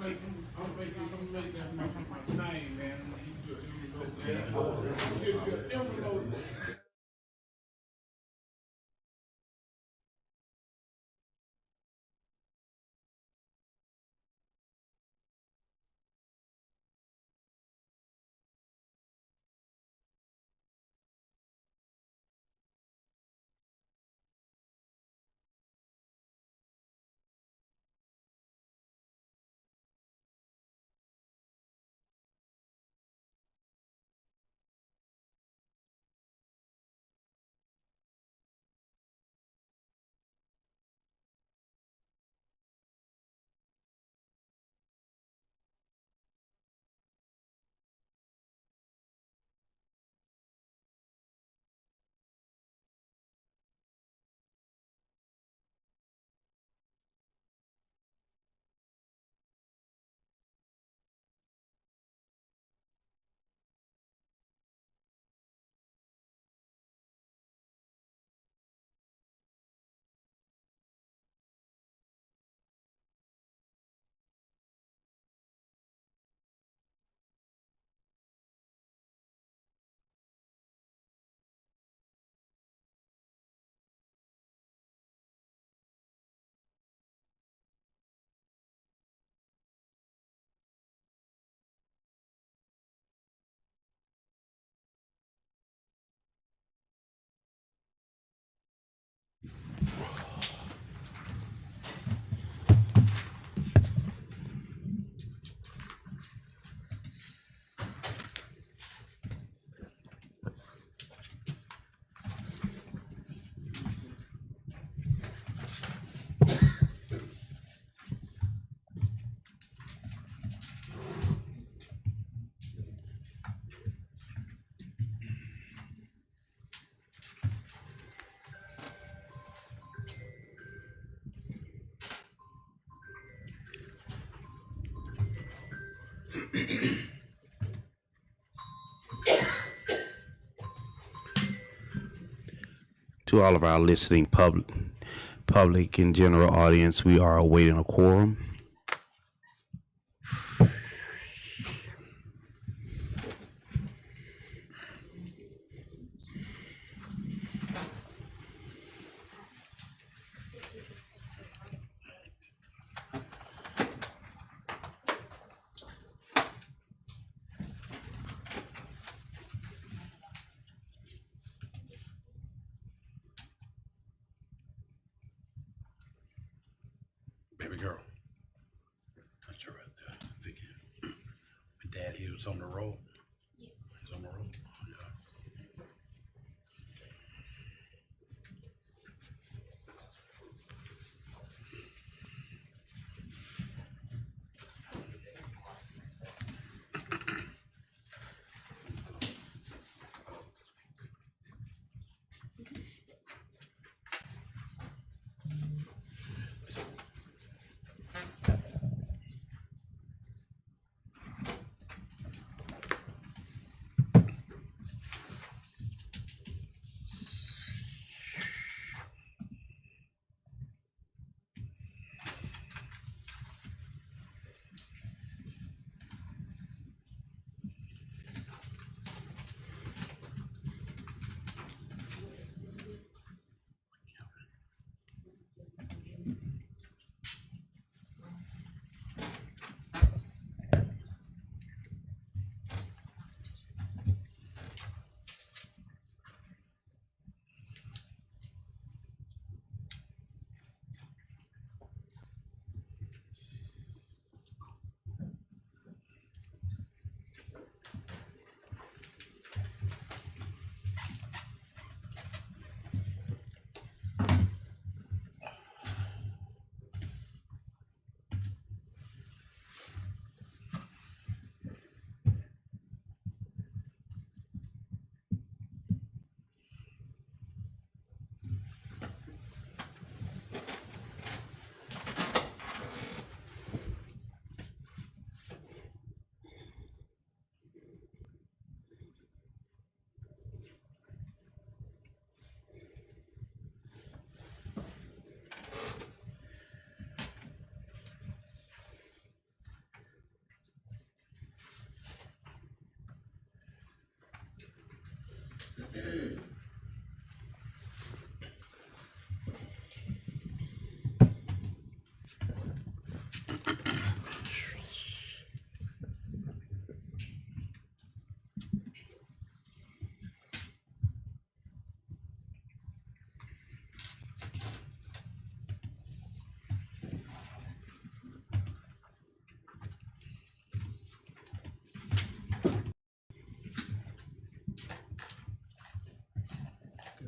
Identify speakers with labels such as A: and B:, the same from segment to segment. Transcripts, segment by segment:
A: I'm making that my thing, man. You know,
B: To all of our listening public and general audience, we are awaiting a quorum.
C: Baby girl, touch her right there. Vicky. My dad, he was on the road. Yes. He's on the road. Yeah.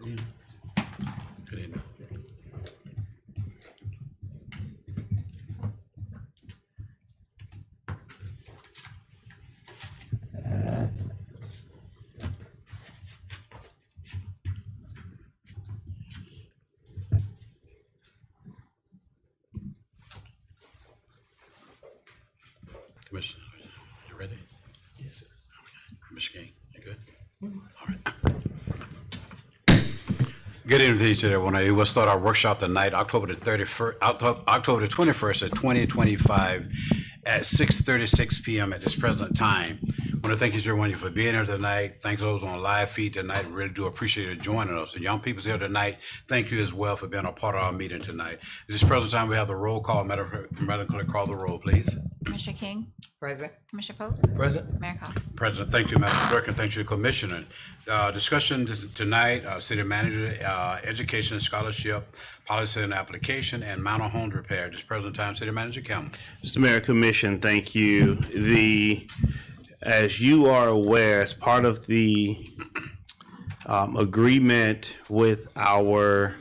C: evening. Good evening. Commissioner, you ready?
D: Yes, sir.
C: Okay. Commissioner King, you good? All right. Good evening to each and every one of you. We'll start our workshop tonight, October the 31st, October the 21st of 2025 at 6:36 p.m. at this present time. I want to thank each and every one of you for being here tonight. Thanks those on live feed tonight. Really do appreciate you joining us. The young people's here tonight. Thank you as well for being a part of our meeting tonight. At this present time, we have the roll call. Madam Clerk, call the roll, please.
E: Commissioner King,
D: Present.
E: Commissioner Pope,
D: Present.
E: Mayor Cox.
C: President, thank you, Madam Clerk, and thank you, Commissioner. Discussion tonight, City Manager, Education, Scholarship, Policy and Application, and Mountain Home Repair. This present time, City Manager Campbell.
B: Mr. Mayor, Commission, thank you. As you are aware, as part of the agreement with our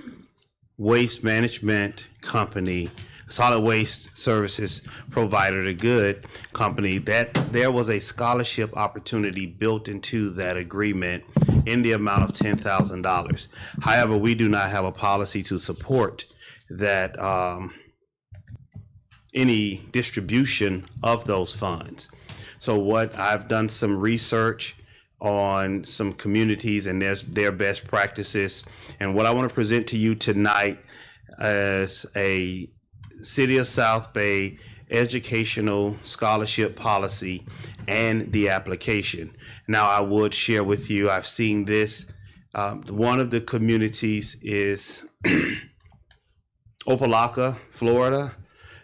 B: waste management company, solid waste services provider, the Good Company, that there was a scholarship opportunity built into that agreement in the amount of $10,000. However, we do not have a policy to support that any distribution of those funds. So what I've done some research on some communities and their best practices, and what I want to present to you tonight as a City of South Bay educational scholarship policy and the application. Now, I would share with you, I've seen this. One of the communities is Opelika, Florida,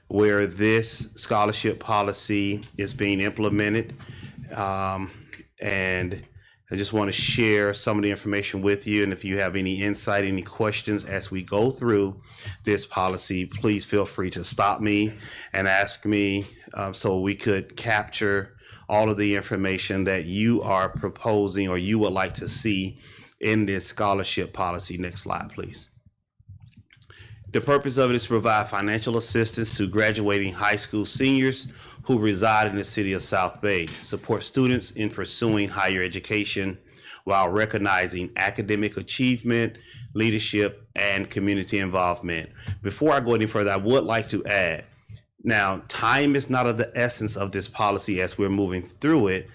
B: where this scholarship policy is being implemented. And I just want to share some of the information with you. And if you have any insight, any questions as we go through this policy, please feel free to stop me and ask me so we could capture all of the information that you are proposing or you would like to see in this scholarship policy. Next slide, please. The purpose of it is to provide financial assistance to graduating high school seniors who reside in the City of South Bay, support students in pursuing higher education while recognizing academic achievement, leadership, and community involvement. Before I go any further, I would like to add, now, time is not of the essence of this policy as we're moving through it,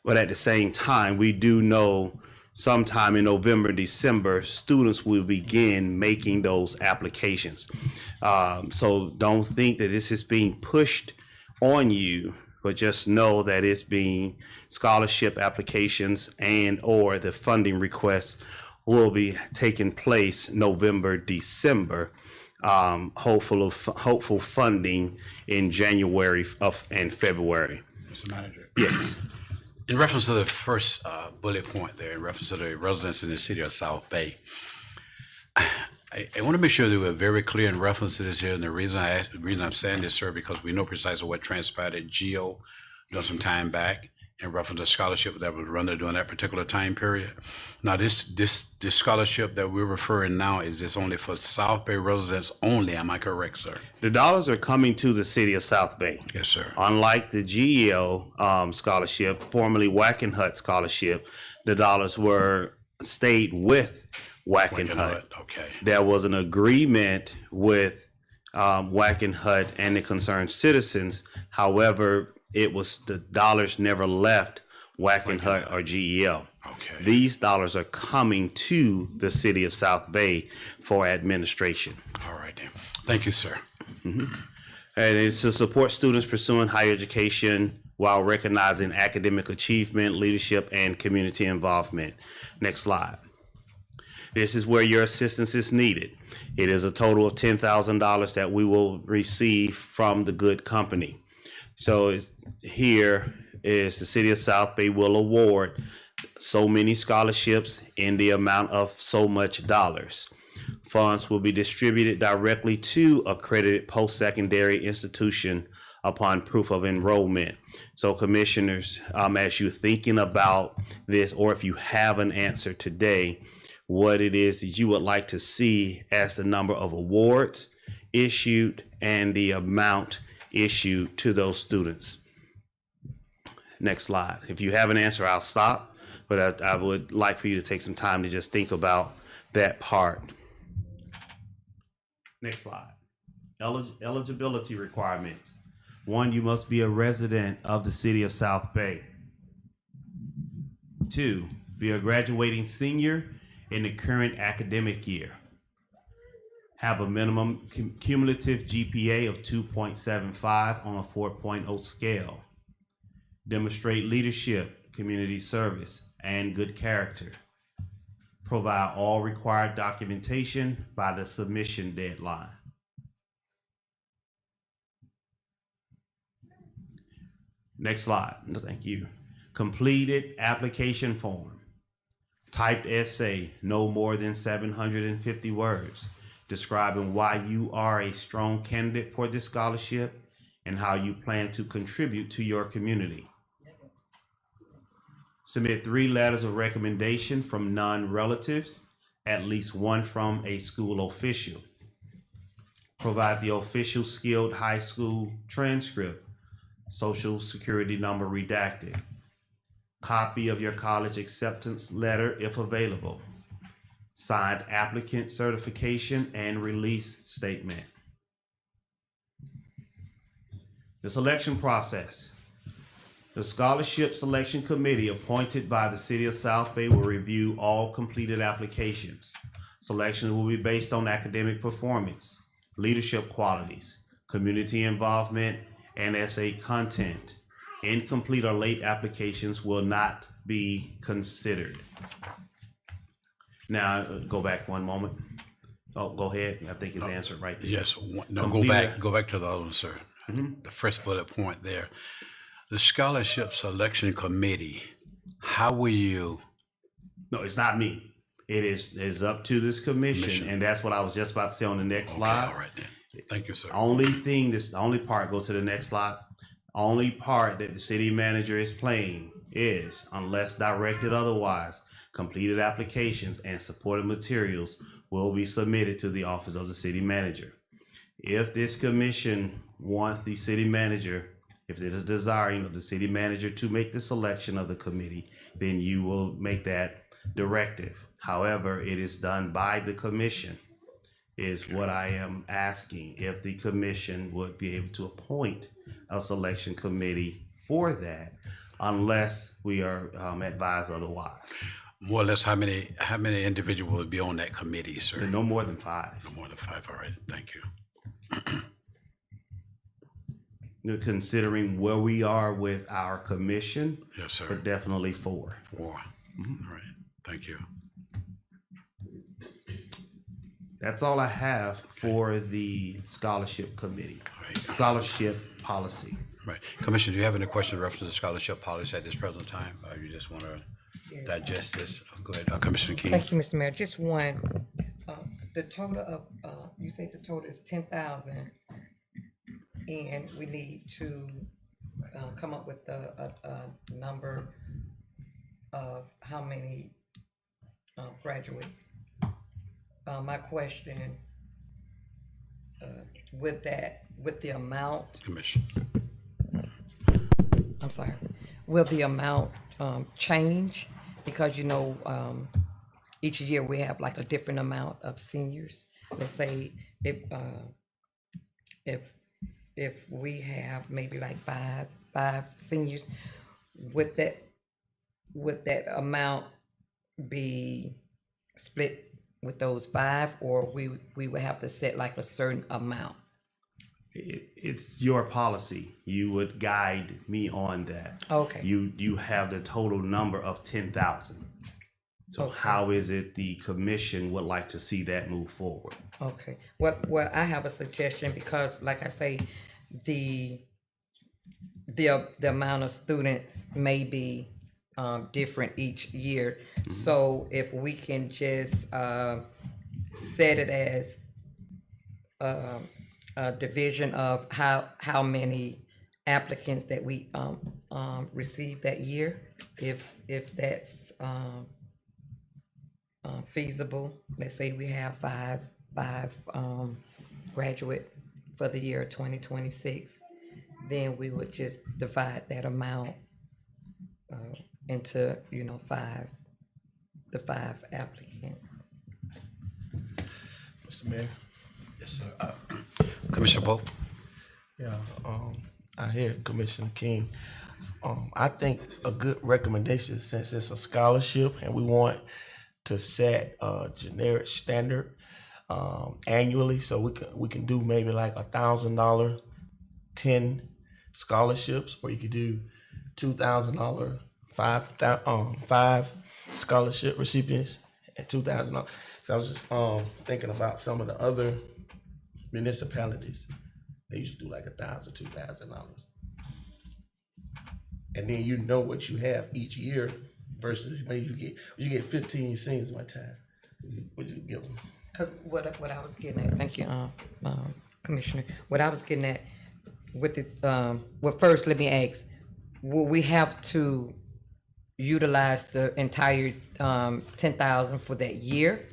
B: but at the same time, we do know sometime in November, December, students will begin making those applications. So don't think that this is being pushed on you, but just know that it's being scholarship applications and or the funding requests will be taking place November, December. Hopeful funding in January and February.
C: Mr. Manager.
B: Yes.
C: In reference to the first bullet point there, in reference to the residents in the City of South Bay, I want to make sure that we're very clear in reference to this here. And the reason I'm saying this, sir, because we know precisely what transpired at GEO during some time back in reference to scholarship that was run during that particular time period. Now, this scholarship that we're referring now is this only for South Bay residents only. Am I correct, sir?
B: The dollars are coming to the City of South Bay.
C: Yes, sir.
B: Unlike the GEO scholarship, formerly Wackenhut scholarship, the dollars stayed with Wackenhut.
C: Okay.
B: There was an agreement with Wackenhut and the concerned citizens. However, the dollars never left Wackenhut or GEO.
C: Okay.
B: These dollars are coming to the City of South Bay for administration.
C: All right, then. Thank you, sir.
B: Mm-hmm. And it's to support students pursuing higher education while recognizing academic achievement, leadership, and community involvement. Next slide. This is where your assistance is needed. It is a total of $10,000 that we will receive from the Good Company. So here is the City of South Bay will award so many scholarships in the amount of so much dollars. Funds will be distributed directly to accredited post-secondary institution upon proof of enrollment. So commissioners, as you're thinking about this, or if you have an answer today, what it is that you would like to see as the number of awards issued and the amount issued to those students. Next slide. If you have an answer, I'll stop, but I would like for you to take some time to just think about that part. Next slide. Eligibility requirements. 1, you must be a resident of the city of South Bay. 2, be a graduating senior in the current academic year. Have a minimum cumulative GPA of 2.75 on a 4.0 scale. Demonstrate leadership, community service, and good character. Provide all required documentation by the submission deadline. Next slide. Thank you. Completed application form. Typed essay, no more than 750 words, describing why you are a strong candidate for this scholarship and how you plan to contribute to your community. Submit 3 letters of recommendation from non-relatives, at least 1 from a school official. Provide the official skilled high school transcript, social security number redacted. Copy of your college acceptance letter if available. Signed applicant certification and release statement. The selection process. The Scholarship Selection Committee appointed by the City of South Bay will review all completed applications. Selection will be based on academic performance, leadership qualities, community involvement, and essay content. Incomplete or late applications will not be considered. Now, go back one moment. Oh, go ahead. I think it's answered right there.
C: Yes, no,
B: Complete-
C: go back to the other one, sir. The first bullet point there. The Scholarship Selection Committee, how will you?
B: No, it's not me. It is up to this commission, and that's what I was just about to say on the next slide.
C: All right then. Thank you, sir.
B: The only part, go to the next slide. Only part that the city manager is playing is, unless directed otherwise, completed applications and supported materials will be submitted to the office of the city manager. If this commission wants the city manager, if it is desiring of the city manager to make the selection of the committee, then you will make that directive. However, it is done by the commission, is what I am asking, if the commission would be able to appoint a selection committee for that, unless we are advised otherwise.
C: More or less, how many individuals will be on that committee, sir?
B: No more than 5.
C: No more than 5. All right. Thank you.
B: Considering where we are with our commission,
C: Yes, sir.
B: but definitely 4.
C: 4. All right. Thank you.
B: That's all I have for the scholarship committee,
C: Right.
B: scholarship policy.
C: Right. Commissioner, do you have any questions reference to the scholarship policy at this present time? Or you just want to digest this? Go ahead, Commissioner King.
D: Thank you, Mr. Mayor. Just one, the total of, you say the total is 10,000, and we need to come up with a number of how many graduates. My question, with the amount,
C: Commission.
D: I'm sorry, will the amount change? Because, each year we have like a different amount of seniors. Let's say if we have maybe like five seniors, would that amount be split with those 5, or we would have to set like a certain amount?
B: It's your policy. You would guide me on that.
D: Okay.
B: You have the total number of 10,000. So
D: Okay.
B: how is it the commission would like to see that move forward?
D: Okay, well, I have a suggestion, because like I say, the amount of students may be different each year. So if we can just set it as a division of how many applicants that we received that year, if that's feasible, let's say we have five graduate for the year 2026, then we would just divide that amount into, the five applicants.
E: Mr. Mayor.
C: Yes, sir. Commissioner Pope?
E: Yeah, I hear Commissioner King. I think a good recommendation, since it's a scholarship and we want to set a generic standard annually, so we can do maybe like $1,000, 10 scholarships, or you could do $2,000, five scholarship recipients at $2,000. So I was just thinking about some of the other municipalities. They used to do like $1,000, $2,000, and then you know what you have each year versus maybe you get 15 seniors one time. What you give them?
D: 'Cause what I was getting at, thank you, Commissioner. What I was getting at with the, well, first let me ask, will we have to utilize the entire 10,000 for that year,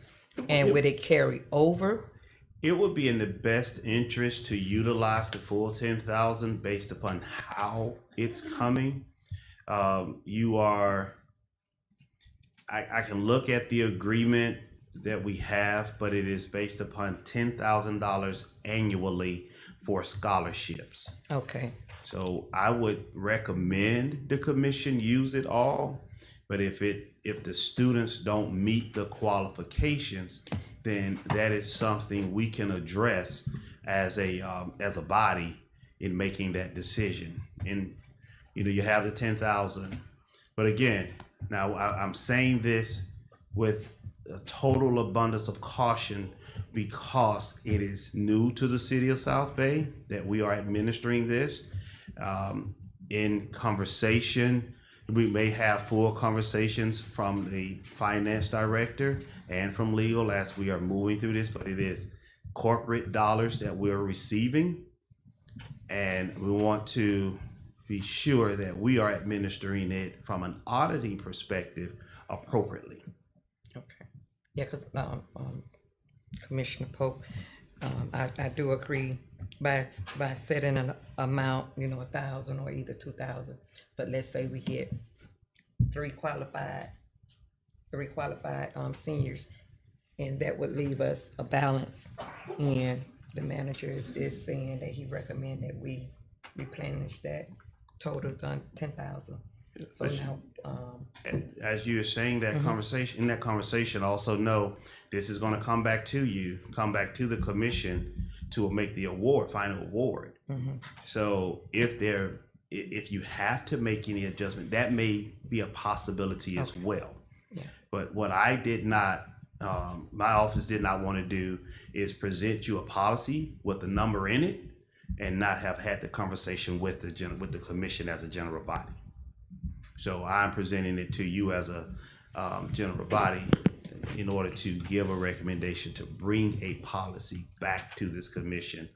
D: and would it carry over?
B: It would be in the best interest to utilize the full 10,000 based upon how it's coming. I can look at the agreement that we have, but it is based upon $10,000 annually for scholarships.
D: Okay,
B: So I would recommend the commission use it all, but if the students don't meet the qualifications, then that is something we can address as a body in making that decision. And you have the 10,000, but again, now I'm saying this with a total abundance of caution because it is new to the city of South Bay that we are administering this. In conversation, we may have full conversations from the finance director and from legal as we are moving through this, but it is corporate dollars that we're receiving. And we want to be sure that we are administering it from an auditing perspective appropriately.
D: okay. Yeah, because Commissioner Pope, I do agree by setting an amount, 1,000 or either 2,000. But let's say we get three qualified seniors, and that would leave us a balance. And the manager is saying that he recommend that we replenish that total done 10,000. So now,
B: As you're saying that conversation, in that conversation, also know this is going to come back to the commission to make the final award. So if you have to make any adjustment, that may be a possibility as well.
D: yeah,
B: But what I did not, my office did not want to do is present you a policy with a number in it and not have had the conversation with the commission as a general body. So I'm presenting it to you as a general body in order to give a recommendation to bring a policy back to this commission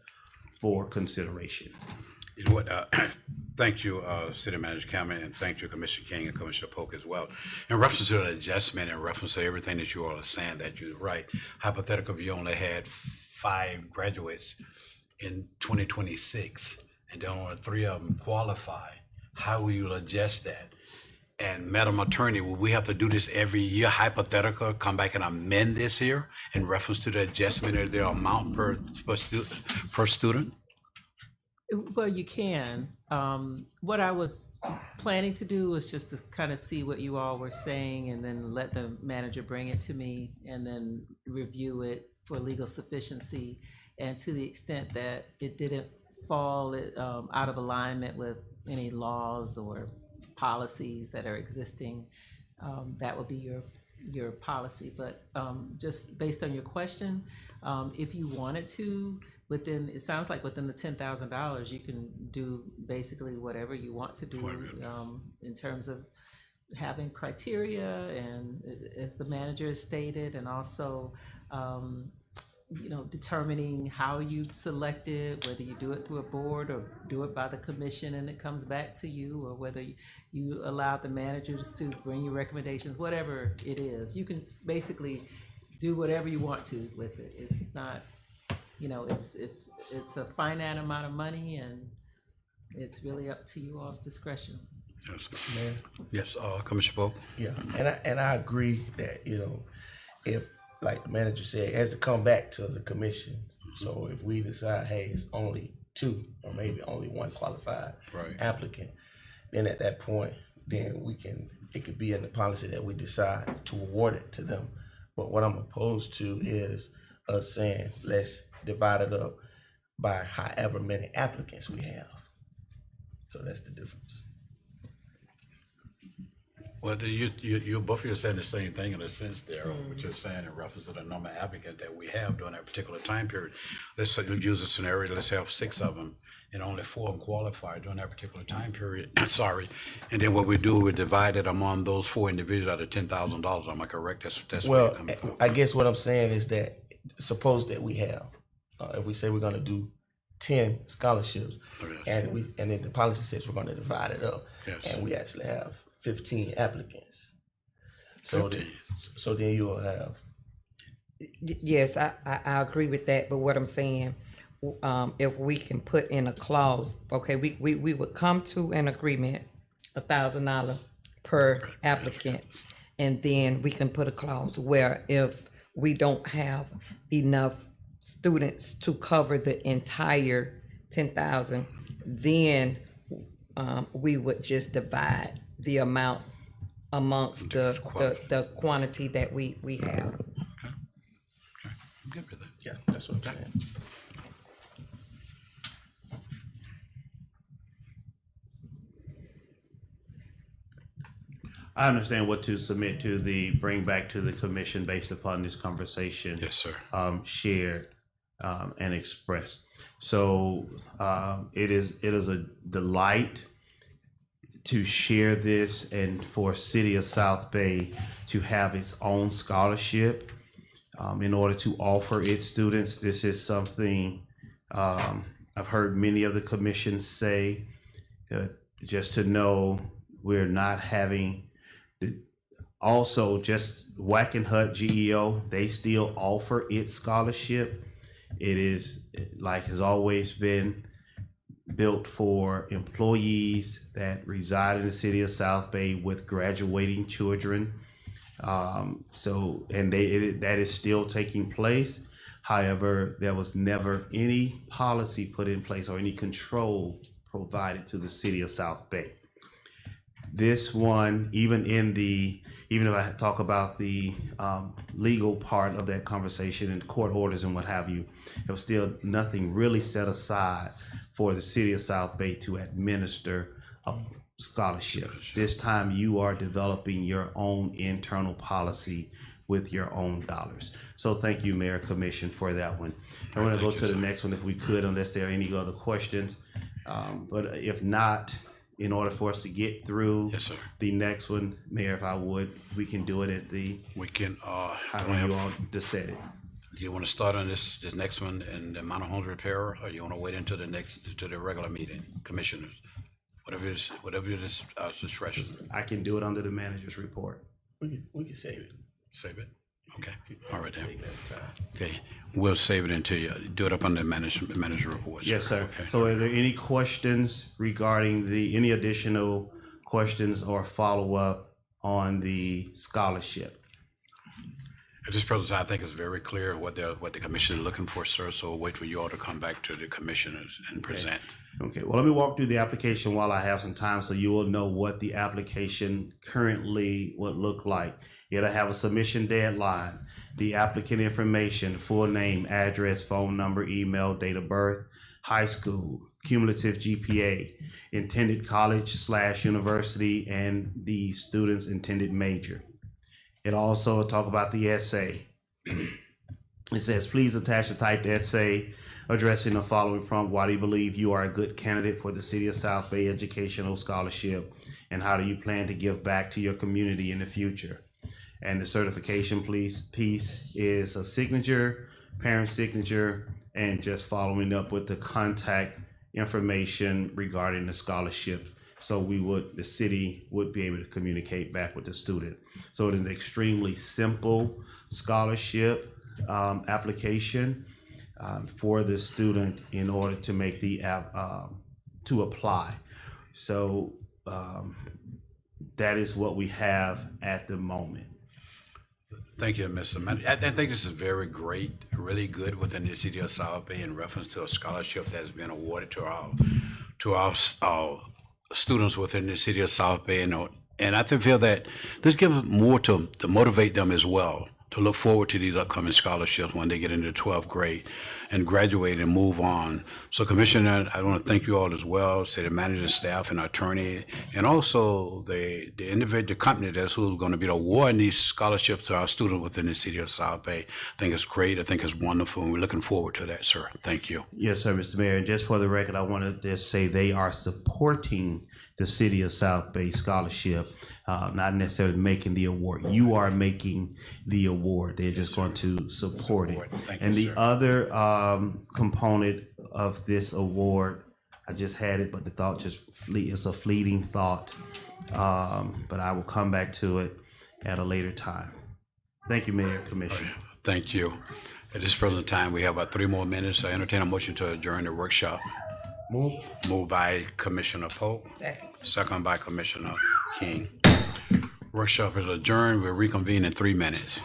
B: for consideration.
C: You know what, thank you, City Manager Cameron, and thank you, Commissioner King and Commissioner Polk as well. In reference to the adjustment, in reference to everything that you all are saying, that you're right, hypothetical, if you only had 5 graduates in 2026, and then only 3 of them qualify, how will you adjust that? And Madam Attorney, will we have to do this every year, hypothetical, come back and amend this here in reference to the adjustment of the amount per student?
F: Well, you can. What I was planning to do was just to kind of see what you all were saying and then let the manager bring it to me and then review it for legal sufficiency. And to the extent that it didn't fall out of alignment with any laws or policies that are existing, that would be your policy. But just based on your question, if you wanted to, it sounds like within the $10,000, you can do basically whatever you want to do in terms of having criteria and as the manager has stated, and also determining how you select it, whether you do it through a board or do it by the commission and it comes back to you, or whether you allow the managers to bring you recommendations, whatever it is. You can basically do whatever you want to with it. It's not, it's a finite amount of money, and it's really up to you all's discretion.
C: Yes,
E: Mayor?
C: yes, Commissioner Polk.
E: Yeah, and I agree that, if, like the manager said, it has to come back to the commission. So if we decide, hey, it's only two or maybe only one qualified
C: Right.
E: applicant, then at that point, then it could be in the policy that we decide to award it to them. But what I'm opposed to is us saying, let's divide it up by however many applicants we have. So that's the difference.
C: Well, you both of you are saying the same thing in a sense there, what you're saying in reference to the number of applicants that we have during that particular time period. Let's say, use a scenario, let's have 6 of them and only 4 of them qualify during that particular time period. Sorry. And then what we do, we divide it among those 4 individuals out of $10,000. Am I correct? That's
E: Well,
C: where it comes
E: I guess what I'm saying is that suppose that we have, if we say we're gonna do 10 scholarships,
C: Yes.
E: and then the policy says we're gonna divide it up,
C: Yes.
E: and we actually have 15 applicants. So
C: 15.
E: so then you will have,
D: Yes, I agree with that, but what I'm saying, if we can put in a clause, okay, we would come to an agreement, $1,000 per applicant, and then we can put a clause where if we don't have enough students to cover the entire 10,000, then we would just divide the amount amongst the quantity that we have.
C: I'm good with that.
E: yeah, that's what I'm saying.
B: I understand what to submit to bring back to the commission based upon this conversation.
C: Yes, sir.
B: Shared and expressed. So it is a delight to share this and for City of South Bay to have its own scholarship in order to offer its students. This is something I've heard many of the commissions say, just to know we're not having. Also, just Wackenhut GEO, they still offer its scholarship. It is, like has always been, built for employees that reside in the City of South Bay with graduating children. That is still taking place. However, there was never any policy put in place or any control provided to the City of South Bay. This one, even if I talk about the legal part of that conversation and court orders and what have you, there was still nothing really set aside for the City of South Bay to administer a scholarship. This time you are developing your own internal policy with your own dollars. So thank you, Mayor, Commission, for that one. I want to go to the next one if we could, unless there are any other questions. But if not, in order for us to get through
C: Yes, sir.
B: the next one, Mayor, if I would, we can do it at the,
C: We can,
B: how you all decided.
C: do you want to start on this next one and the amount of homes repair, or you want to wait until the regular meeting, commissioners? Whatever it is, discretion.
B: I can do it under the manager's report.
E: We can save it.
C: Save it? Okay, all right then.
E: Take that time.
C: Okay, we'll save it until you do it up on the manager report.
B: Yes, sir.
C: Okay.
B: So are there any questions regarding any additional questions or follow-up on the scholarship?
C: At this present time, I think it's very clear what the commission is looking for, sir, so we'll wait for you all to come back to the commissioners and present.
B: Okay, well, let me walk through the application while I have some time so you will know what the application currently would look like. It'll have a submission deadline, the applicant information, full name, address, phone number, email, date of birth, high school, cumulative GPA, intended college/university, and the student's intended major. It also talk about the essay. It says, please attach a typed essay addressing the following prompt. Why do you believe you are a good candidate for the City of South Bay Educational Scholarship? And how do you plan to give back to your community in the future? And the certification piece is a signature parent signature, and just following up with the contact information regarding the scholarship. So the city would be able to communicate back with the student. So it is extremely simple scholarship application for the student in order to make the app, to apply. So that is what we have at the moment.
C: Thank you, Mr. Manager. I think this is very great, really good within the city of South Bay in reference to a scholarship that has been awarded to our students within the city of South Bay, and I feel that this gives them more to motivate them as well, to look forward to these upcoming scholarships when they get into 12th grade and graduate and move on. So, Commissioner, I want to thank you all as well, city manager, staff, and attorney, and also the individual company that's who's going to be awarding these scholarships to our students within the city of South Bay. I think it's great. I think it's wonderful, and we're looking forward to that, sir. Thank you.
B: Yes, sir, Mr. Mayor. And just for the record, I want to just say they are supporting the city of South Bay scholarship, not necessarily making the award. You are making the award. They're just going to support it.
C: Thank
B: And
C: you,
B: the
C: sir.
B: other component of this award, I just had it, but the thought it's a fleeting thought. But I will come back to it at a later time. Thank you, Mayor, Commissioner.
C: Thank you. At this present time, we have about 3 more minutes. I entertain a motion to adjourn the workshop.
E: Move.
C: Moved by Commissioner Polk,
D: Second.
C: second by Commissioner King. Workshop is adjourned. We'll reconvene in 3 minutes.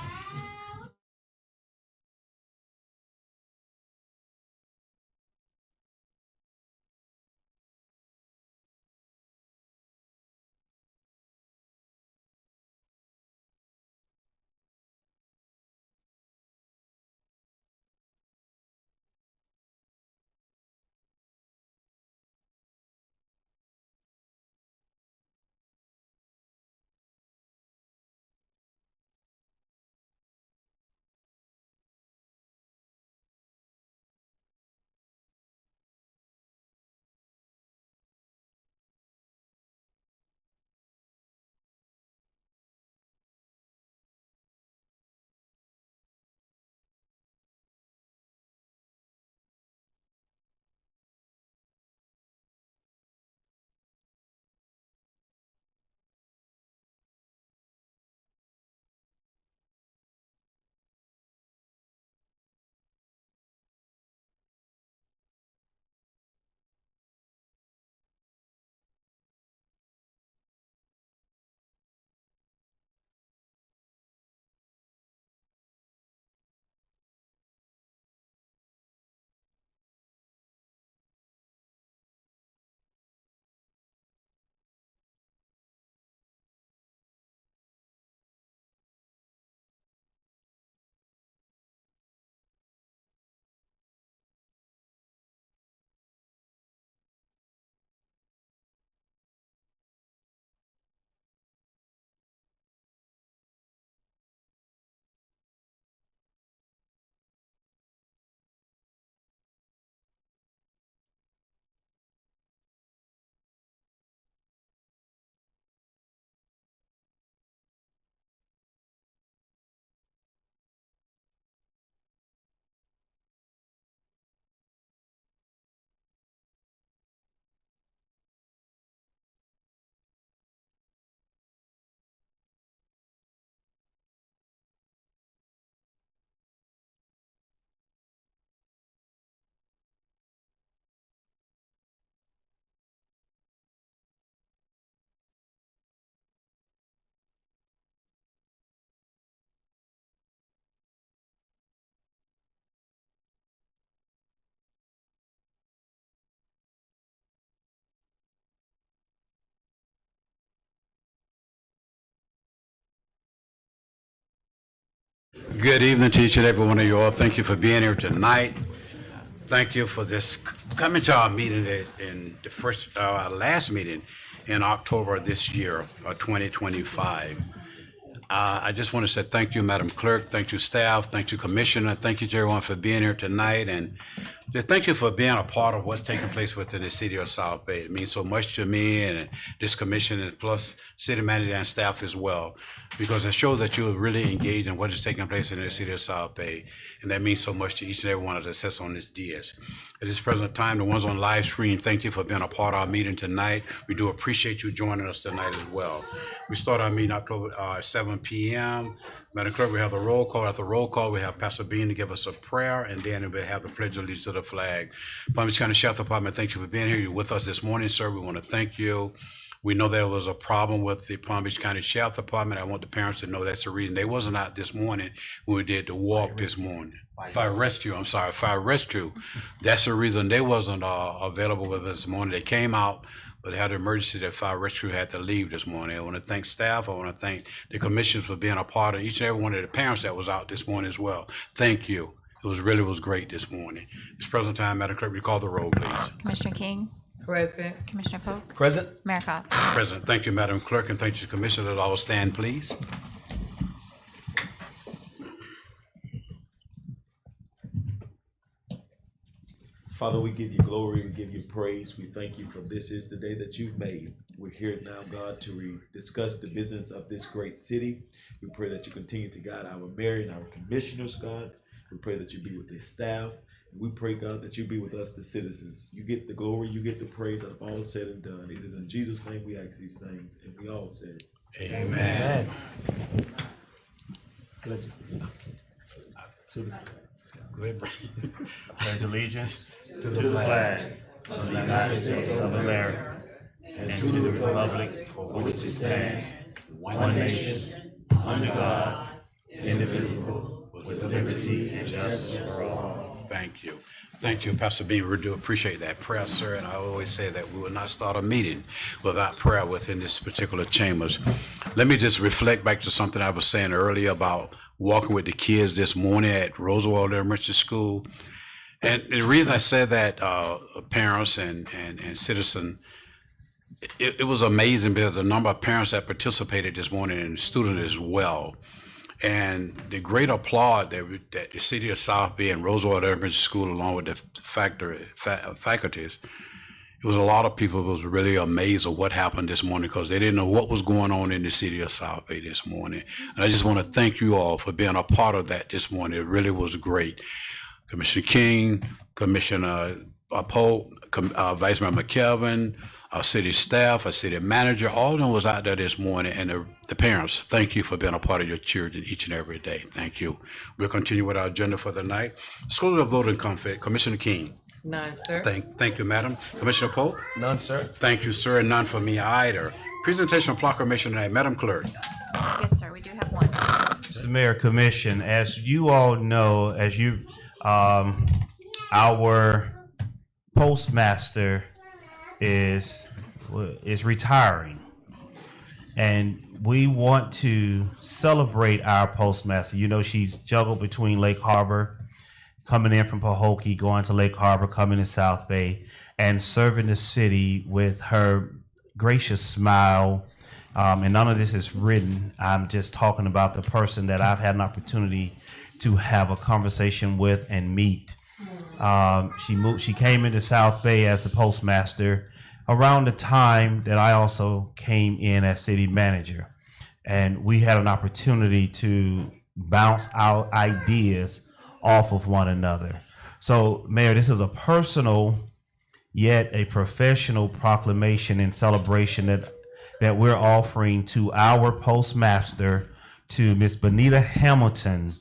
C: Good evening to each and every one of you all. Thank you for being here tonight. Thank you for this coming to our meeting in the our last meeting in October of this year, 2025. I just want to say thank you, Madam Clerk. Thank you, staff. Thank you, Commissioner. Thank you to everyone for being here tonight. And Just thank you for being a part of what's taking place within the city of South Bay. It means so much to me and this commission, and plus city manager and staff as well, because it shows that you're really engaged in what is taking place in the city of South Bay, and that means so much to each and every one of us that sits on this dais. At this present time, the ones on live stream, thank you for being a part of our meeting tonight. We do appreciate you joining us tonight as well. We start our meeting October 7 p.m. Madam Clerk, we have the roll call. After the roll call, we have Pastor Bean to give us a prayer, and then we have the pledge of allegiance to the flag. Palm Beach County Sheriff Department, thank you for being here. You're with us this morning, sir. We want to thank you. We know there was a problem with the Palm Beach County Sheriff Department. I want the parents to know that's the reason they wasn't out this morning when we did the walk this morning. Fire rescue. That's the reason they wasn't available with us this morning. They came out, but they had an emergency that fire rescue had to leave this morning. I want to thank staff. I want to thank the commissioners for being a part of each and every one of the parents that was out this morning as well. Thank you. It was great this morning. This present time, Madam Clerk, recall the roll, please.
G: Commissioner King,
D: Present.
G: Commissioner Polk,
E: Present.
G: Mayor Cox.
C: President, thank you, Madam Clerk, and thank you, Commissioner. Let all stand, please.
H: Father, we give you glory and give you praise. We thank you for this is the day that you've made. We're here now, God, to discuss the business of this great city. We pray that you continue to guide our mayor and our commissioners, God. We pray that you be with the staff. And we pray, God, that you be with us, the citizens. You get the glory, you get the praise out of all said and done. It is in Jesus' name we ask these things. And we all said,
C: Amen.
E: Pledge
C: Go ahead,
B: Pledge allegiance to the flag of the United States of America and to the republic for which it stands, one nation, under God, indivisible, with liberty and justice for all.
C: Thank you. Thank you, Pastor Bean. We do appreciate that prayer, sir. And I always say that we will not start a meeting without prayer within this particular chambers. Let me just reflect back to something I was saying earlier about walking with the kids this morning at Roosevelt Elementary School. And the reason I said that, parents and citizens, it was amazing because the number of parents that participated this morning and students as well. And the great applaud that the city of South Bay and Roosevelt Elementary School, along with the faculties, it was a lot of people who was really amazed at what happened this morning because they didn't know what was going on in the city of South Bay this morning. And I just want to thank you all for being a part of that this morning. It really was great. Commissioner King, Commissioner Polk, Vice Mayor McKelvin, our city staff, our city manager, all of them was out there this morning, and the parents, thank you for being a part of your children each and every day. Thank you. We'll continue with our agenda for the night. Let's go to the voting conflict. Commissioner King.
D: None, sir.
C: Thank you, madam. Commissioner Polk.
E: None, sir.
C: Thank you, sir, and none for me either. Presentation of proclamation tonight, Madam Clerk.
G: Yes, sir, we do have one.
B: Mr. Mayor, Commission, as you all know, our postmaster is retiring, and we want to celebrate our postmaster. You know, she's juggled between Lake Harbor, coming in from Pahokee, going to Lake Harbor, coming to South Bay, and serving the city with her gracious smile. And none of this is written. I'm just talking about the person that I've had an opportunity to have a conversation with and meet. She came into South Bay as the postmaster around the time that I also came in as city manager. And we had an opportunity to bounce our ideas off of one another. So, Mayor, this is a personal yet a professional proclamation and celebration that we're offering to our postmaster, to Miss Bonita Hamilton,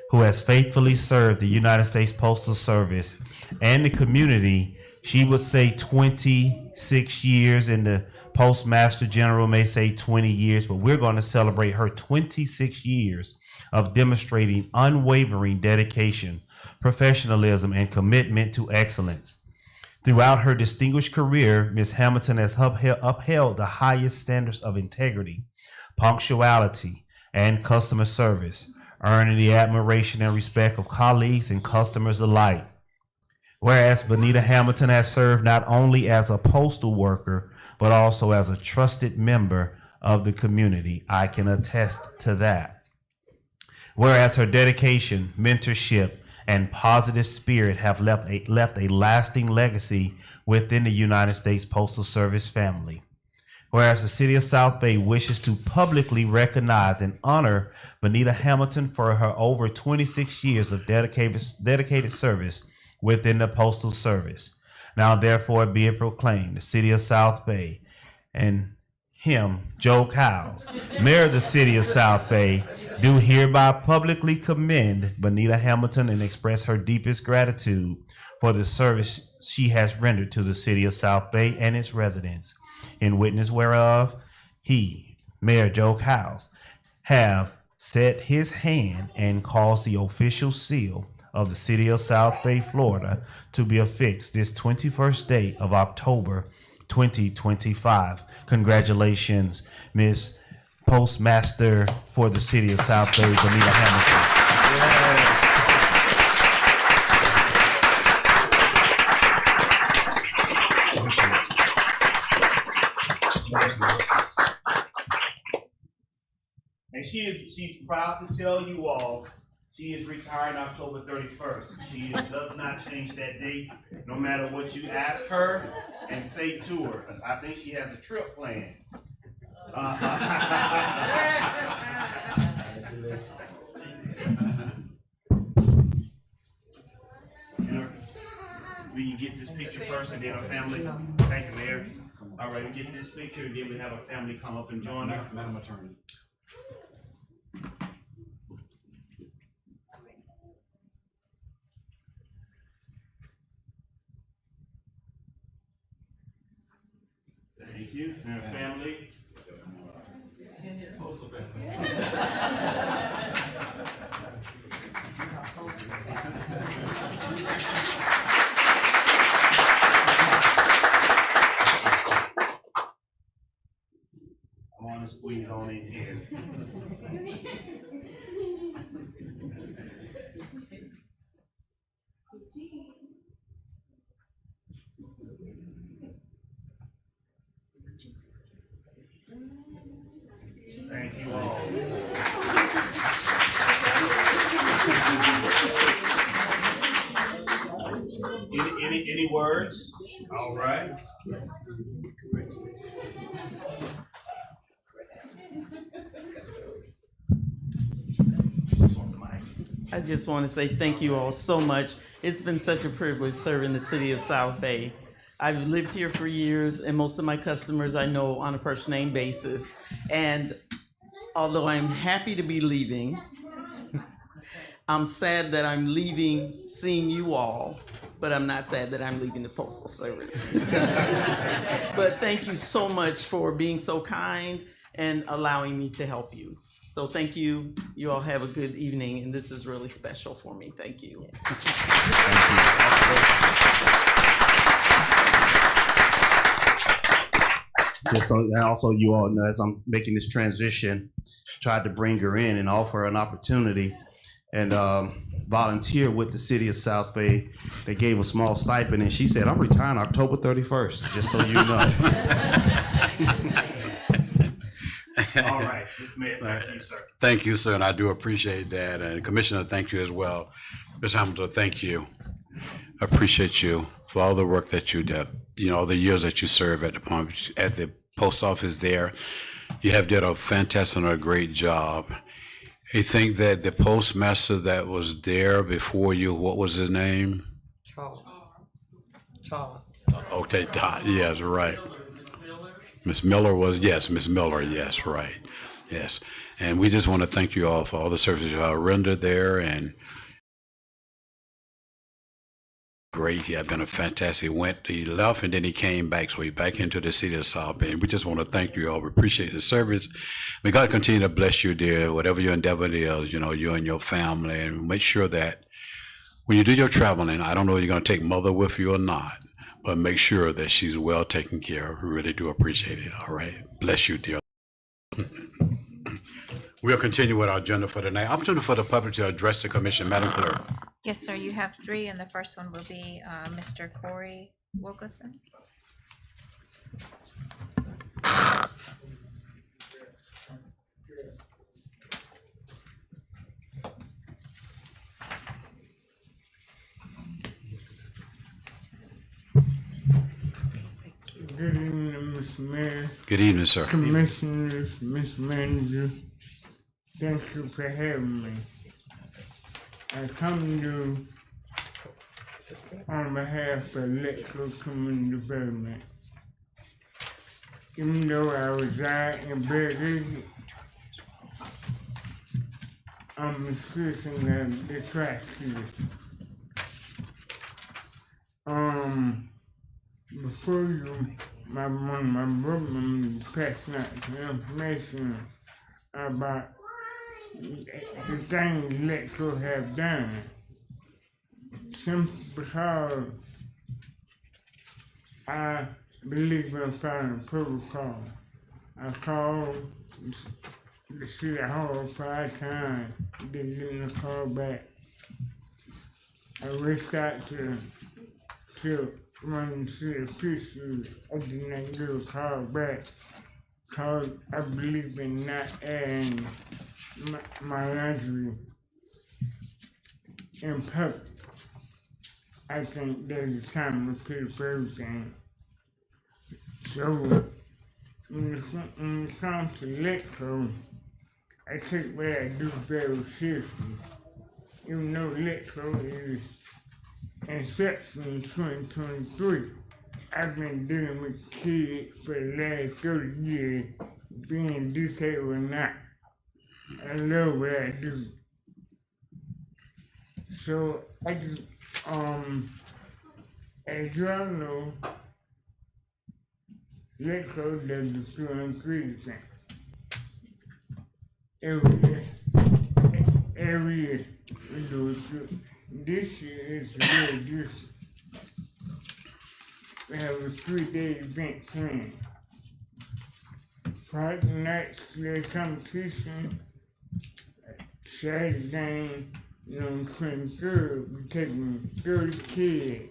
B: who has faithfully served the United States Postal Service and the community. She would say 26 years, and the Postmaster General may say 20 years, but we're going to celebrate her 26 years of demonstrating unwavering dedication, professionalism, and commitment to excellence. Throughout her distinguished career, Ms. Hamilton has upheld the highest standards of integrity, punctuality, and customer service, earning the admiration and respect of colleagues and customers alike. Whereas Bonita Hamilton has served not only as a postal worker, but also as a trusted member of the community. I can attest to that. Whereas her dedication, mentorship,
I: and positive spirit have left a lasting legacy within the United States Postal Service family. Whereas the City of South Bay wishes to publicly recognize and honor Benita Hamilton for her over 26 years of dedicated service within the Postal Service. Now therefore be it proclaimed, the City of South Bay and him, Joe Cowles, Mayor of the City of South Bay, do hereby publicly commend Benita Hamilton and express her deepest gratitude for the service she has rendered to the City of South Bay and its residents. In witness whereof, he, Mayor Joe Cowles, have set his hand and caused the official seal of the City of South Bay, Florida, to be affixed this 21st day of October 2025. Congratulations, Miss Postmaster for the City of South Bay, Benita Hamilton. And she's proud to tell you all she is retiring October 31st. She does not change that date, no matter what you ask her and say to her. I think she has a trip planned. We can get this picture first and then our family. Thank you, Mayor. All right, we get this picture and then we have our family come up and join us. Madam Attorney. Thank you, and our family. I want to squeeze on in here. Thank you all. Any words? All right.
J: I just want to say thank you all so much. It's been such a privilege serving the City of South Bay. I've lived here for years, and most of my customers I know on a first name basis. And although I'm happy to be leaving, I'm sad that I'm leaving seeing you all, but I'm not sad that I'm leaving the Postal Service. But thank you so much for being so kind and allowing me to help you. So thank you. You all have a good evening, and this is really special for me. Thank you.
B: Just so, and also you all know, as I'm making this transition, tried to bring her in and offer her an opportunity and volunteer with the City of South Bay. They gave a small stipend and she said, I'm retiring October 31st, just so you know. All right, Mr. Mayor, thank you, sir.
C: Thank you, sir, and I do appreciate that. And Commissioner, thank you as well. Ms. Hamilton, thank you. I appreciate you for all the work that you did, all the years that you served at the post office there. You have did a fantastic and a great job. I think that the postmaster that was there before you, what was his name?
D: Charles.
C: Okay, Todd, yes, right. Miss Miller was, yes, Miss Miller, yes, right, yes. And we just want to thank you all for all the services you have rendered there, and great. He had been a fantastic, he left and then he came back, so he back into the City of South Bay. And we just want to thank you all. We appreciate the service. May God continue to bless you, dear, whatever your endeavor is, you and your family, and make sure that when you do your traveling, I don't know if you're going to take mother with you or not, but make sure that she's well taken care of. We really do appreciate it. All right. Bless you, dear. We'll continue with our agenda for tonight. Opportunity for the public to address the commission. Madam Clerk.
G: Yes, sir, you have three, and the first one will be Mr. Corey Wilkerson.
A: Good evening, Mr. Mayor,
C: Good evening, sir.
A: Commissioners, Mr. Manager. Thank you for having me. I come to on behalf of Electrical Community Development. Even though I reside in Berkeley, I'm a citizen of the Tri-City. Before you, one of my brother passed out some information about the things Electro have done. Simply because I believe in following protocol. I called the city hall 5 times, didn't get a call back. I reached out to one of the city officials, I did not get a call back, because I believe in not adding my laundry in public. I think there's a time to pay for everything. So, when it comes to Electro, I take what I do very seriously. Even though Electro is inception in 2023, I've been dealing with kids for the last 30 years, being disabled or not. I love what I do. So I just, as y'all know, Electro does the 203 thing. Every year we do it. This year is really different. We have a 3-day event planned. Friday night, there's competition. Saturday game, on 23rd, we're taking 30 kids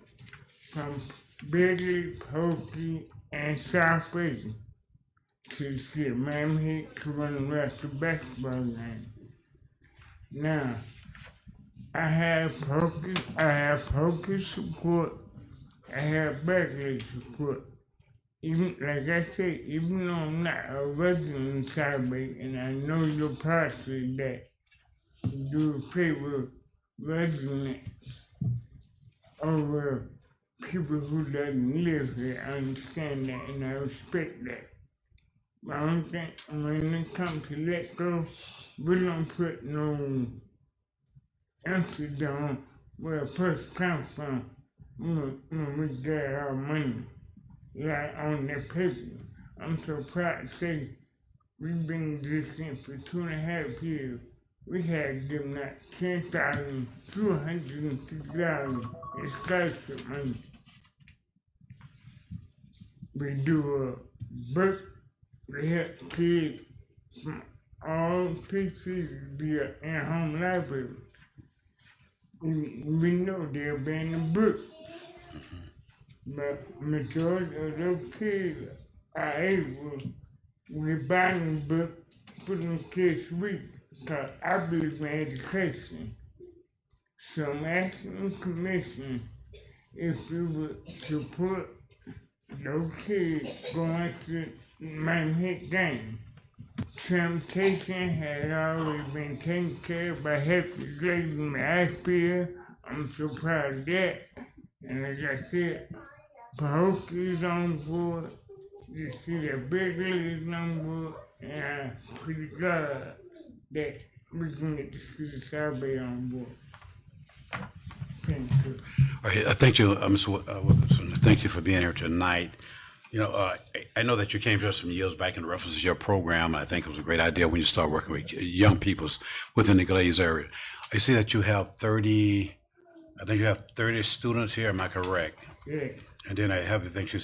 A: from Begley, Pokey, and South Bay to see a Miami to run the rest of the basketball game. Now, I have Pokey support, I have Begley support. Even, like I said, even though I'm not a resident in South Bay, and I know your policy that you favor residents over people who doesn't live here. I understand that and I respect that. But I don't think when it comes to let go, we don't put no emphasis on where a person comes from when we get our money. Like on that paper. I'm so proud to say we've been existing for 2.5 years. We had given out $10,250 in scholarship money. We do a book, we help kids from all 3 cities be an in-home library. We know they'll be in the books, but majority of those kids are able, we buy them books, put them kids to read. Because I believe in education. So I'm asking the commission if you would support those kids going to Miami game. Transportation had already been taken care of by Happy Grade in the Asheville. I'm so proud of that. And like I said, Pahokee is on board, the city of Begley is on board, and I'm pretty glad that we can get the city of South Bay on board. Thank you.
C: All right, thank you, Mr. Wilkinson. Thank you for being here tonight. You know, I know that you came to us some years back in reference to your program. I think it was a great idea when you started working with young people within the Glaze area. I see that you have 30 students here, am I correct?
A: Yeah.
C: And then I think you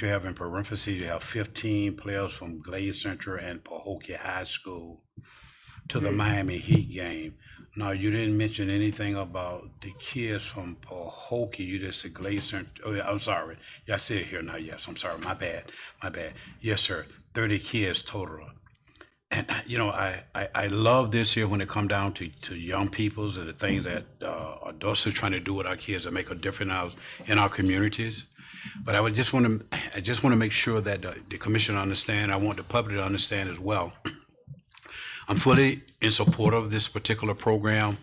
C: have in parentheses, you have 15 players from Glaze Central and Pahokee High School to the Miami Heat game. Now, you didn't mention anything about the kids from Pahokee. You just said Glaze Central. Oh, yeah, I'm sorry. Yeah, I see it here now. Yes, I'm sorry. My bad. Yes, sir. 30 kids total. And, you know, I love this here when it come down to young peoples and the things that adults are trying to do with our kids that make a difference in our communities. But I just want to make sure that the commission understand. I want the public to understand as well. I'm fully in support of this particular program,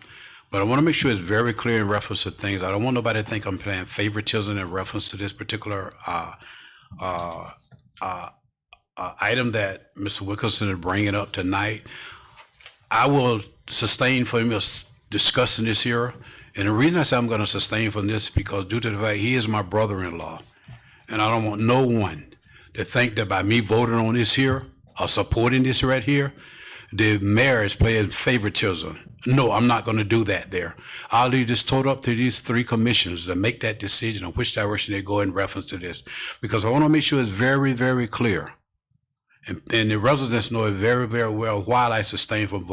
C: but I want to make sure it's very clear in reference to things. I don't want nobody to think I'm playing favoritism in reference to this particular item that Mr. Wilkerson is bringing up tonight. I will sustain for him discussing this here. And the reason I say I'm going to sustain from this is because due to the fact he is my brother-in-law, and I don't want no one to think that by me voting on this here or supporting this right here, the mayor is playing favoritism. No, I'm not going to do that there. I'll leave this total up to these three commissioners to make that decision on which direction they go in reference to this, because I want to make sure it's very, very clear. And the residents know it very, very well why I sustain from,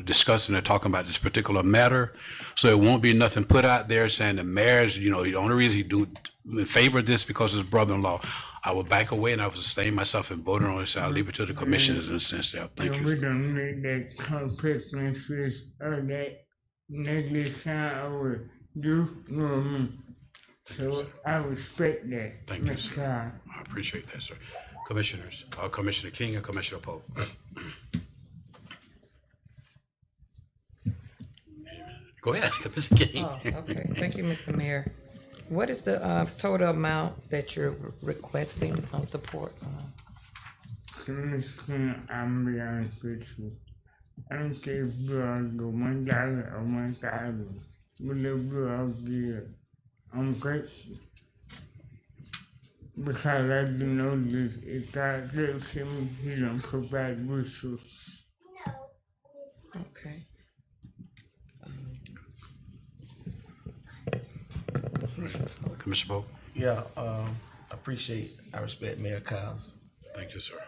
C: discussing and talking about this particular matter. So it won't be nothing put out there saying the mayor's, the only reason he do favor this because his brother-in-law. I will back away and I will sustain myself in voting on this. I'll leave it to the commissioners in a sense there. Thank you.
A: We don't need that conflict of interest or that negative sign over you nor me. So I respect that.
C: Thank you,
A: Mr.
C: sir.
A: Carr.
C: I appreciate that, sir. Commissioners, Commissioner King and Commissioner Pope. Go ahead, Commissioner King.
D: Oh, okay. Thank you, Mr. Mayor. What is the total amount that you're requesting on support?
A: Commissioner, I'm be honest with you. I don't care if you all go $1 or $1,000. Whatever you all give, I'm grateful. Because I do know this, if God gives him, he don't provide resources.
D: Okay.
C: Commissioner Pope.
E: Yeah, I respect Mayor Kyle's.
C: Thank you, sir.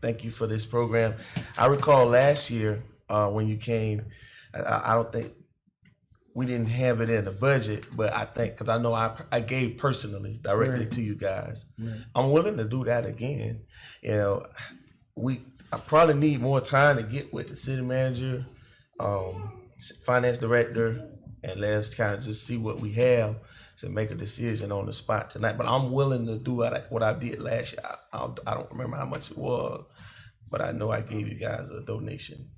E: Thank you for this program. I recall last year when you came, I don't think we didn't have it in the budget, but I think because I know I gave personally directly
A: Right.
E: to you guys.
A: Right.
E: I'm willing to do that again. I probably need more time to get with the city manager, finance director, and let's kind of just see what we have to make a decision on the spot tonight. But I'm willing to do what I did last year. I don't remember how much it was, but I know I gave you guys a donation.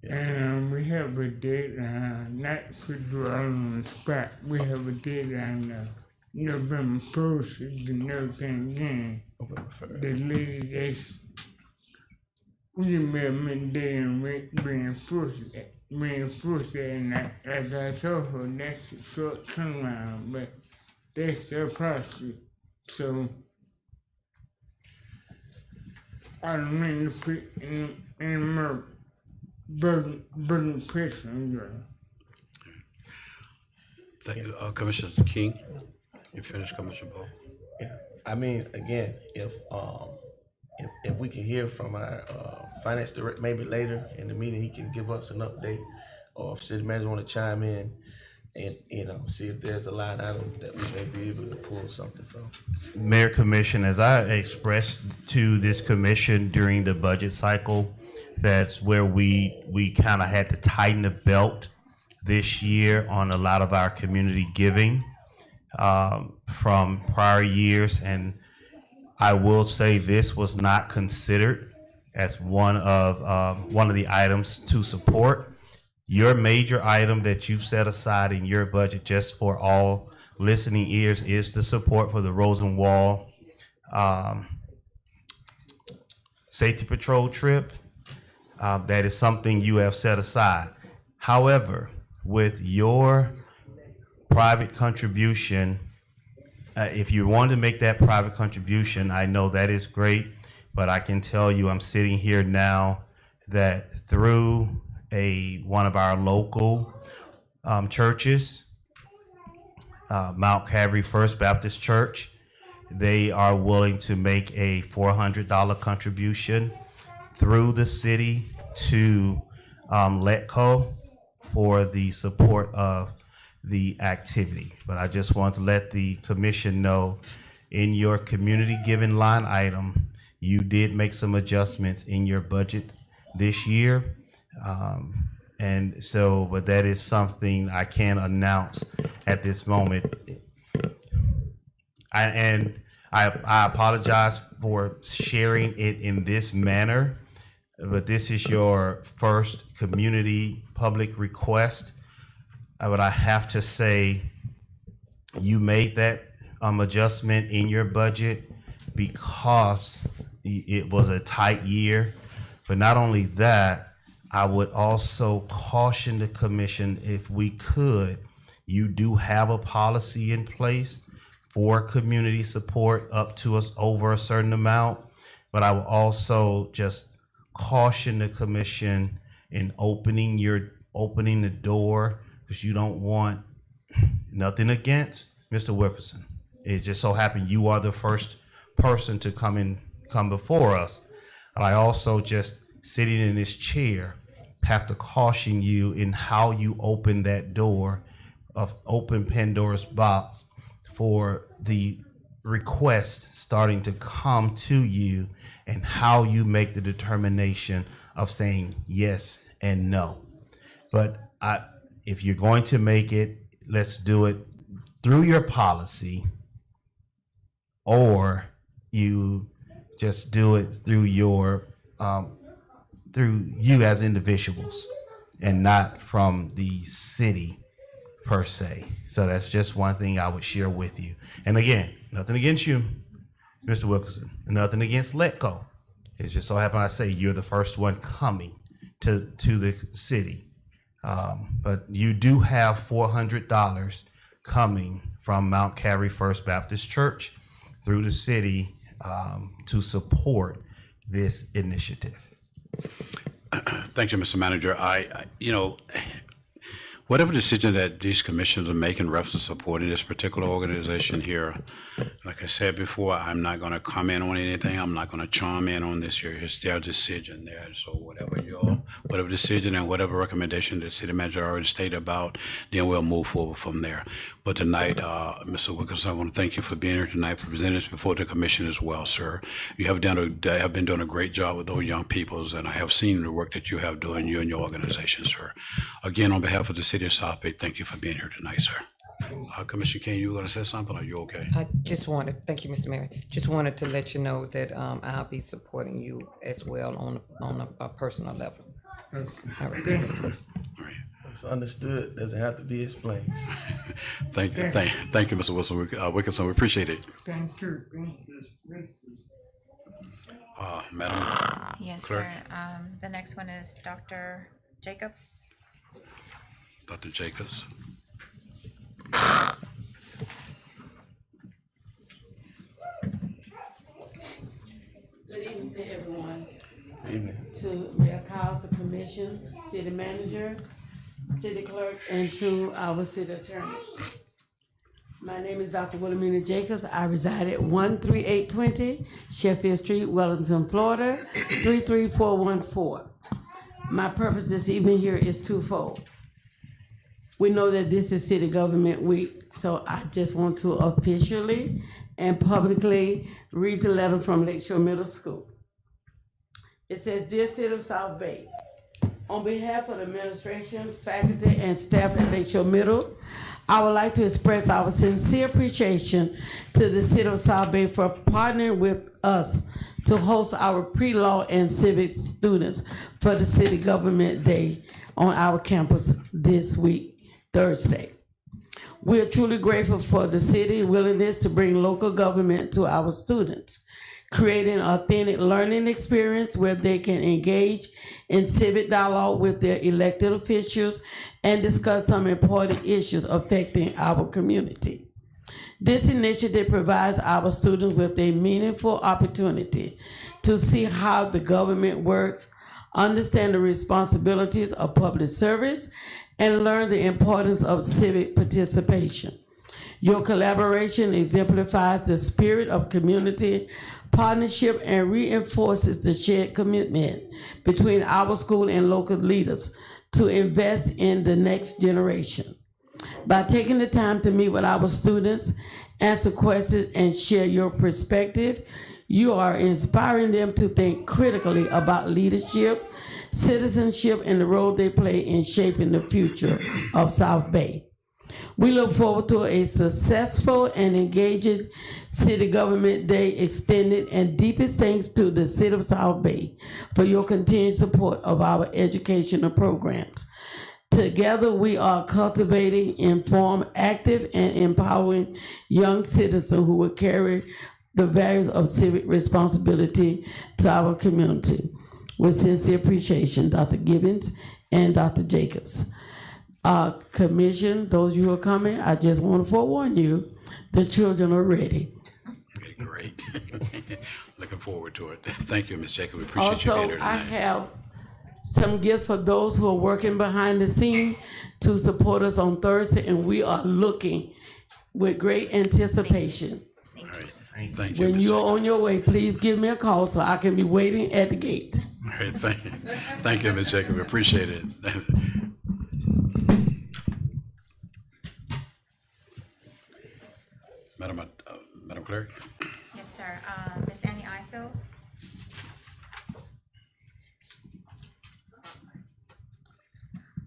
A: And we have a deadline, not to do it on the spot. We have a deadline November 1st is another thing again.
E: November 1st.
A: The lady that's emailed me and reinforced that, and like I told her, that's a short turnaround, but that's their process. So I don't mean to put any more burden pressure on you.
C: Thank you. Commissioner King, you finished, Commissioner Pope.
E: Yeah, I mean, again, if we can hear from our finance director maybe later in the meeting, he can give us an update, or if city manager want to chime in and see if there's a line item that we may be able to pull something from.
I: Mayor Commission, as I expressed to this commission during the budget cycle, that's where we kind of had to tighten the belt this year on a lot of our community giving from prior years. And I will say this was not considered as one of the items to support. Your major item that you've set aside in your budget, just for all listening ears, is the support for the Rosenwall Safety Patrol trip. That is something you have set aside. However, with your private contribution, if you want to make that private contribution, I know that is great, but I can tell you I'm sitting here now that through one of our local churches, Mount Calvary First Baptist Church, they are willing to make a $400 contribution through the city to Letco for the support of the activity. But I just want to let the commission know, in your community giving line item, you did make some adjustments in your budget this year. And so, but that is something I can announce at this moment. I apologize for sharing it in this manner, but this is your first community public request. But I have to say, you made that adjustment in your budget because it was a tight year. But not only that, I would also caution the commission, if we could, you do have a policy in place for community support up to us over a certain amount. But I will also just caution the commission in opening the door, because you don't want, nothing against Mr. Wilkerson. It just so happened you are the first person to come before us. And I also, just sitting in this chair, have to caution you in how you open that door, open Pandora's box for the request starting to come to you, and how you make the determination of saying yes and no. But if you're going to make it, let's do it through your policy, or you just do it through your through you as individuals, and not from the city per se. So that's just one thing I would share with you. And again, nothing against you, Mr. Wilkerson, nothing against Letco. It just so happened I say you're the first one coming to the city. But you do have $400 coming from Mount Calvary First Baptist Church through the city to support this initiative.
C: Thank you, Mr. Manager. Whatever decision that these commissions are making reference to supporting this particular organization here, like I said before, I'm not going to comment on anything. I'm not going to chime in on this here. It's their decision there. So whatever decision and whatever recommendation the city manager already stated about, then we'll move forward from there. But tonight, Mr. Wilkerson, I want to thank you for being here tonight, for presenting this before the commission as well, sir. You have been doing a great job with those young peoples, and I have seen the work that you have doing, you and your organization, sir. Again, on behalf of the city of South Bay, thank you for being here tonight, sir. Commissioner King, you were going to say something, or are you okay?
D: I just wanted, thank you, Mr. Mayor. Just wanted to let you know that I'll be supporting you as well on a personal level. All right.
E: It's understood, doesn't have to be explained.
C: Thank you, Mr. Wilkerson. We appreciate it.
A: Thank you.
C: Madam
G: Yes,
C: Clerk.
G: sir. The next one is Dr. Jacobs.
C: Dr. Jacobs.
K: Good evening to everyone.
E: Evening.
K: To Mayor Cowles, the commission, city manager, city clerk, and to our city attorney. My name is Dr. Wilhelmina Jacobs. I reside at 13820 Sheffield Street, Wellington, Florida, 33414. My purpose this evening here is twofold. We know that this is City Government Week, so I just want to officially and publicly read the letter from Lakeshore Middle School. It says, "Dear City of South Bay, on behalf of the administration, faculty, and staff at Lakeshore Middle, I would like to express our sincere appreciation to the City of South Bay for partnering with us to host our pre-law and civic students for the City Government Day on our campus this week, Thursday. We are truly grateful for the city's willingness to bring local government to our students, creating an authentic learning experience where they can engage in civic dialogue with their elected officials and discuss some important issues affecting our community. This initiative provides our students with a meaningful opportunity to see how the government works, understand the responsibilities of public service, and learn the importance of civic participation. Your collaboration exemplifies the spirit of community partnership and reinforces the shared commitment between our school and local leaders to invest in the next generation. By taking the time to meet with our students, answer questions, and share your perspective, you are inspiring them to think critically about leadership, citizenship, and the role they play in shaping the future of South Bay. We look forward to a successful and engaging City Government Day extended, and deepest thanks to the City of South Bay for your continued support of our educational programs. Together, we are cultivating informed, active, and empowering young citizens who will carry the values of civic responsibility to our community. With sincere appreciation, Dr. Gibbons and Dr. Jacobs. Commission, those of you who are coming, I just want to forewarn you, the children are ready.
C: Okay, great. Looking forward to it. Thank you, Ms. Jacob. We appreciate you being here
K: Also, I
C: tonight.
K: have some gifts for those who are working behind the scene to support us on Thursday, and we are looking with great anticipation.
C: All right. Thank you,
K: When
C: Ms.
K: you're
C: Jacob.
K: on your way, please give me a call so I can be waiting at the gate.
C: All right, thank you, Ms. Jacob. We appreciate it. Madam Clerk?
G: Yes, sir. Ms. Annie Ifield?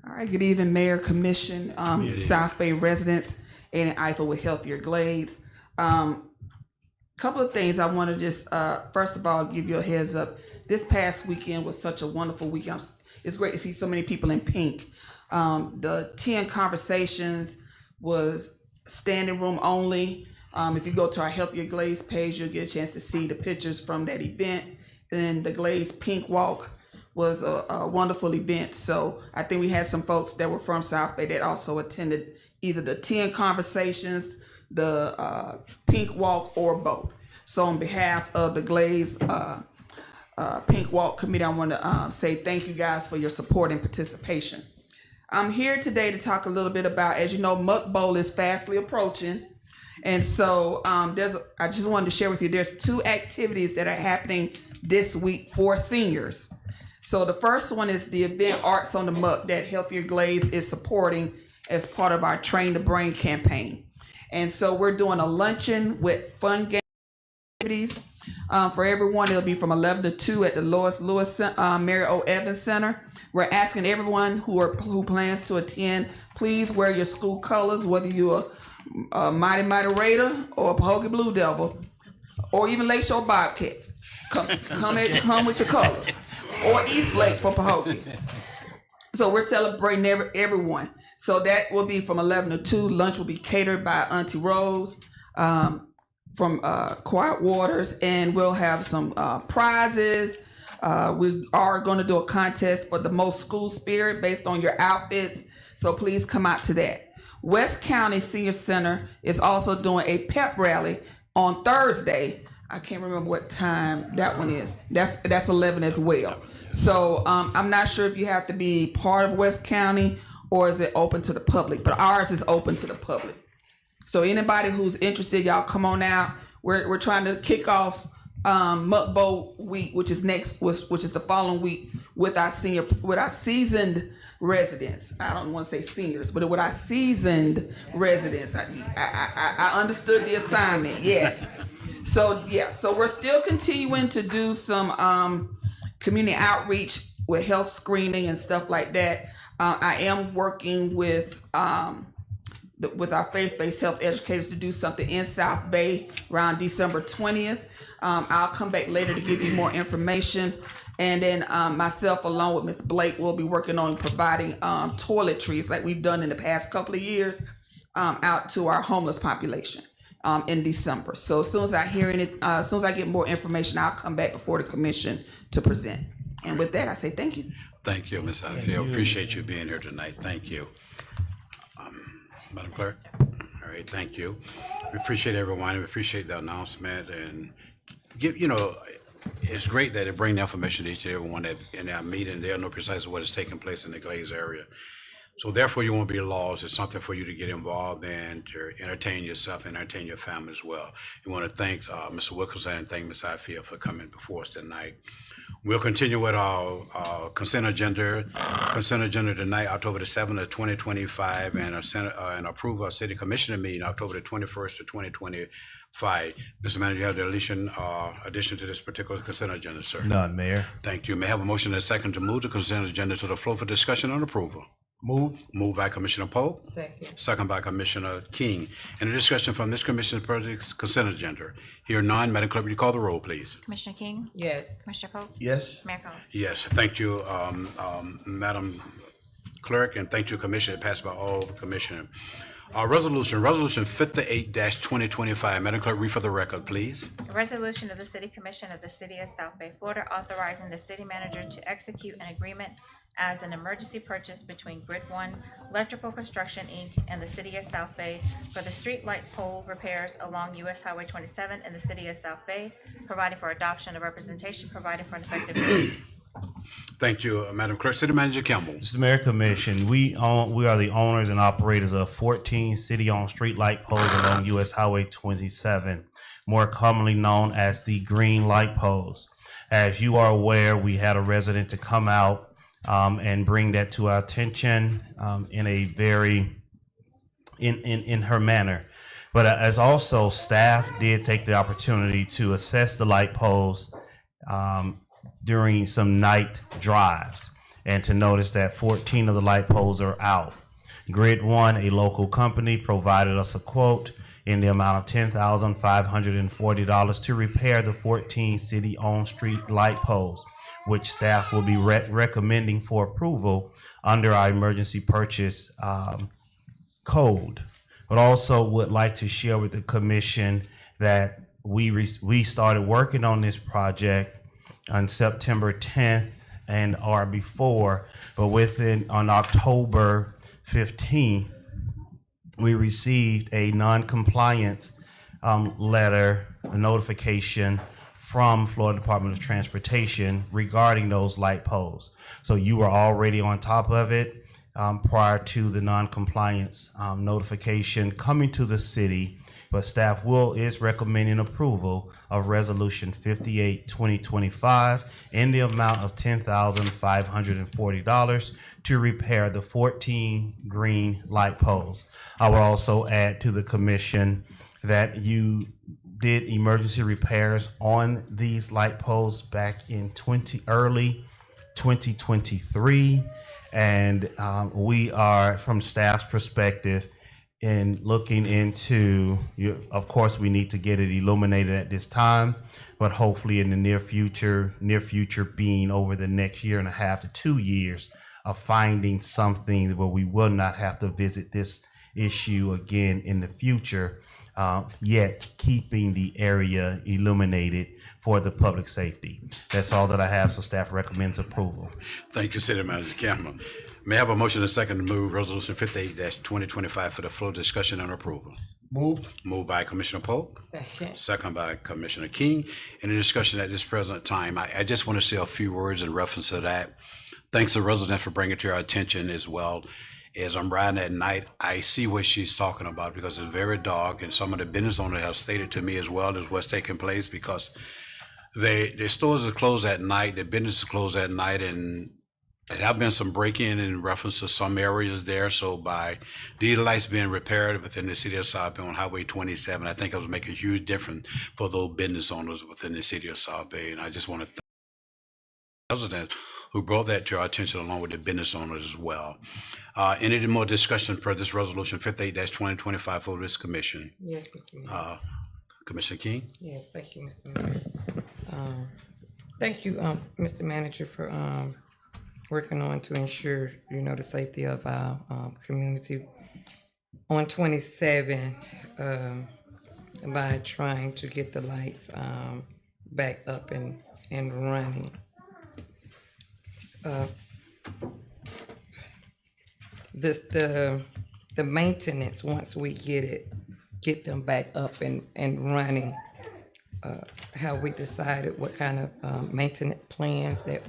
L: All right, good evening, Mayor, Commission,
C: Good evening.
L: South Bay residents, and Eiffel with Healthier Glades. Couple of things I want to just, first of all, give you a heads up. This past weekend was such a wonderful weekend. It's great to see so many people in pink. The 10 conversations was standing room only. If you go to our Healthier Glades page, you'll get a chance to see the pictures from that event. And the Glades Pink Walk was a wonderful event. So I think we had some folks that were from South Bay that also attended either the 10 conversations, the Pink Walk, or both. So on behalf of the Glades Pink Walk Committee, I want to say thank you guys for your support and participation. I'm here today to talk a little bit about, as you know, Muck Bowl is fastly approaching. And so I just wanted to share with you, there's 2 activities that are happening this week for seniors. So the first one is the event Arts on the Muck that Healthier Glades is supporting as part of our Train the Brain campaign. And so we're doing a luncheon with fun game activities for everyone. It'll be from 11 to 2 at the Lois Lewis Mary O. Evans Center. We're asking everyone who plans to attend, please wear your school colors, whether you're a Mighty Raider or a Pahokee Blue Devil, or even Lakeshore Bobcats. Come with your colors. Or East Lake for Pahokee. So we're celebrating everyone. So that will be from 11 to 2. Lunch will be catered by Auntie Rose from Quiet Waters, and we'll have some prizes. We are going to do a contest for the most school spirit based on your outfits. So please come out to that. West County Senior Center is also doing a pep rally on Thursday. I can't remember what time that one is. That's 11 as well. So I'm not sure if you have to be part of West County or is it open to the public, but ours is open to the public. So anybody who's interested, y'all come on out. We're trying to kick off Muck Bowl week, which is the following week with our seasoned residents. I don't want to say seniors, but with our seasoned residents. I understood the assignment. Yes. So we're still continuing to do some community outreach with health screening and stuff like that. I am working with our faith-based health educators to do something in South Bay around December 20th. I'll come back later to give you more information. And then myself, along with Ms. Blake, will be working on providing toiletries like we've done in the past couple of years out to our homeless population in December. So as soon as I as soon as I get more information, I'll come back before the commission to present. And with that, I say thank you.
C: Thank you, Ms. Ifield. Appreciate you being here tonight. Thank you. Madam Clerk? All right, thank you. We appreciate everyone. We appreciate the announcement and it's great that it bring the information to each and everyone that in our meeting, they'll know precisely what is taking place in the Glades area. So therefore, you won't be lost. It's something for you to get involved in, to entertain yourself and entertain your family as well. We want to thank Mr. Wilkerson and thank Ms. Ifield for coming before us tonight. We'll continue with our consent agenda. Consent agenda tonight, October the 7th of 2025, and approve our city commissioner meeting, October the 21st of 2025. Mr. Manager, you have the addition to this particular consent agenda, sir?
I: None, Mayor.
C: Thank you. May I have a motion and a second to move the consent agenda to the floor for discussion and approval?
E: Move.
C: Moved by Commissioner Polk.
D: Second.
C: Second by Commissioner King. Any discussion from this commission's consent agenda? Here none. Madam Clerk, will you call the roll, please?
G: Commissioner King?
D: Yes.
G: Commissioner Polk?
E: Yes.
G: Mayor Collins?
C: Yes, thank you, Madam Clerk, and thank you, Commissioner. It passed by all commissioners. Resolution 58-2025. Madam Clerk, read for the record, please.
G: A resolution of the City Commission of the City of South Bay, Florida, authorizing the city manager to execute an agreement as an emergency purchase between Grid One Electrical Construction, Inc. and the City of South Bay for the street light pole repairs along US Highway 27 in the City of South Bay, providing for adoption of representation, providing for an effective date.
C: Thank you, Madam Clerk. City Manager Campbell.
I: Mr. Mayor Commission, we are the owners and operators of 14 city-owned street light poles along US Highway 27, more commonly known as the green light poles. As you are aware, we had a resident to come out and bring that to our attention in a very in her manner. But as also staff did take the opportunity to assess the light poles during some night drives and to notice that 14 of the light poles are out. Grid One, a local company, provided us a quote in the amount of $10,540 to repair the 14 city-owned street light poles, which staff will be recommending for approval under our emergency purchase code. But also would like to share with the commission that we started working on this project on September 10th and or before, but on October 15th, we received a non-compliance letter, a notification from Florida Department of Transportation regarding those light poles. So you were already on top of it prior to the non-compliance notification coming to the city, but staff is recommending approval of Resolution 58-2025 in the amount of $10,540 to repair the 14 green light poles. I will also add to the commission that you did emergency repairs on these light poles back in early 2023, and we are, from staff's perspective, in looking into, of course, we need to get it illuminated at this time, but hopefully in the near future being over the next year and a half to 2 years, of finding something where we will not have to visit this issue again in the future, yet keeping the area illuminated for the public safety. That's all that I have, so staff recommends approval.
C: Thank you, City Manager Campbell. May I have a motion and a second to move Resolution 58-2025 for the floor discussion and approval?
E: Moved.
C: Moved by Commissioner Polk.
D: Second.
C: Second by Commissioner King. Any discussion at this present time? I just want to say a few words in reference to that. Thanks to residents for bringing it to our attention as well. As I'm riding at night, I see what she's talking about because it's very dark, and some of the business owners have stated to me as well as what's taking place because their stores are closed at night, their business is closed at night, and there have been some break-in in reference to some areas there. So by these lights being repaired within the city of South Bay on Highway 27, I think it will make a huge difference for those business owners within the city of South Bay. And I just want to thank the residents who brought that to our attention along with the business owners as well. Any more discussion for this resolution 58-2025 for this commission?
D: Yes, Mr. Mayor.
C: Commissioner King?
D: Yes, thank you, Mr. Mayor. Thank you, Mr. Manager, for working on to ensure, the safety of our community on 27 by trying to get the lights back up and running. The maintenance, once we get them back up and running, how we decided what kind of maintenance plans that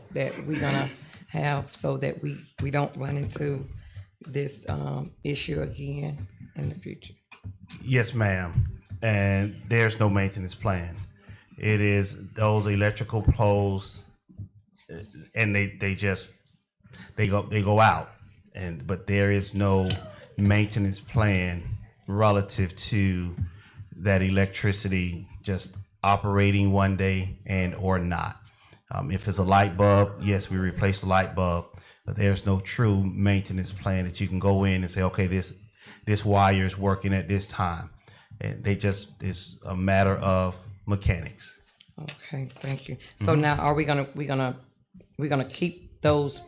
D: we're gonna have so that we don't run into this issue again in the future.
I: Yes, ma'am. And there's no maintenance plan. It is those electrical poles and they go out, but there is no maintenance plan relative to that electricity just operating one day and or not. If it's a light bulb, yes, we replace the light bulb, but there's no true maintenance plan that you can go in and say, okay, this wire is working at this time. And it's a matter of mechanics.
D: Okay, thank you. So now, are we gonna keep those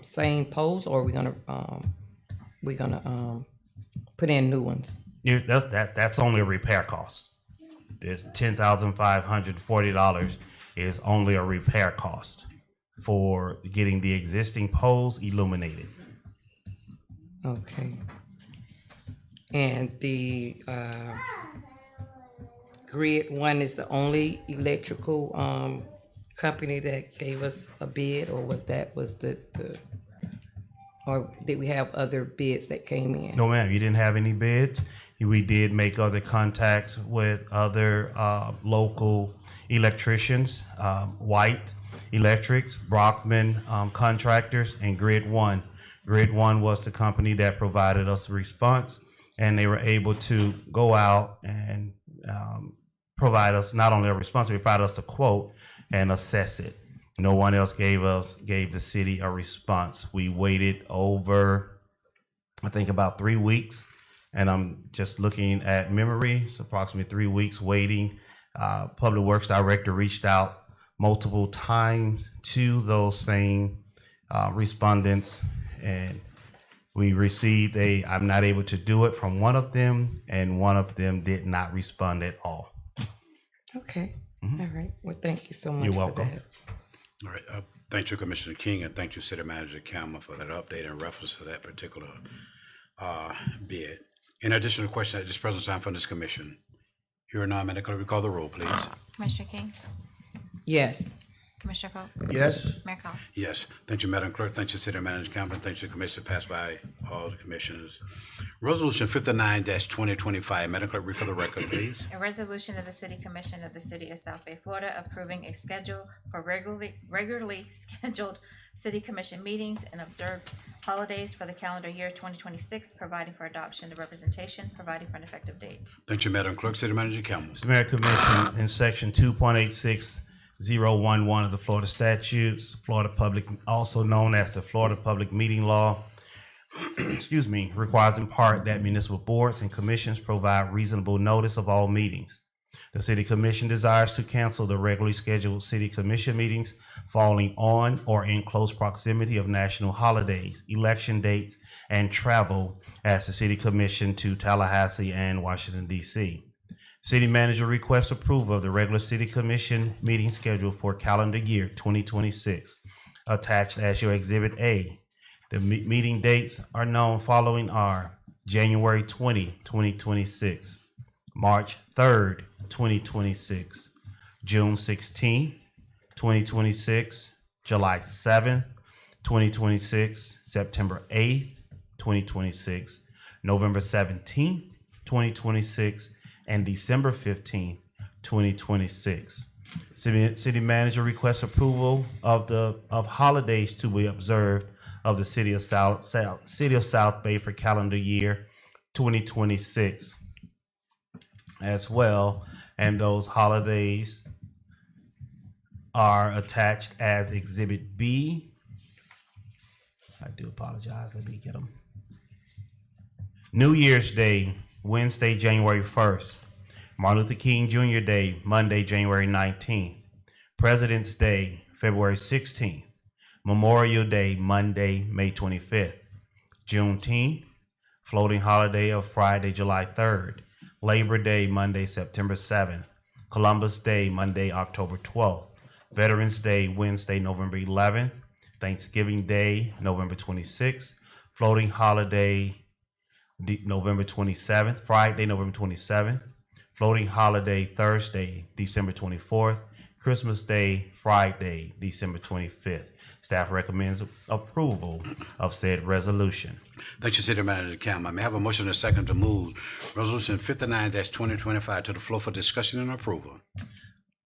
D: same poles, or are we gonna put in new ones?
I: That's only a repair cost. There's $10,540 is only a repair cost for getting the existing poles illuminated.
D: Okay. And the Grid One is the only electrical company that gave us a bid, or was or did we have other bids that came in?
I: No, ma'am, you didn't have any bids. We did make other contacts with other local electricians, White Electrics, Brockman Contractors, and Grid One. Grid One was the company that provided us a response, and they were able to go out and provide us not only a response, but provide us a quote and assess it. No one else gave the city a response. We waited over, I think, about 3 weeks, and I'm just looking at memory. It's approximately 3 weeks waiting. Public Works Director reached out multiple times to those same respondents, and we received I'm not able to do it from one of them, and one of them did not respond at all.
D: Okay. All right. Well, thank you so much.
I: You're
D: for
I: welcome.
D: that.
C: All right, thank you, Commissioner King, and thank you, City Manager Campbell, for that update in reference to that particular bid. In addition to questions at this present time from this commission, here and now, Madam Clerk, recall the roll, please.
G: Commissioner King,
D: Yes.
G: Commissioner Polk,
E: Yes.
G: Mayor Collins.
C: Yes, thank you, Madam Clerk. Thank you, City Manager Campbell. And thank you, Commissioner, passed by all the commissioners. Resolution 59-2025, Madam Clerk, read for the record, please.
G: A resolution of the City Commission of the City of South Bay, Florida, approving a schedule for regularly scheduled City Commission meetings and observed holidays for the calendar year 2026, providing for adoption of representation, providing for an effective date.
C: Thank you, Madam Clerk. City Manager Campbell.
I: Mr. Mayor, Commission, in section 2.86011 of the Florida statutes, Florida Public, also known as the Florida Public Meeting Law, excuse me, requires in part that municipal boards and commissions provide reasonable notice of all meetings. The City Commission desires to cancel the regularly scheduled City Commission meetings falling on or in close proximity of national holidays, election dates, and travel as the City Commission to Tallahassee and Washington, D.C. City Manager requests approval of the regular City Commission meeting schedule for calendar year 2026, attached as your Exhibit A. The meeting dates are known following are January 20, 2026, March 3rd, 2026, June 16th, 2026, July 7th, 2026, September 8th, 2026, November 17th, 2026, and December 15th, 2026. City Manager requests approval of holidays to be observed of the City of South Bay for calendar year 2026 as well, and those holidays are attached as Exhibit B. I do apologize. Let me get them. New Year's Day, Wednesday, January 1st. Martin Luther King Jr. Day, Monday, January 19th. President's Day, February 16th. Memorial Day, Monday, May 25th. Juneteenth, floating holiday of Friday, July 3rd. Labor Day, Monday, September 7th. Columbus Day, Monday, October 12th. Veterans Day, Wednesday, November 11th. Thanksgiving Day, November 26th. Floating holiday, November 27th. Friday, November 27th. Floating holiday, Thursday, December 24th. Christmas Day, Friday, December 25th. Staff recommends approval of said resolution.
C: Thank you, City Manager Campbell. May I have a motion and a second to move Resolution 59-2025 to the floor for discussion and approval?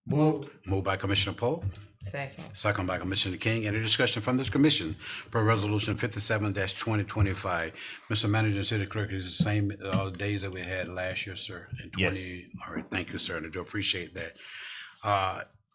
E: Moved.
C: Moved by Commissioner Polk,
D: Second.
C: Second by Commissioner King. Any discussion from this commission per resolution 57-2025? Mr. Manager and City Clerk, is the same days that we had last year, sir? In
I: Yes.
C: All right, thank you, sir, and I do appreciate that.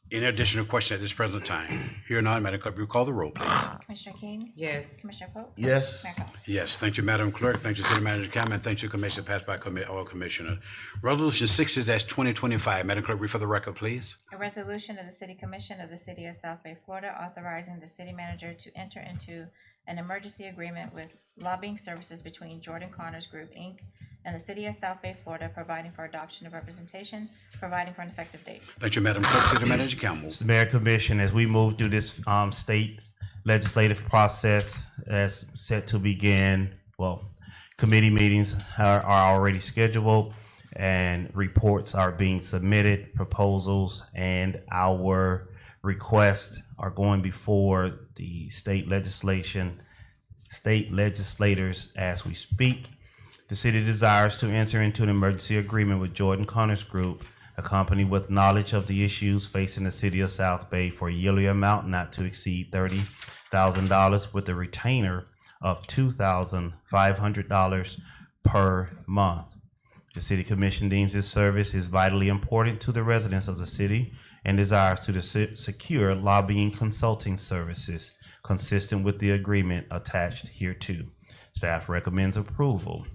C: Any additional question at this present time? Here none, Madam Clerk, will you call the roll, please?
G: Commissioner King?
D: Yes.
G: Commissioner Polk?
E: Yes.
G: Mayor Collins?
C: Yes, thank you, Madam Clerk. Thank you, City Manager Cameron. And thank you, Commissioner, passed by all commissioners. Resolution 60-2025. Madam Clerk, read for the record, please.
G: A resolution of the City Commission of the City of South Bay, Florida, authorizing the city manager to enter into an emergency agreement with lobbying services between Jordan Connors Group, Inc. and the City of South Bay, Florida, providing for adoption of representation, providing for an effective date.
C: Thank you, Madam Clerk. City Manager Campbell.
I: Mr. Mayor Commission, as we move through this state legislative process as set to begin, well, committee meetings are already scheduled and reports are being submitted, proposals and our requests are going before the state legislators as we speak. The city desires to enter into an emergency agreement with Jordan Connors Group, a company with knowledge of the issues facing the city of South Bay, for a yearly amount not to exceed $30,000 with a retainer of $2,500 per month. The City Commission deems this service is vitally important to the residents of the city and desires to secure lobbying consulting services consistent with the agreement attached hereto. Staff recommends approval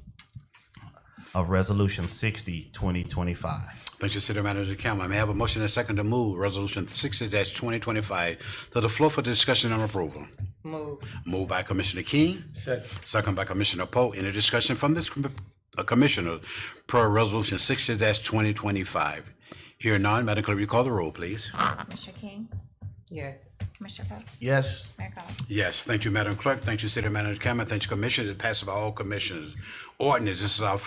I: of Resolution 60-2025.
C: Thank you, City Manager Campbell. May I have a motion and a second to move Resolution 60-2025 to the floor for discussion and approval?
D: Move.
C: Moved by Commissioner King.
E: Second.
C: Second by Commissioner Poe. Any discussion from this commissioner per Resolution 60-2025? Here none, Madam Clerk, will you call the roll, please?
G: Commissioner King?
D: Yes.
G: Commissioner Polk?
E: Yes.
G: Mayor Collins?
C: Yes, thank you, Madam Clerk. Thank you, City Manager Cameron. Thank you, Commissioner. It passes by all commissioners. Ordinance, this is our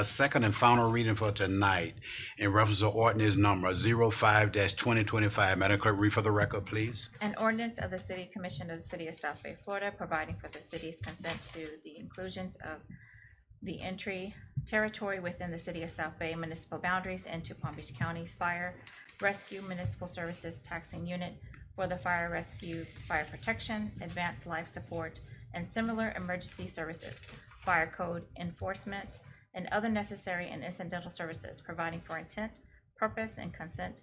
C: second and final reading for tonight in reference to ordinance number 05-2025. Madam Clerk, read for the record, please.
G: An ordinance of the City Commission of the City of South Bay, Florida, providing for the city's consent to the inclusions of the entry territory within the City of South Bay municipal boundaries into Palm Beach County's Fire Rescue Municipal Services Taxing Unit for the fire rescue, fire protection, advanced life support, and similar emergency services, fire code enforcement, and other necessary and incidental services, providing for intent, purpose, and consent,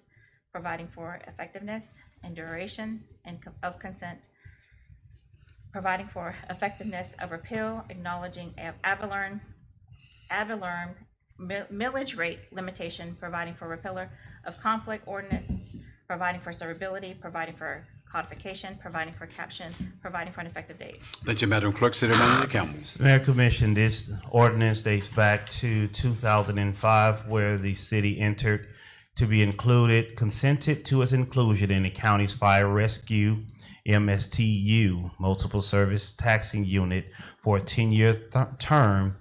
G: providing for effectiveness and duration of consent, providing for effectiveness of repeal, acknowledging Avalon millage rate limitation, providing for repealer of conflict ordinance, providing for servability, providing for codification, providing for caption, providing for an effective date.
C: Thank you, Madam Clerk. City Manager Campbell.
I: Mayor Commission, this ordinance dates back to 2005, where the city entered to be consented to its inclusion in the county's fire rescue MSTU, multiple service taxing unit, for a 10-year term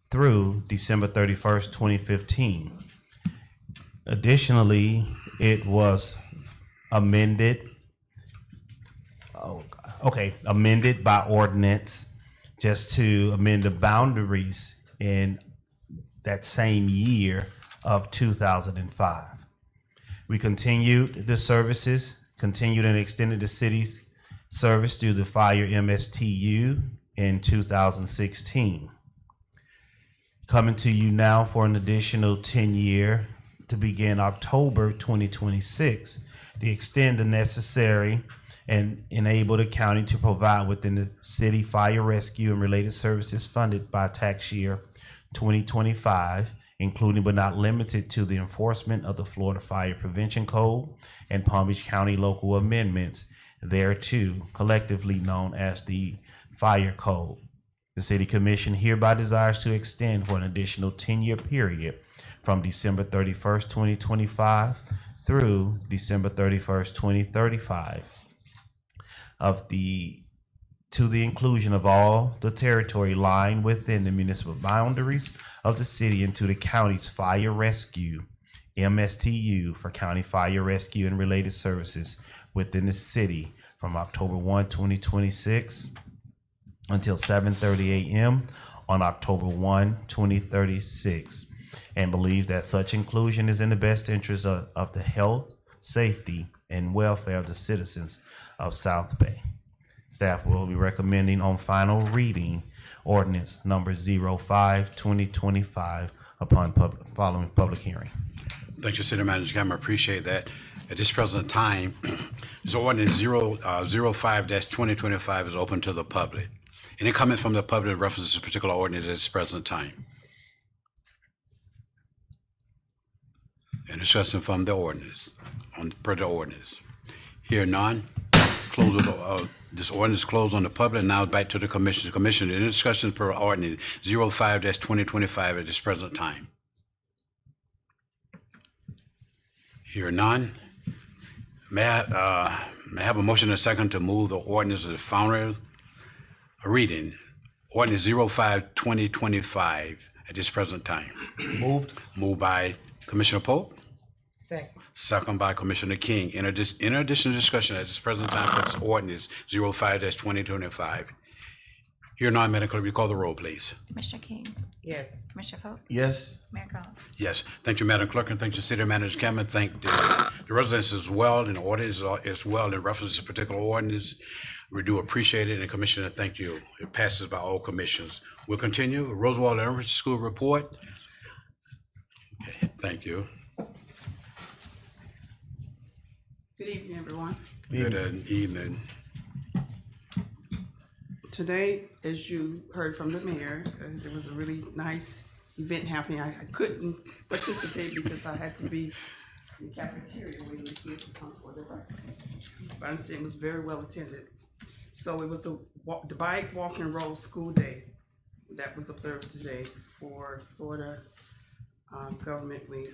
I: through December 31st, 2015. Additionally, it was amended by ordinance just to amend the boundaries in that same year of 2005. We continued the services, continued and extended the city's service through the Fire MSTU in 2016. Coming to you now for an additional 10-year to begin October 2026 to extend the necessary and enable the county to provide within the city fire rescue and related services funded by tax year 2025, including but not limited to the enforcement of the Florida Fire Prevention Code and Palm Beach County local amendments thereto, collectively known as the Fire Code. The City Commission hereby desires to extend for an additional 10-year period from December 31st, 2025 through December 31st, 2035 to the inclusion of all the territory lying within the municipal boundaries of the city into the county's fire rescue MSTU for county fire rescue and related services within the city from October 1, 2026 until 7:30 a.m. on October 1, 2036, and believes that such inclusion is in the best interest of the health, safety, and welfare of the citizens of South Bay. Staff will be recommending on final reading ordinance number 05-2025 upon following public hearing.
C: Thank you, City Manager Cameron. I appreciate that. At this present time, this ordinance 05-2025 is open to the public. Any comments from the public in reference to this particular ordinance at this present time? Any discussion from the ordinance, per the ordinance? Here none. Close of this ordinance closed on the public. Now back to the commission. Commission, any discussion per ordinance 05-2025 at this present time? Here none. May I have a motion and a second to move the ordinance to the final reading? Ordinance 05-2025 at this present time.
E: Moved.
C: Moved by Commissioner Pope.
D: Second.
C: Second by Commissioner King. In addition to discussion at this present time for this ordinance 05-2025. Here none, Madam Clerk, will you call the roll, please?
G: Commissioner King,
D: Yes.
G: Commissioner Pope,
E: Yes.
G: Mayor Collins.
C: Yes. Thank you, Madam Clerk, and thank you, City Manager Cameron. Thank the residents as well, and the audience as well in reference to this particular ordinance. We do appreciate it, and Commissioner, thank you. It passes by all commissions. We'll continue. Roosevelt Elementary School report. Okay, thank you.
M: Good evening, everyone.
C: Good evening.
M: Today, as you heard from the mayor, there was a really nice event happening. I couldn't participate because I had to be in the cafeteria waiting for kids to come for their breakfast. But I understand it was very well attended. So it was the Bike, Walk, and Roll School Day that was observed today for Florida Government Week.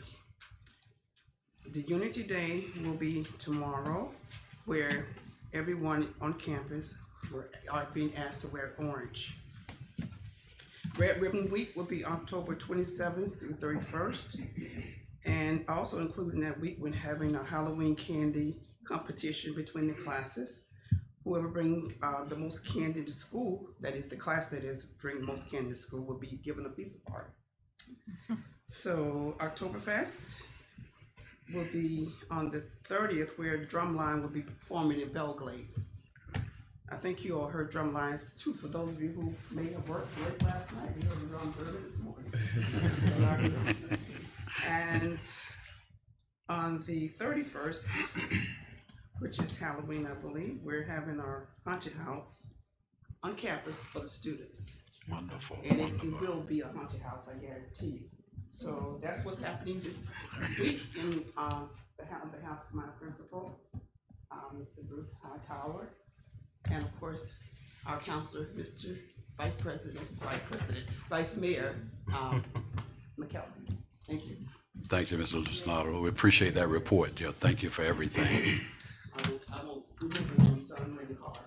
M: The Unity Day will be tomorrow, where everyone on campus are being asked to wear orange. Red Ribbon Week will be October 27th through 31st. And also including that week, we're having a Halloween candy competition between the classes. Whoever bring the most candy to school, that is the class that is bring the most candy to school, will be given a pizza party. So Oktoberfest will be on the 30th, where Drumline will be performing in Belgrade. I think you all heard drum lines too. For those of you who may have worked late last night, you heard the drums early this morning. And on the 31st, which is Halloween, I believe, we're having our haunted house on campus for the students.
C: Wonderful.
M: And it will be a haunted house, I guarantee you. So that's what's happening this week on behalf of my principal, Mr. Bruce Hightower, and of course, our counselor, Mr. Vice Mayor, McKelvey. Thank you.
C: Thank you, Mr. Donato. We appreciate that report, Joe. Thank you for everything.
M: I won't remember them, so I'm really hard.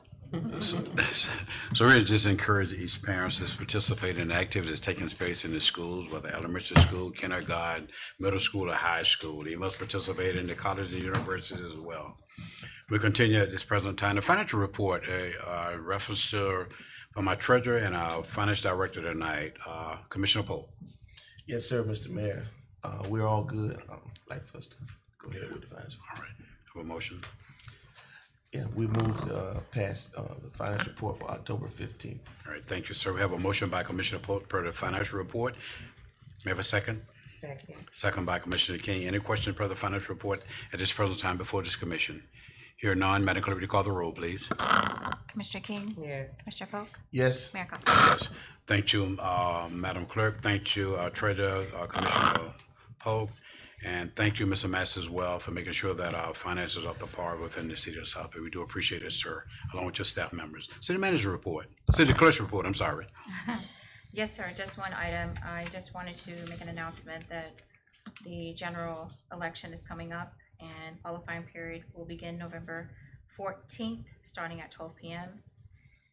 C: So really just encourage each parent to participate in the activities taking place in the schools, whether elementary school, kindergarten, middle school, or high school. They must participate in the colleges and universities as well. We continue at this present time. The financial report, a reference to from my treasurer and our finance director tonight, Commissioner Pope.
E: Yes, sir, Mr. Mayor. We're all good. Like for us to go ahead with the financial.
C: All right, have a motion.
E: Yeah, we moved past the financial report for October 15th.
C: All right, thank you, sir. We have a motion by Commissioner Pope per the financial report. May I have a second?
D: Second.
C: Second by Commissioner King. Any questions per the financial report at this present time before this commission? Here none, Madam Clerk, would you call the roll, please?
G: Commissioner King,
D: Yes.
G: Commissioner Polk,
E: Yes.
G: Mayor Collins.
C: Yes. Thank you, Madam Clerk. Thank you, Treasurer, Commissioner Polk. And thank you, Mr. Mass, as well, for making sure that our finances are up to par within the city of South Bay. We do appreciate it, sir, along with your staff members. City Manager report, City Clerk's report, I'm sorry.
G: Yes, sir, just one item. I just wanted to make an announcement that the general election is coming up and qualifying period will begin November 14th, starting at 12 p.m.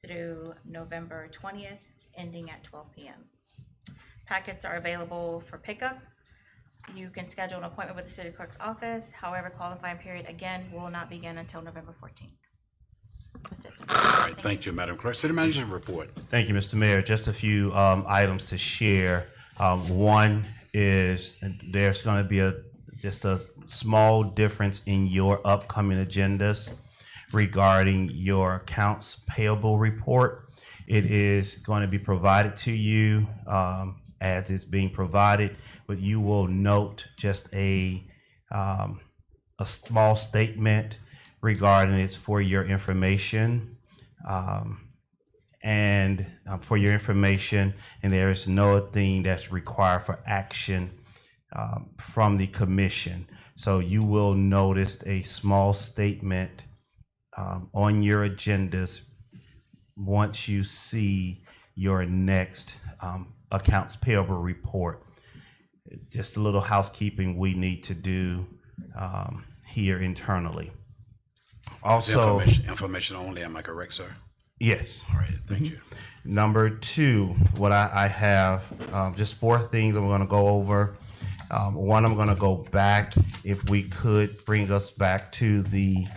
G: through November 20th, ending at 12 p.m. Packets are available for pickup. You can schedule an appointment with the city clerk's office. However, qualifying period again will not begin until November 14th. That's it, sir.
C: All right, thank you, Madam Clerk. City Manager report.
I: Thank you, Mr. Mayor. Just a few items to share. One is there's going to be just a small difference in your upcoming agendas regarding your accounts payable report. It is going to be provided to you as it's being provided, but you will note just a small statement regarding it's for your information. For your information, and there is no thing that's required for action from the commission. So you will notice a small statement on your agendas once you see your next accounts payable report. Just a little housekeeping we need to do here internally. Also,
C: information only, am I correct, sir?
I: Yes.
C: All right, thank you.
I: Number two, what I have, just 4 things I'm going to go over. One, I'm going to go back, if we could bring us back to the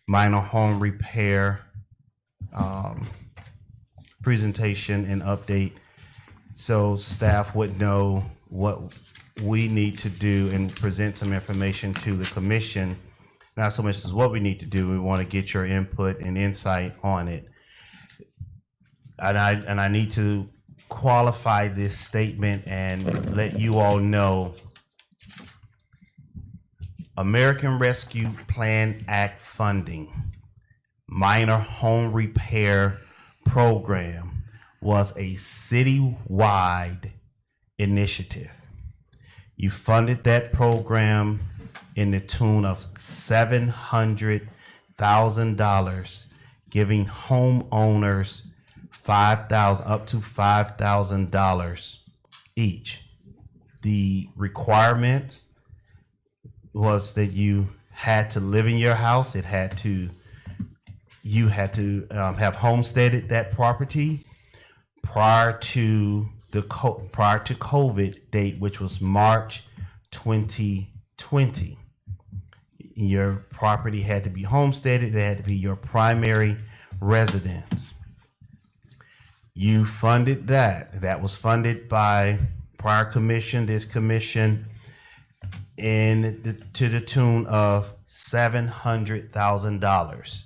I: minor home repair presentation and update, so staff would know what we need to do and present some information to the commission. Not so much as what we need to do, we want to get your input and insight on it. And I need to qualify this statement and let you all know American Rescue Plan Act funding minor home repair program was a citywide initiative. You funded that program in the tune of $700,000, giving homeowners up to $5,000 each. The requirement was that you had to live in your house. You had to have homesteaded that property prior to COVID date, which was March 2020. Your property had to be homesteaded. It had to be your primary residence. You funded that. That was funded by prior commission, this commission, to the tune of $700,000.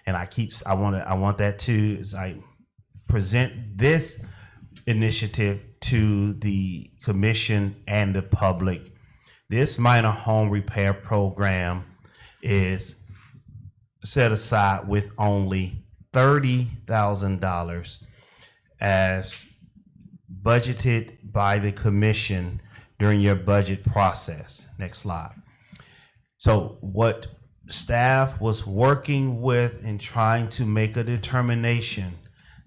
I: And I want that to, as I present this initiative to the commission and the public, this minor home repair program is set aside with only $30,000 as budgeted by the commission during your budget process. Next slide. So what staff was working with and trying to make a determination,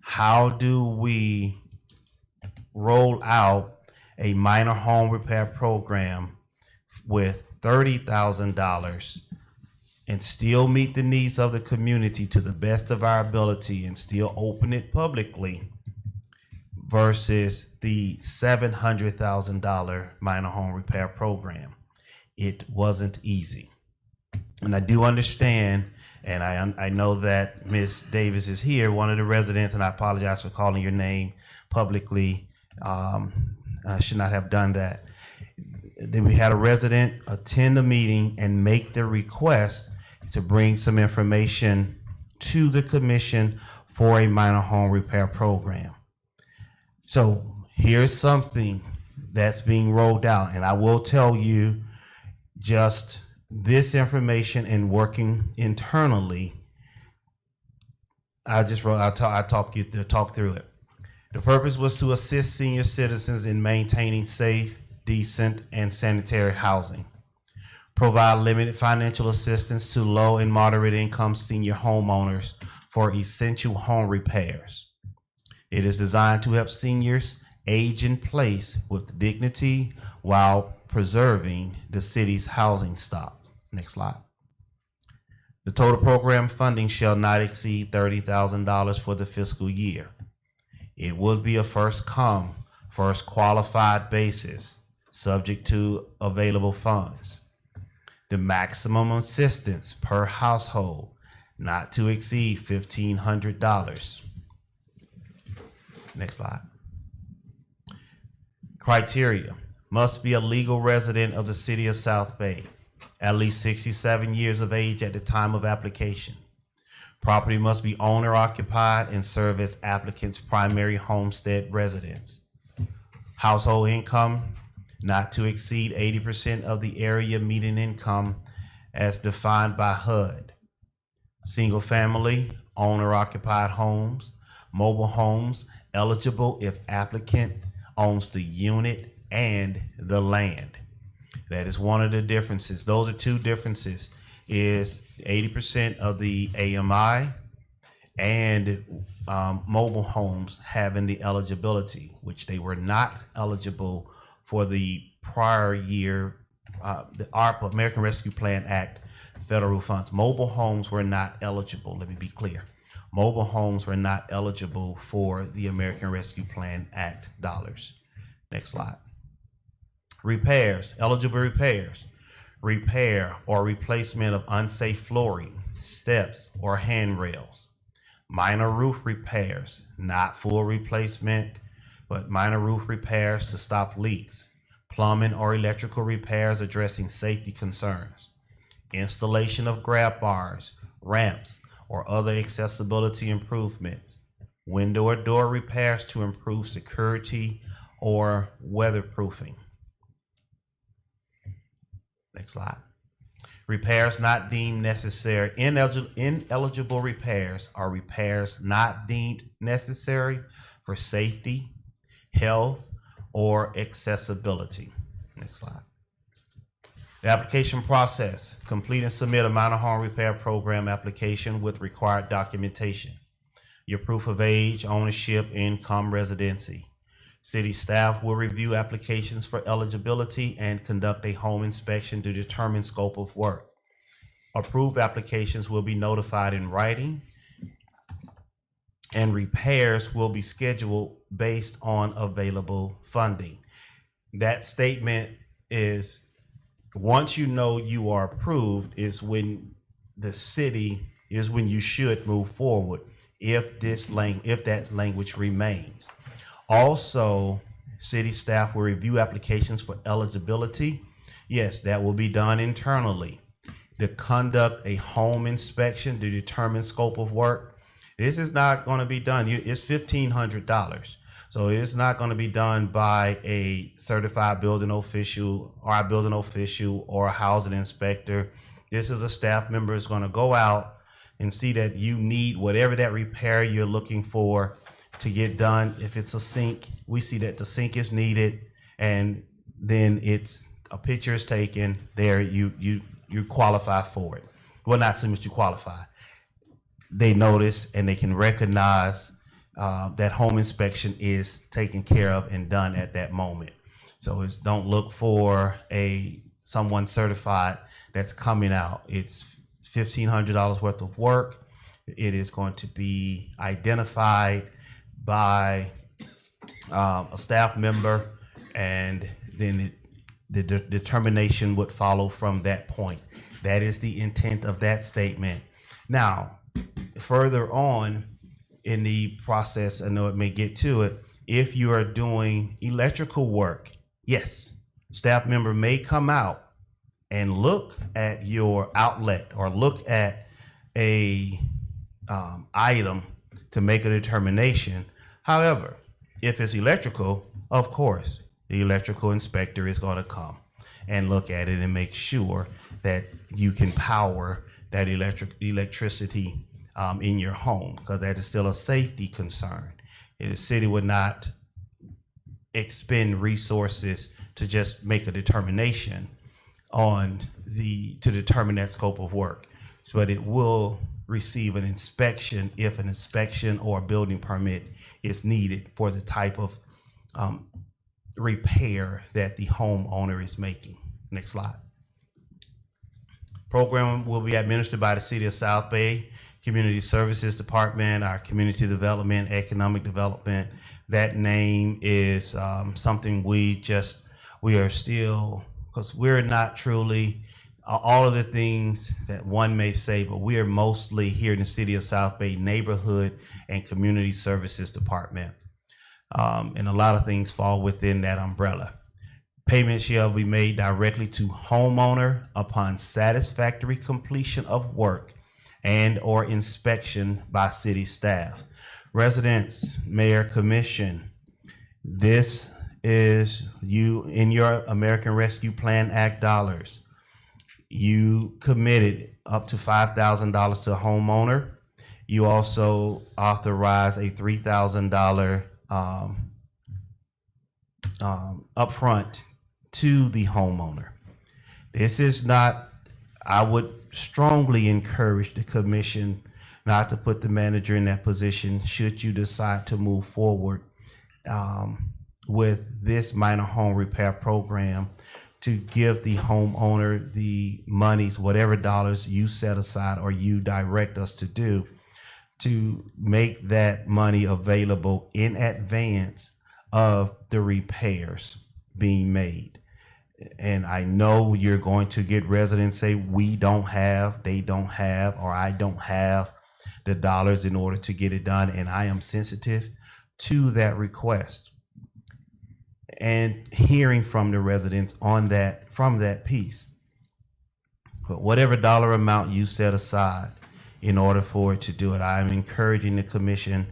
I: how do we roll out a minor home repair program with $30,000 and still meet the needs of the community to the best of our ability and still open it publicly versus the $700,000 minor home repair program. It wasn't easy. And I do understand, and I know that Ms. Davis is here, one of the residents, and I apologize for calling your name publicly. I should not have done that. Then we had a resident attend the meeting and make the request to bring some information to the commission for a minor home repair program. So here's something that's being rolled out, and I will tell you just this information and working internally. I talk through it. The purpose was to assist senior citizens in maintaining safe, decent, and sanitary housing. Provide limited financial assistance to low and moderate income senior homeowners for essential home repairs. It is designed to help seniors age in place with dignity while preserving the city's housing stock. Next slide. The total program funding shall not exceed $30,000 for the fiscal year. It would be a first come, first qualified basis, subject to available funds. The maximum assistance per household not to exceed $1,500. Next slide. Criteria. must be a legal resident of the city of South Bay, at least 67 years of age at the time of application. Property must be owner occupied and serve as applicant's primary homestead residence. Household income not to exceed 80% of the area median income as defined by HUD. Single family, owner occupied homes, mobile homes eligible if applicant owns the unit and the land. That is one of the differences. Those are two differences, is 80% of the AMI and mobile homes having the eligibility, which they were not eligible for the prior year, the ARPA, American Rescue Plan Act, federal funds. Mobile homes were not eligible, let me be clear. Mobile homes were not eligible for the American Rescue Plan Act dollars. Next slide. Repairs, eligible repairs. Repair or replacement of unsafe flooring, steps, or handrails. Minor roof repairs, not full replacement, but minor roof repairs to stop leaks. Plumbing or electrical repairs addressing safety concerns. Installation of grab bars, ramps, or other accessibility improvements. Window or door repairs to improve security or weatherproofing. Next slide. Repairs not deemed necessary. Ineligible repairs are repairs not deemed necessary for safety, health, or accessibility. Next slide. The application process. Complete and submit a minor home repair program application with required documentation. Your proof of age, ownership, income, residency. City staff will review applications for eligibility and conduct a home inspection to determine scope of work. Approved applications will be notified in writing, and repairs will be scheduled based on available funding. That statement is, once you know you are approved, is when the city is when you should move forward if that language remains. Also, city staff will review applications for eligibility. Yes, that will be done internally. To conduct a home inspection to determine scope of work. This is not going to be done. It's $1,500. So it's not going to be done by a certified building official or a building official or a housing inspector. This is a staff member is going to go out and see that you need whatever that repair you're looking for to get done. If it's a sink, we see that the sink is needed, and then it's a picture is taken there. You qualify for it. Well, not so much you qualify. They notice and they can recognize that home inspection is taken care of and done at that moment. So don't look for someone certified that's coming out. It's $1,500 worth of work. It is going to be identified by a staff member, and then the determination would follow from that point. That is the intent of that statement. Now, further on in the process, I know it may get to it, if you are doing electrical work, yes, staff member may come out and look at your outlet or look at a item to make a determination. However, if it's electrical, of course, the electrical inspector is going to come and look at it and make sure that you can power that electricity in your home, because that is still a safety concern. The city would not expend resources to just make a determination to determine that scope of work, but it will receive an inspection if an inspection or a building permit is needed for the type of repair that the homeowner is making. Next slide. Program will be administered by the City of South Bay Community Services Department, our Community Development, Economic Development. That name is something we are still, because we're not truly all of the things that one may say, but we are mostly here in the City of South Bay Neighborhood and Community Services Department. And a lot of things fall within that umbrella. Payment shall be made directly to homeowner upon satisfactory completion of work and or inspection by city staff. Residents, mayor, commission, this is you in your American Rescue Plan Act dollars. You committed up to $5,000 to a homeowner. You also authorize a $3,000 upfront to the homeowner. This is not, I would strongly encourage the commission not to put the manager in that position should you decide to move forward with this minor home repair program, to give the homeowner the monies, whatever dollars you set aside or you direct us to do, to make that money available in advance of the repairs being made. And I know you're going to get residents say, we don't have, they don't have, or I don't have the dollars in order to get it done. And I am sensitive to that request and hearing from the residents on that, from that piece. But whatever dollar amount you set aside in order for it to do it, I'm encouraging the commission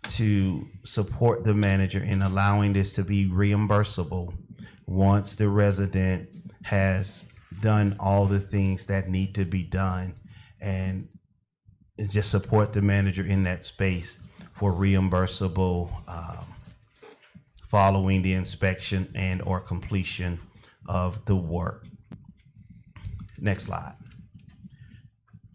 I: to support the manager in allowing this to be reimbursable once the resident has done all the things that need to be done, and just support the manager in that space for reimbursable following the inspection and or completion of the work. Next slide.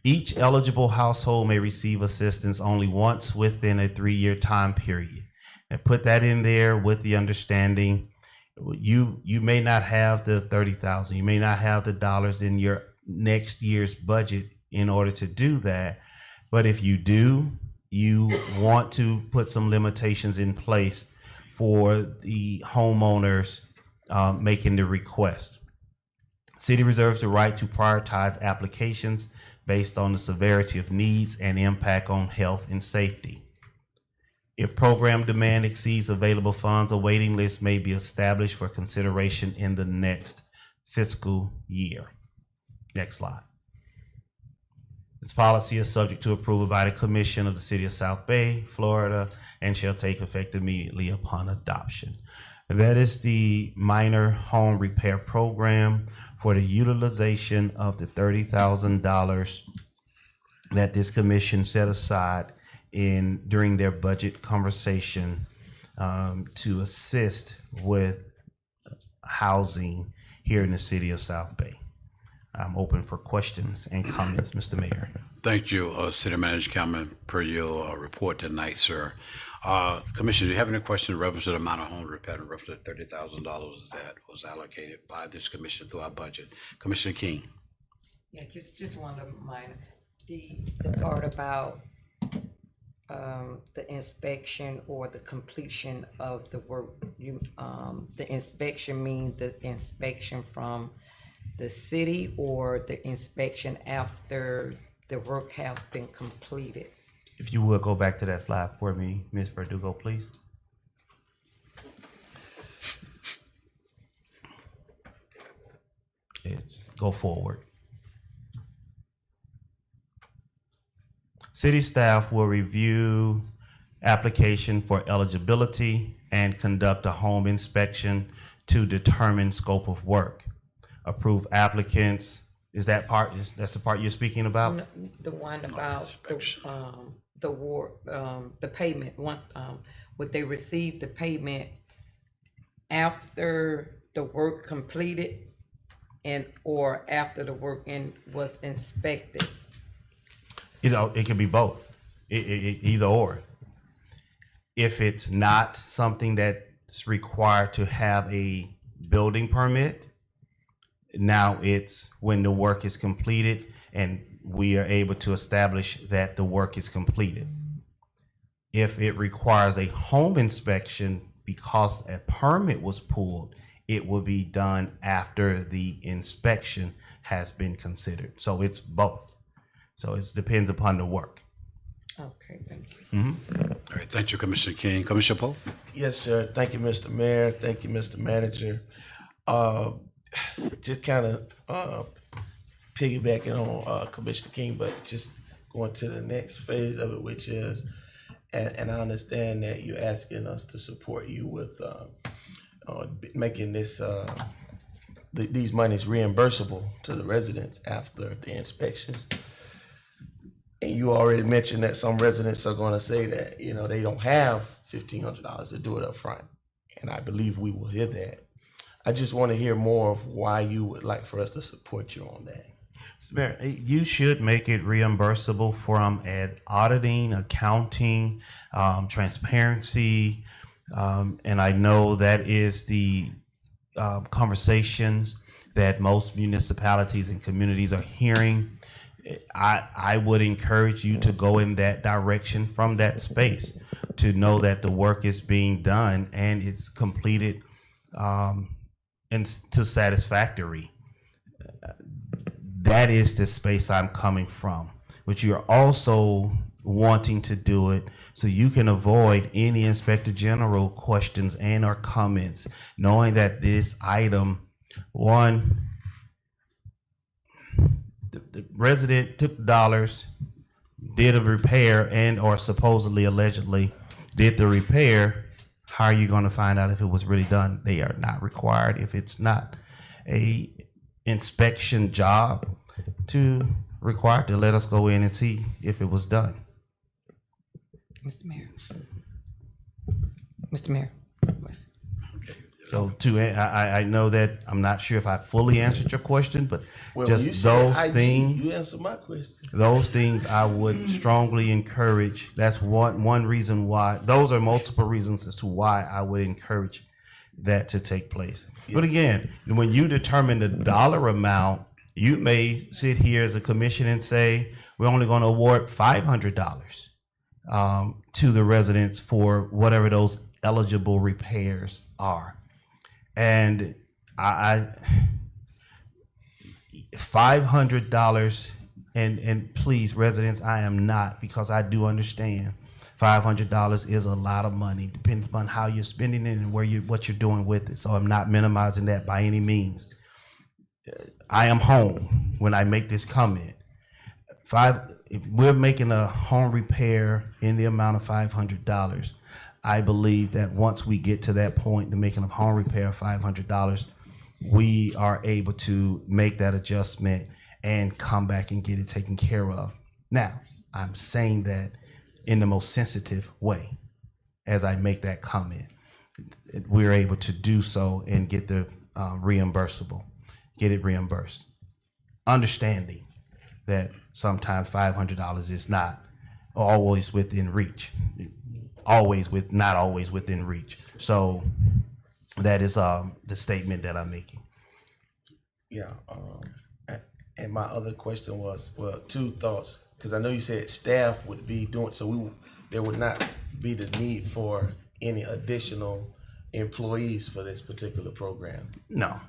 I: Each eligible household may receive assistance only once within a 3-year time period. And put that in there with the understanding you may not have the 30,000, you may not have the dollars in your next year's budget in order to do that. But if you do, you want to put some limitations in place for the homeowners making the request. City reserves the right to prioritize applications based on the severity of needs and impact on health and safety. If program demand exceeds available funds, a waiting list may be established for consideration in the next fiscal year. Next slide. This policy is subject to approval by the Commission of the City of South Bay, Florida, and shall take effect immediately upon adoption. That is the minor home repair program for the utilization of the $30,000 that this commission set aside during their budget conversation to assist with housing here in the City of South Bay. I'm open for questions and comments, Mr. Mayor.
C: Thank you, City Manager Cameron, per your report tonight, sir. Commissioner, do you have any questions in reference to the amount of home repair and roughly $30,000 that was allocated by this commission through our budget? Commissioner King.
D: Yeah, just one of mine. The part about the inspection or the completion of the work. The inspection means the inspection from the city or the inspection after the work has been completed.
I: If you would go back to that slide for me, Ms. Verdugo, please. Go forward. City staff will review application for eligibility and conduct a home inspection to determine scope of work. Approve applicants. Is that part? That's the part you're speaking about?
D: No, the one about the payment. Once would they receive the payment after the work completed and or after the work was inspected?
I: It can be both, either or. If it's not something that's required to have a building permit, now it's when the work is completed and we are able to establish that the work is completed. If it requires a home inspection because a permit was pulled, it will be done after the inspection has been considered. So it's both. So it depends upon the work.
D: Okay, thank you.
C: All right, thank you, Commissioner King. Commissioner Poe?
E: Yes, sir. Thank you, Mr. Mayor. Thank you, Mr. Manager. Just kind of piggybacking on Commissioner King, but just going to the next phase of it, which is, and I understand that you're asking us to support you with making this these monies reimbursable to the residents after the inspections. And you already mentioned that some residents are going to say that, you know, they don't have $1,500 to do it up front. And I believe we will hear that. I just want to hear more of why you would like for us to support you on that.
I: Mr. Mayor, you should make it reimbursable from auditing, accounting, transparency, and I know that is the conversations that most municipalities and communities are hearing. I would encourage you to go in that direction from that space, to know that the work is being done and it's completed and to satisfactory. That is the space I'm coming from. But you're also wanting to do it so you can avoid any Inspector General questions and or comments, knowing that this item, one, the resident took dollars, did a repair, and or supposedly, allegedly, did the repair. How are you going to find out if it was really done? They are not required, if it's not a inspection job, to require to let us go in and see if it was done.
D: Mr. Mayor. Mr. Mayor.
I: So I know that I'm not sure if I fully answered your question, but
E: Well,
I: just
E: when you said
I: those
E: IG,
I: things.
E: you answered my question.
I: Those things I would strongly encourage. That's one reason why. Those are multiple reasons as to why I would encourage that to take place. But again, when you determine the dollar amount, you may sit here as a commission and say, we're only going to award $500 to the residents for whatever those eligible repairs are. And I $500, and please, residents, I am not, because I do understand $500 is a lot of money, depends upon how you're spending it and what you're doing with it. So I'm not minimizing that by any means. I am home when I make this comment. If we're making a home repair in the amount of $500, I believe that once we get to that point, the making of home repair of $500, we are able to make that adjustment and come back and get it taken care of. Now, I'm saying that in the most sensitive way as I make that comment. We're able to do so and get the get it reimbursed. Understanding that sometimes $500 is not always within reach. Not always within reach. So that is the statement that I'm making.
E: Yeah. And my other question was, well, two thoughts, because I know you said staff would be doing, so there would not be the need for any additional employees for this particular program.
I: No.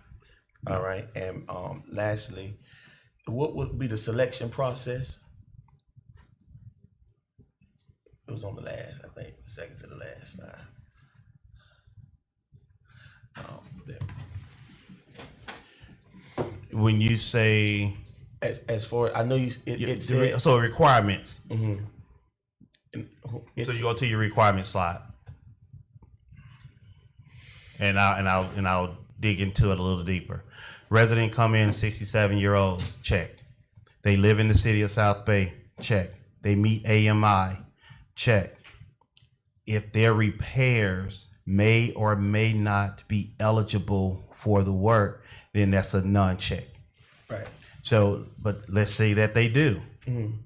E: All right. And lastly, what would be the selection process? It was on the last, I think, the second to the last slide. There.
I: When you say,
E: as far, I know it said,
I: so requirements.
E: Mhm.
I: So you go to your requirement slide, and I'll dig into it a little deeper. Resident come in, 67-year-olds, check. They live in the city of South Bay, check. They meet AMI, check. If their repairs may or may not be eligible for the work, then that's a non-check.
E: Right.
I: So, but let's say that they do.
E: Mm-hmm.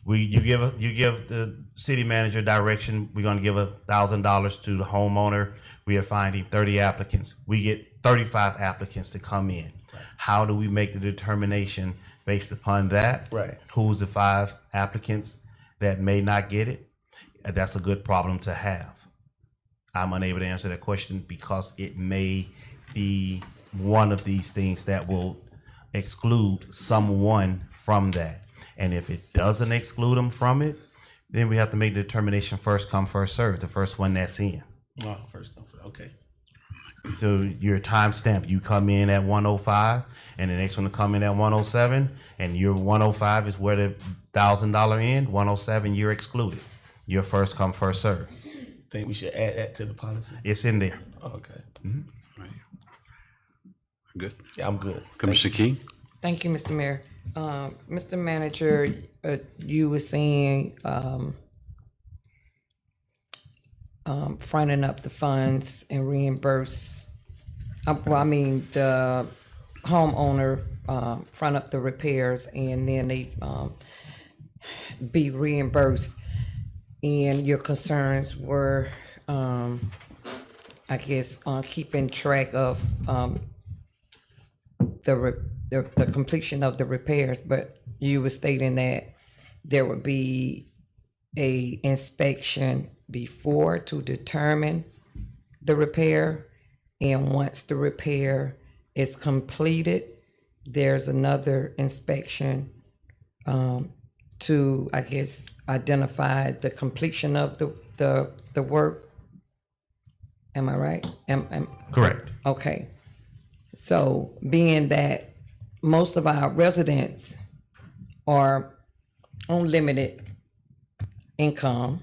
I: You give the city manager direction. We're going to give $1,000 to the homeowner. We are finding 30 applicants. We get 35 applicants to come in. Right. How do we make the determination based upon that?
E: Right.
I: Who's the 5 applicants that may not get it? That's a good problem to have. I'm unable to answer that question because it may be one of these things that will exclude someone from that. And if it doesn't exclude them from it, then we have to make the determination first come, first served, the first one that's in.
E: Oh, first come, okay.
I: So your timestamp, you come in at 105 and the next one to come in at 107, and your 105 is where the $1,000 end, 107 you're excluded. You're first come, first serve.
E: Think we should add that to the policy?
I: It's in there.
E: Okay.
C: Good.
E: Yeah, I'm good.
C: Commissioner King?
D: Thank you, Mr. Mayor. Mr. Manager, you were saying, fronting up the funds and reimburse, the homeowner, front up the repairs and then they, be reimbursed. And your concerns were, I guess, on keeping track of, the completion of the repairs, but you were stating that there would be a inspection before to determine the repair, and once the repair is completed, there's another inspection to, I guess, identify the completion of the work. Am I right?
I: Correct.
D: Okay. So being that most of our residents are on limited income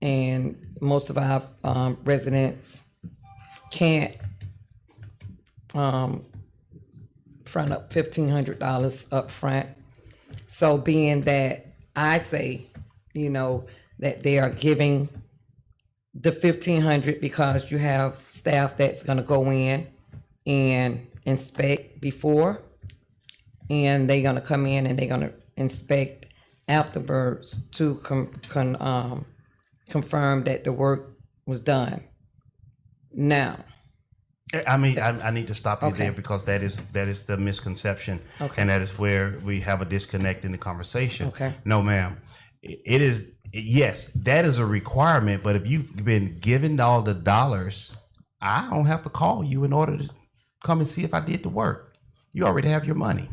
D: and most of our residents can't front up $1,500 up front. So being that I say, that they are giving the $1,500 because you have staff that's gonna go in and inspect before, and they're gonna come in and they're gonna inspect afterwards to confirm that the work was done. Now,
I: I mean, I need to stop you
D: Okay.
I: there because that is the misconception,
D: Okay.
I: and that is where we have a disconnect in the conversation.
D: Okay.
I: No, ma'am. It is, yes, that is a requirement, but if you've been given all the dollars, I don't have to call you in order to come and see if I did the work. You already have your money.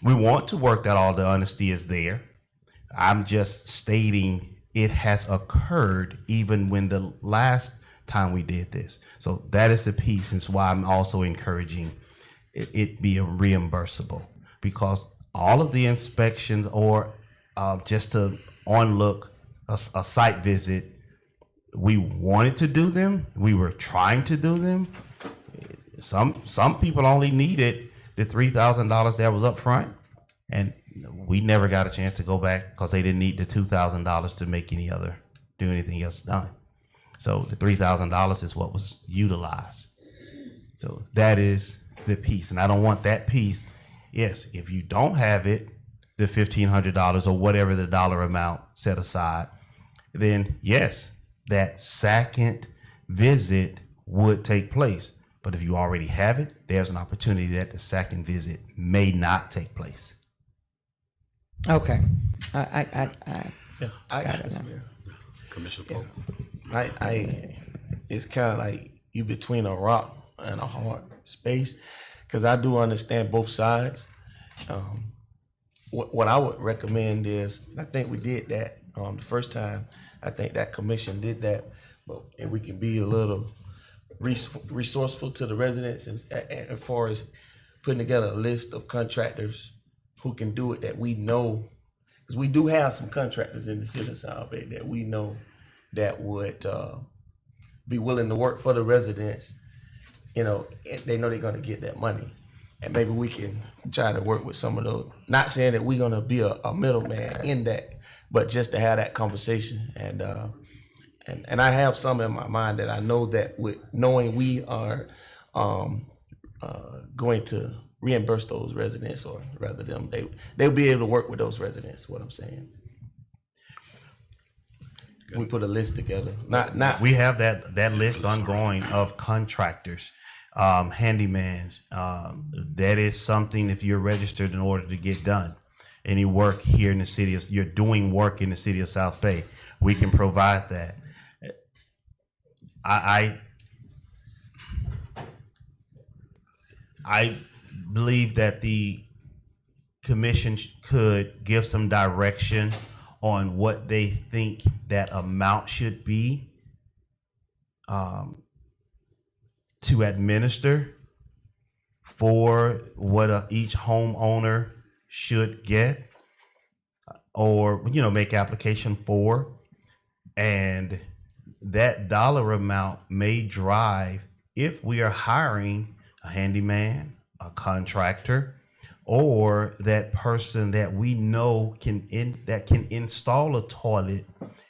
I: We want to work that all the honesty is there. I'm just stating it has occurred even when the last time we did this. So that is the piece, and it's why I'm also encouraging it be a reimbursable, because all of the inspections or just to onlook a site visit, we wanted to do them. We were trying to do them. Some people only needed the $3,000 that was up front, and we never got a chance to go back because they didn't need the $2,000 to do anything else done. So the $3,000 is what was utilized. So that is the piece, and I don't want that piece. Yes, if you don't have it, the $1,500 or whatever the dollar amount set aside, then yes, that second visit would take place. But if you already have it, there's an opportunity that the second visit may not take place.
D: okay,
E: Yeah, I
D: Got it
E: Mr.
D: now.
E: Mayor.
C: Commissioner Pope?
E: It's kind of like you between a rock and a hard space, because I do understand both sides. What I would recommend is, I think we did that the first time. I think that commission did that, but if we can be a little resourceful to the residents, and as far as putting together a list of contractors who can do it that we know, because we do have some contractors in the city of South Bay that we know that would be willing to work for the residents. And they know they're going to get that money, and maybe we can try to work with some of those. Not saying that we're going to be a middleman in that, but just to have that conversation. And I have some in my mind that I know that with knowing we are going to reimburse those residents, or rather they'll be able to work with those residents. What I'm saying. We put a list together. Not
I: We have that list ongoing of contractors, handymans. That is something, if you're registered in order to get done any work here in the city, you're doing work in the city of South Bay, we can provide that. I believe that the commission could give some direction on what they think that amount should be. to administer for what each homeowner should get or make application for, and that dollar amount may drive if we are hiring a handyman, a contractor, or that person that we know can install a toilet,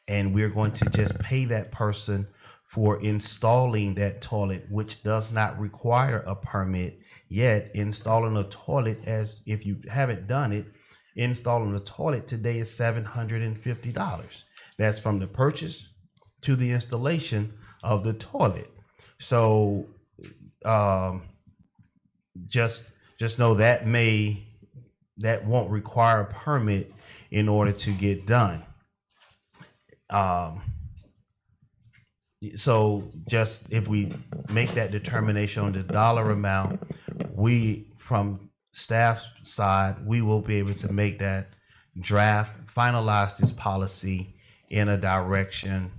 I: and we're going to just pay that person for installing that toilet, which does not require a permit. Yet installing a toilet, as if you haven't done it, installing a toilet today is $750. That's from the purchase to the installation of the toilet. So just know that won't require a permit in order to get done. So just if we make that determination on the dollar amount, we from staff side, we will be able to make that draft, finalize this policy in a direction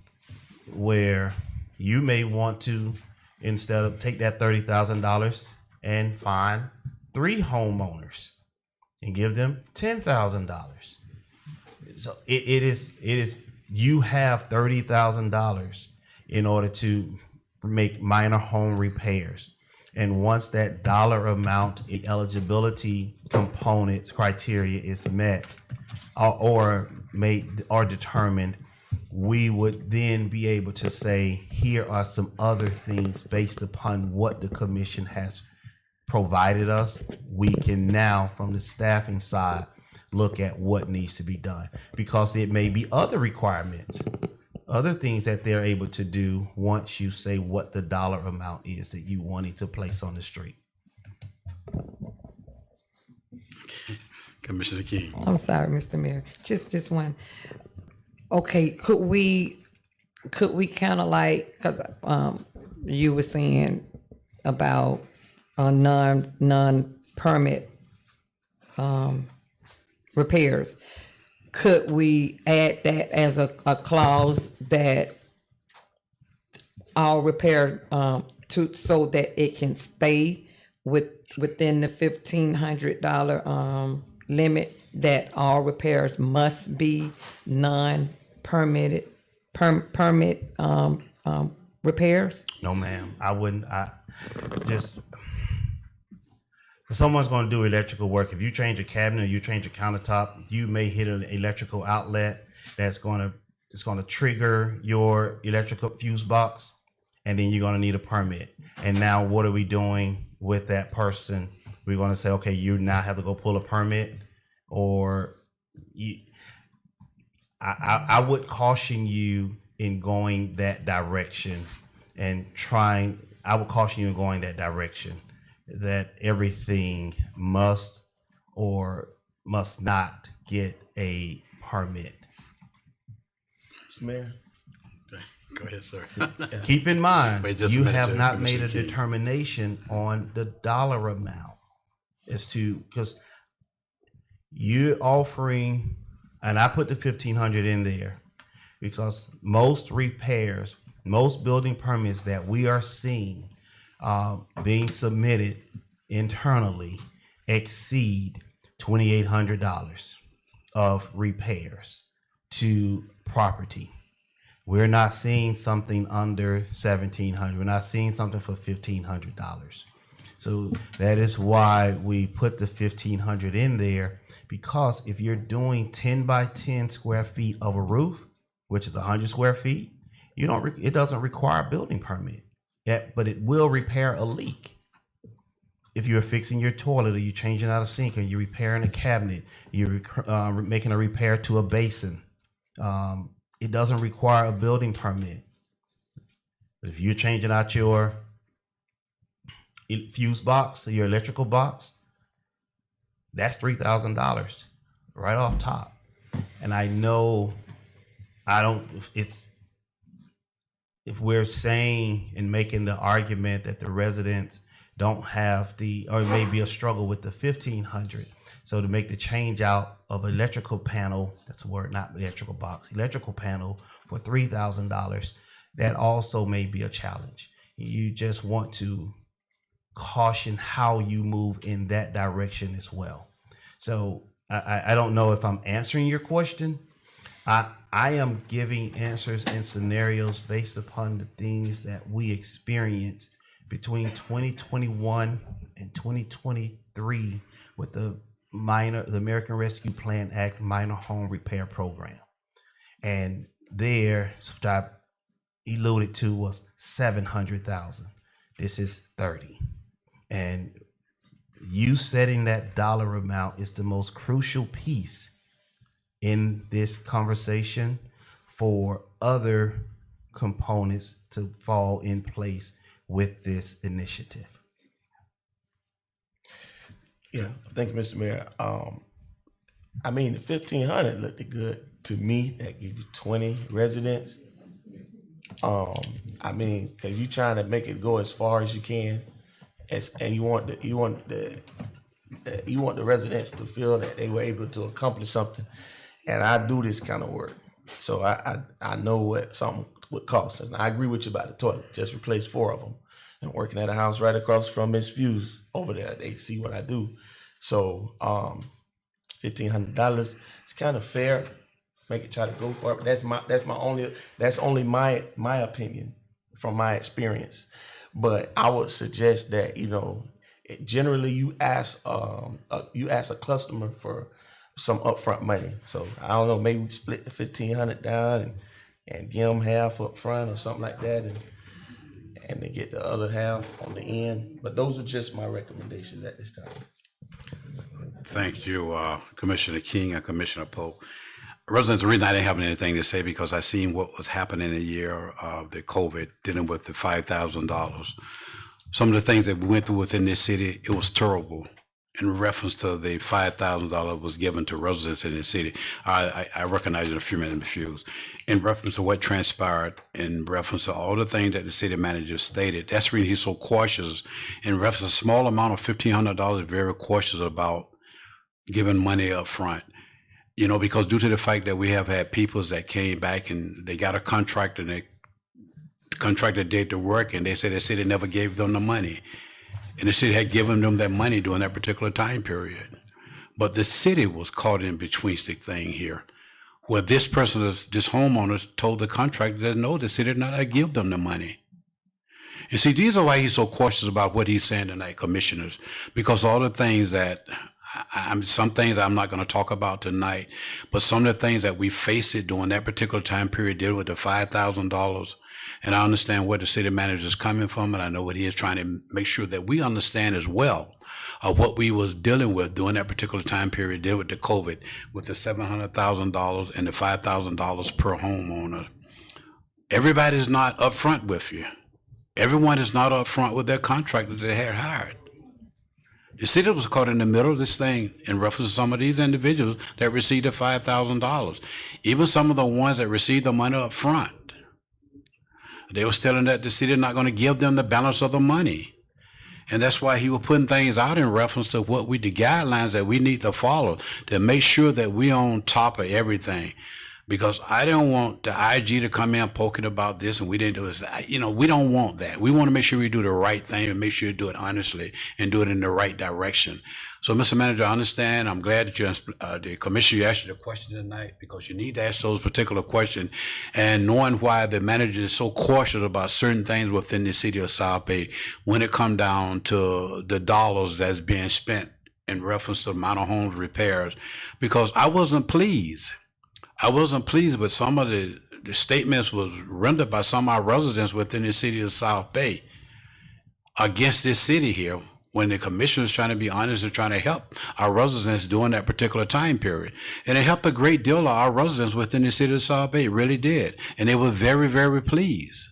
I: where you may want to, instead of take that $30,000 and find 3 homeowners and give them $10,000. So it is you have $30,000 in order to make minor home repairs. And once that dollar amount eligibility components criteria is met or determined, we would then be able to say, here are some other things based upon what the commission has provided us. We can now, from the staffing side, look at what needs to be done, because it may be other requirements, other things that they're able to do once you say what the dollar amount is that you wanted to place on the street.
C: Commissioner King.
D: I'm sorry, Mr. Mayor. Just one. Okay, could we kind of like, because you were saying about non-permit repairs. Could we add that as a clause that all repair so that it can stay within the $1,500 limit, that all repairs must be non-permitted permit repairs?
I: No, ma'am. I wouldn't. If someone's going to do electrical work, if you change a cabinet or you change a countertop, you may hit an electrical outlet that's going to trigger your electrical fuse box, and then you're going to need a permit. And now what are we doing with that person? We're going to say, okay, you now have to go pull a permit, or I would caution you in going that direction I would caution you in going that direction, that everything must or must not get a permit.
E: Mr. Mayor.
C: Go ahead, sir.
I: Keep in mind, you have not made a
C: King.
I: determination on the dollar amount as to, because you're offering, and I put the 1,500 in there because most repairs, most building permits that we are seeing being submitted internally exceed $2,800 of repairs to property. We're not seeing something under $1,700. We're not seeing something for $1,500. So that is why we put the 1,500 in there, because if you're doing 10 by 10 square feet of a roof, which is 100 square feet, it doesn't require a building permit. But it will repair a leak. If you're fixing your toilet, or you're changing out a sink, or you're repairing a cabinet, you're making a repair to a basin, it doesn't require a building permit. But if you're changing out your fuse box or your electrical box, that's $3,000 right off top. And I know if we're saying and making the argument that the residents don't have or it may be a struggle with the 1,500. So to make the change out of electrical panel, that's a word, not electrical box, electrical panel for $3,000, that also may be a challenge. You just want to caution how you move in that direction as well. So I don't know if I'm answering your question. I am giving answers and scenarios based upon the things that we experienced between 2021 and 2023 with the American Rescue Plan Act minor home repair program. And there, what I alluded to was 700,000. This is 30. And you setting that dollar amount is the most crucial piece in this conversation for other components to fall in place with this initiative.
E: Yeah, thank you, Mr. Mayor. I mean, the 1,500 looked good to me. That give you 20 residents. I mean, because you're trying to make it go as far as you can, and you want the residents to feel that they were able to accomplish something. And I do this kind of work, so I know what something would cost. And I agree with you about the toilet. Just replace 4 of them. And working at a house right across from Miss Fuse over there, they see what I do. So $1,500 is kind of fair. Make it try to go for it. That's only my opinion from my experience. But I would suggest that, generally you ask a customer for some upfront money. So I don't know, maybe split the 1,500 down and give them half up front or something like that, and they get the other half on the end. But those are just my recommendations at this time.
C: Thank you, Commissioner King and Commissioner Pope. Residents, the reason I didn't have anything to say because I seen what was happening in the year of the COVID, dealing with the $5,000. Some of the things that we went through within this city, it was terrible. In reference to the $5,000 was given to residents in the city, I recognize in a few minutes refused. In reference to what transpired, in reference to all the things that the city manager stated, that's the reason he's so cautious. In reference to a small amount of $1,500, very cautious about giving money up front. Because due to the fact that we have had people that came back and they got a contract and the contractor did the work and they said the city never gave them the money. And the city had given them that money during that particular time period. But the city was caught in between the thing here, where this homeowner told the contractor that no, the city did not give them the money. And see, these are why he's so cautious about what he's saying tonight, commissioners, because all the things that some things I'm not going to talk about tonight, but some of the things that we faced it during that particular time period dealing with the $5,000. And I understand where the city manager is coming from, and I know what he is trying to make sure that we understand as well of what we was dealing with during that particular time period, dealing with the COVID, with the $700,000 and the $5,000 per homeowner. Everybody's not upfront with you. Everyone is not upfront with their contractor they had hired. The city was caught in the middle of this thing in reference to some of these individuals that received the $5,000. Even some of the ones that received the money up front, they was telling that the city not going to give them the balance of the money. And that's why he was putting things out in reference to the guidelines that we need to follow to make sure that we on top of everything. Because I don't want the IG to come in poking about this and we didn't do this. We don't want that. We want to make sure we do the right thing and make sure you do it honestly and do it in the right direction. So, Mr. Manager, I understand. I'm glad that the commissioner asked you the question tonight because you need to ask those particular questions. And knowing why the manager is so cautious about certain things within the city of South Bay when it comes down to the dollars that's being spent in reference to minor homes repairs, because I wasn't pleased. I wasn't pleased with some of the statements was rendered by some of our residents within the city of South Bay against this city here when the commissioner is trying to be honest and trying to help our residents during that particular time period. And it helped a great deal of our residents within the city of South Bay, it really did. And they were very, very pleased.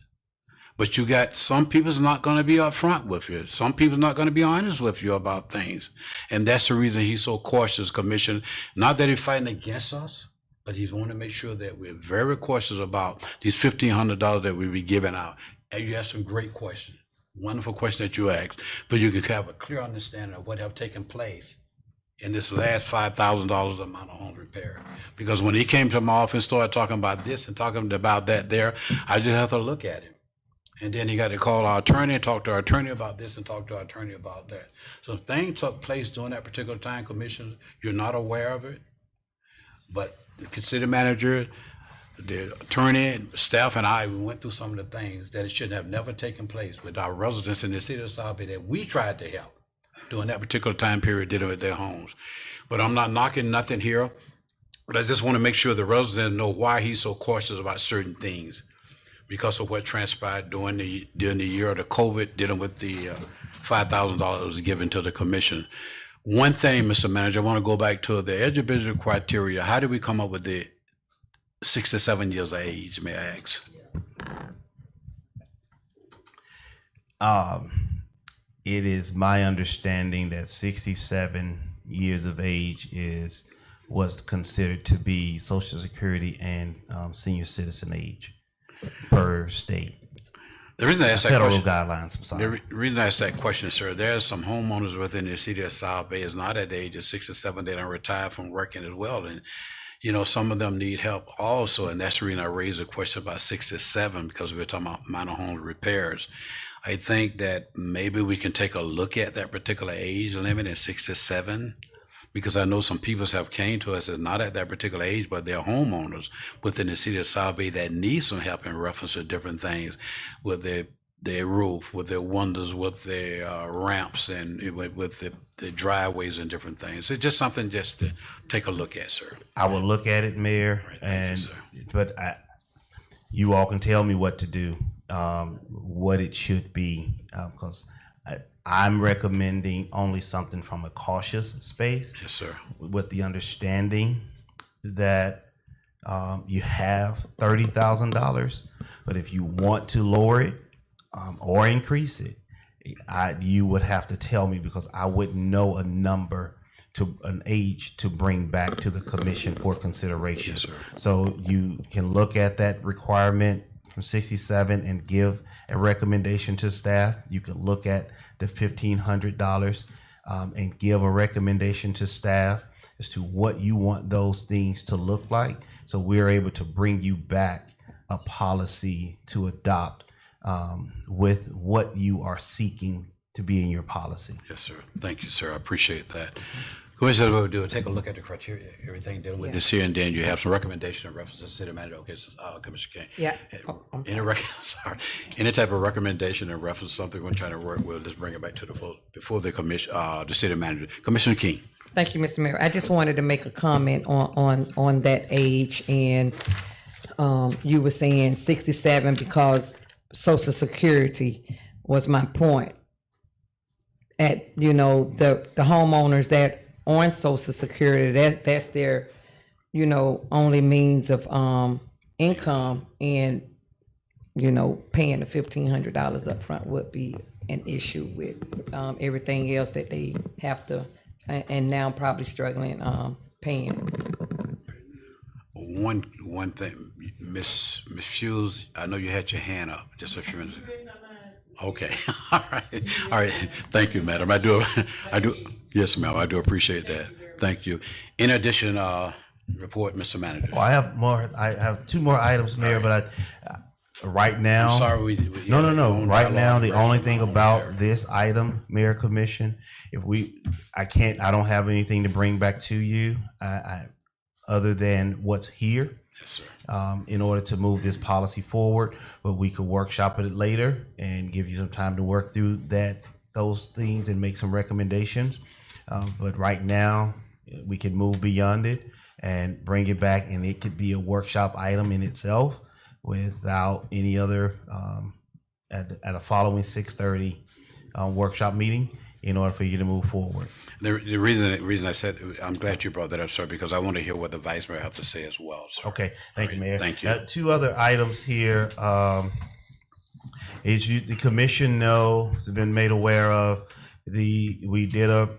C: But you got some people's not going to be upfront with you. Some people's not going to be honest with you about things. And that's the reason he's so cautious, Commissioner. Not that he's fighting against us, but he's wanting to make sure that we're very cautious about these $1,500 that we be giving out. And you asked some great questions, wonderful question that you asked, but you can have a clear understanding of what have taken place in this last $5,000 amount of home repair. Because when he came to my office and started talking about this and talking about that there, I just have to look at him. And then he got to call our attorney, talk to our attorney about this and talk to our attorney about that. So things took place during that particular time, Commissioner, you're not aware of it. But the city manager, the attorney, staff, and I, we went through some of the things that it should have never taken place with our residents in the city of South Bay that we tried to help during that particular time period dealing with their homes. But I'm not knocking nothing here, but I just want to make sure the residents know why he's so cautious about certain things because of what transpired during the year of the COVID, dealing with the $5,000 that was given to the commission. One thing, Mr. Manager, I want to go back to the eligibility criteria. How did we come up with the 67 years of age, may I ask?
I: It is my understanding that 67 years of age was considered to be Social Security and senior citizen age per state.
C: The reason I asked that
I: Federal
C: question,
I: guidelines, I'm sorry.
C: the reason I asked that question, sir, there are some homeowners within the city of South Bay is not at the age of 67. They don't retire from working as well. And, you know, some of them need help also. And that's the reason I raised the question about 67, because we were talking about minor home repairs. I think that maybe we can take a look at that particular age limit at 67, because I know some people have came to us as not at that particular age, but they're homeowners within the city of South Bay that need some help in reference to different things with their roof, with their windows, with their ramps, and with the driveways and different things. It's just something just to take a look at, sir.
I: I will look at it, Mayor, but you all can tell me what to do, what it should be, because I'm recommending only something from a cautious space.
C: Yes, sir.
I: With the understanding that you have $30,000, but if you want to lower it or increase it, you would have to tell me, because I wouldn't know a number to an age to bring back to the commission for consideration.
C: Yes, sir.
I: So you can look at that requirement from 67 and give a recommendation to staff. You can look at the $1,500 and give a recommendation to staff as to what you want those things to look like. So we're able to bring you back a policy to adopt with what you are seeking to be in your policy.
C: Yes, sir. Thank you, sir. I appreciate that. Commissioner, what we'll do is take a look at the criteria, everything dealing with this here, and then you have some recommendation in reference to the city manager. Okay, so, Commissioner King.
D: Yeah.
C: Any type of recommendation in reference to something we're trying to work with, let's bring it back to before the commission, the city manager. Commissioner King.
D: Thank you, Mr. Mayor. I just wanted to make a comment on that age, and you were saying 67 because Social Security was my point. At, you know, the homeowners that on Social Security, that's their, you know, only means of income, and, you know, paying the $1,500 up front would be an issue with everything else that they have to, and now probably struggling paying.
C: One thing, Miss Shields, I know you had your hand up just a few minutes ago. Okay, all right. Thank you, madam. I do. Yes, ma'am. I do appreciate that. Thank you. In addition, report, Mr. Manager.
I: Well, I have more. I have two more items, Mayor, but right now.
C: I'm sorry.
I: No. Right now, the only thing about this item, Mayor Commission, I don't have anything to bring back to you, other than what's here.
C: Yes, sir.
I: In order to move this policy forward, but we could workshop it later and give you some time to work through those things and make some recommendations. But right now, we can move beyond it and bring it back, and it could be a workshop item in itself without any other at a following 6:30 workshop meeting in order for you to move forward.
C: The reason I said, I'm glad you brought that up, sir, because I want to hear what the vice mayor have to say as well, sir.
I: Okay, thank you, Mayor.
C: Thank you.
I: Two other items here. The commission has been made aware of we did a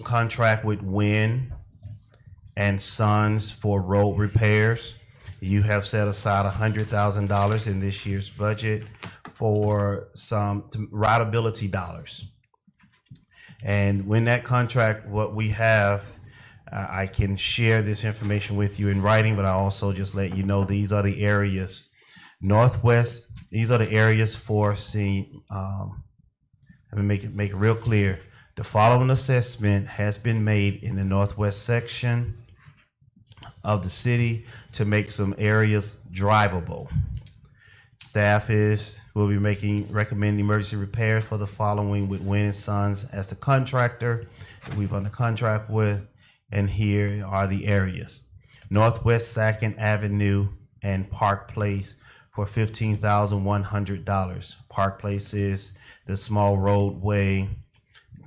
I: contract with Wynn and Sons for road repairs. You have set aside $100,000 in this year's budget for some rideability dollars. And when that contract, what we have, I can share this information with you in writing, but I also just let you know these are the areas. Northwest, these are the areas for seeing, let me make it real clear. The following assessment has been made in the Northwest section of the city to make some areas drivable. Staff will be recommending emergency repairs for the following with Wynn and Sons as the contractor that we've on the contract with. And here are the areas. Northwest 2nd Avenue and Park Place for $15,100. Park Place is the small roadway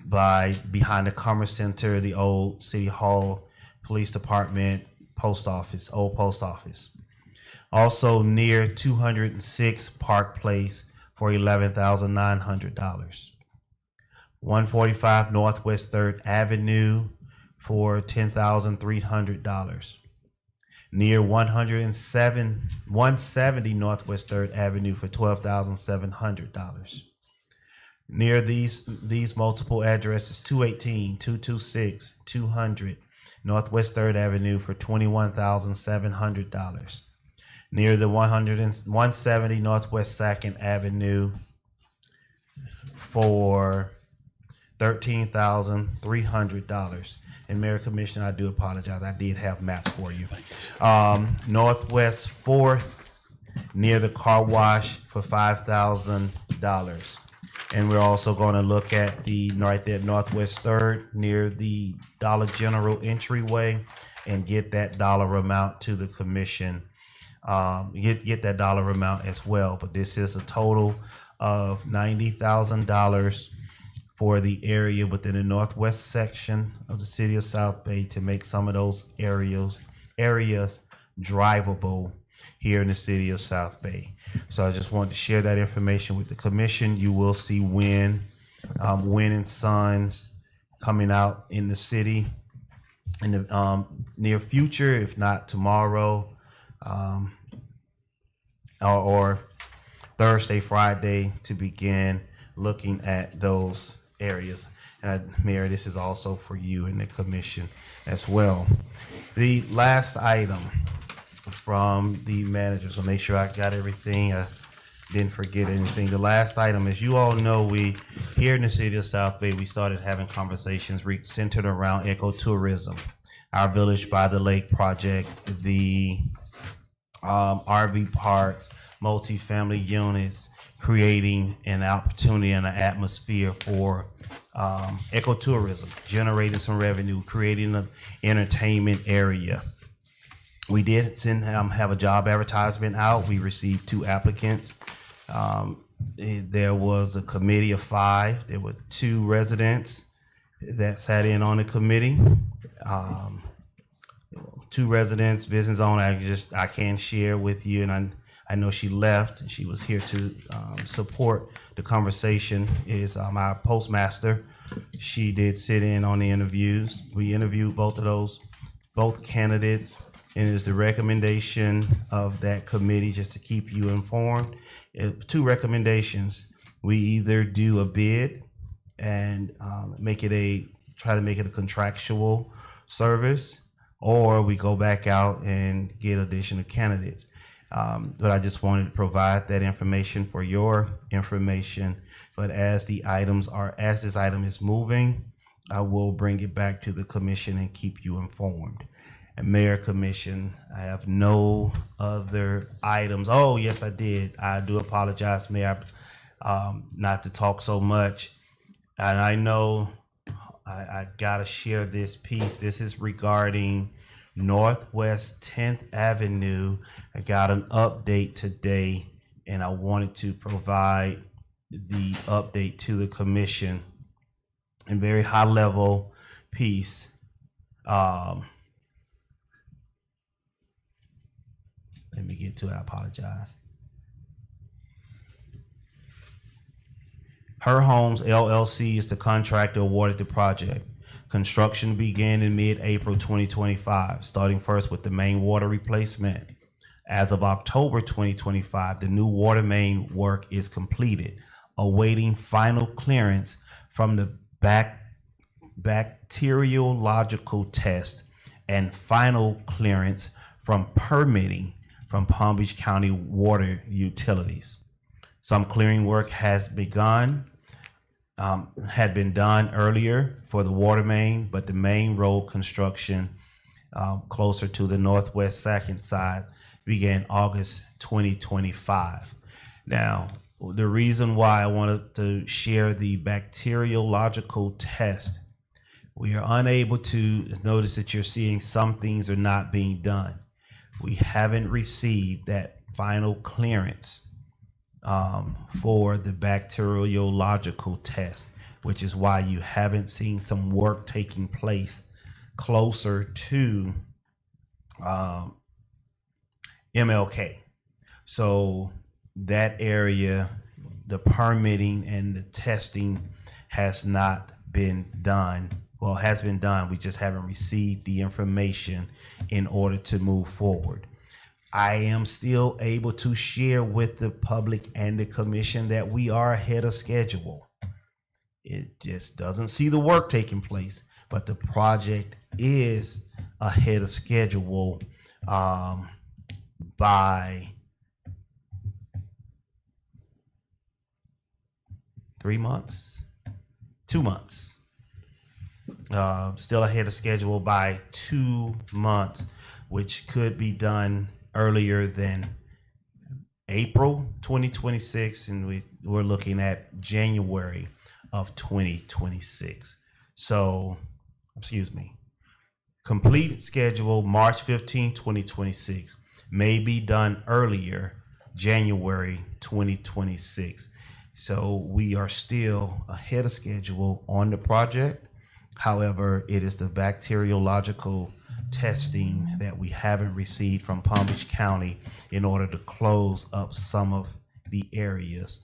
I: behind the Commerce Center, the old City Hall, Police Department, Post Office, old Post Office. Also near 206 Park Place for $11,900. 145 Northwest 3rd Avenue for $10,300. Near 170 Northwest 3rd Avenue for $12,700. Near these multiple addresses, 218, 226, 200 Northwest 3rd Avenue for $21,700. Near the 170 Northwest 2nd Avenue for $13,300. And Mayor Commissioner, I do apologize. I did have maps for you. Northwest 4th near the car wash for $5,000. And we're also going to look at the right there, Northwest 3rd near the Dollar General entryway and get that dollar amount to the commission. Get that dollar amount as well. But this is a total of $90,000 for the area within the northwest section of the city of South Bay to make some of those areas drivable here in the city of South Bay. So I just wanted to share that information with the commission. You will see Wynn and Sons coming out in the city in the near future, if not tomorrow, or Thursday, Friday, to begin looking at those areas. And Mayor, this is also for you and the commission as well. The last item from the manager, so make sure I got everything. I didn't forget anything. The last item, as you all know, we here in the city of South Bay, we started having conversations centered around ecotourism, our Village by the Lake project, the RV park, multifamily units, creating an opportunity and an atmosphere for ecotourism, generating some revenue, creating an entertainment area. We did have a job advertisement out. We received 2 applicants. There was a committee of 5. There were 2 residents that sat in on the committee. 2 residents, business owner. I can share with you, and I know she left. She was here to support the conversation. Is our postmaster. She did sit in on the interviews. We interviewed both candidates, and it is the recommendation of that committee, just to keep you informed. 2 recommendations. We either do a bid and try to make it a contractual service, or we go back out and get additional candidates. But I just wanted to provide that information for your information. But as this item is moving, I will bring it back to the commission and keep you informed. And Mayor, Commission, I have no other items. Oh, yes, I did. I do apologize, Mayor, not to talk so much. And I know I gotta share this piece. This is regarding Northwest 10th Avenue. I got an update today, and I wanted to provide the update to the commission. A very high level piece. Let me get to it. I apologize. Her Homes LLC is the contractor awarded the project. Construction began in mid-April 2025, starting first with the main water replacement. As of October 2025, the new water main work is completed, awaiting final clearance from the bacteriological test and final clearance from permitting from Palm Beach County Water Utilities. Some clearing work has begun, had been done earlier for the water main, but the main road construction closer to the northwest second side began August 2025. Now, the reason why I wanted to share the bacteriological test, we are unable to notice that you're seeing some things are not being done. We haven't received that final clearance for the bacteriological test, which is why you haven't seen some work taking place closer to MLK. So that area, the permitting and the testing has not been done. Well, it has been done. We just haven't received the information in order to move forward. I am still able to share with the public and the commission that we are ahead of schedule. It just doesn't see the work taking place, but the project is ahead of schedule by 3 months, 2 months. Still ahead of schedule by 2 months, which could be done earlier than April 2026, and we're looking at January of 2026. So, excuse me, complete schedule March 15, 2026, may be done earlier, January 2026. So we are still ahead of schedule on the project. However, it is the bacteriological testing that we haven't received from Palm Beach County in order to close up some of the areas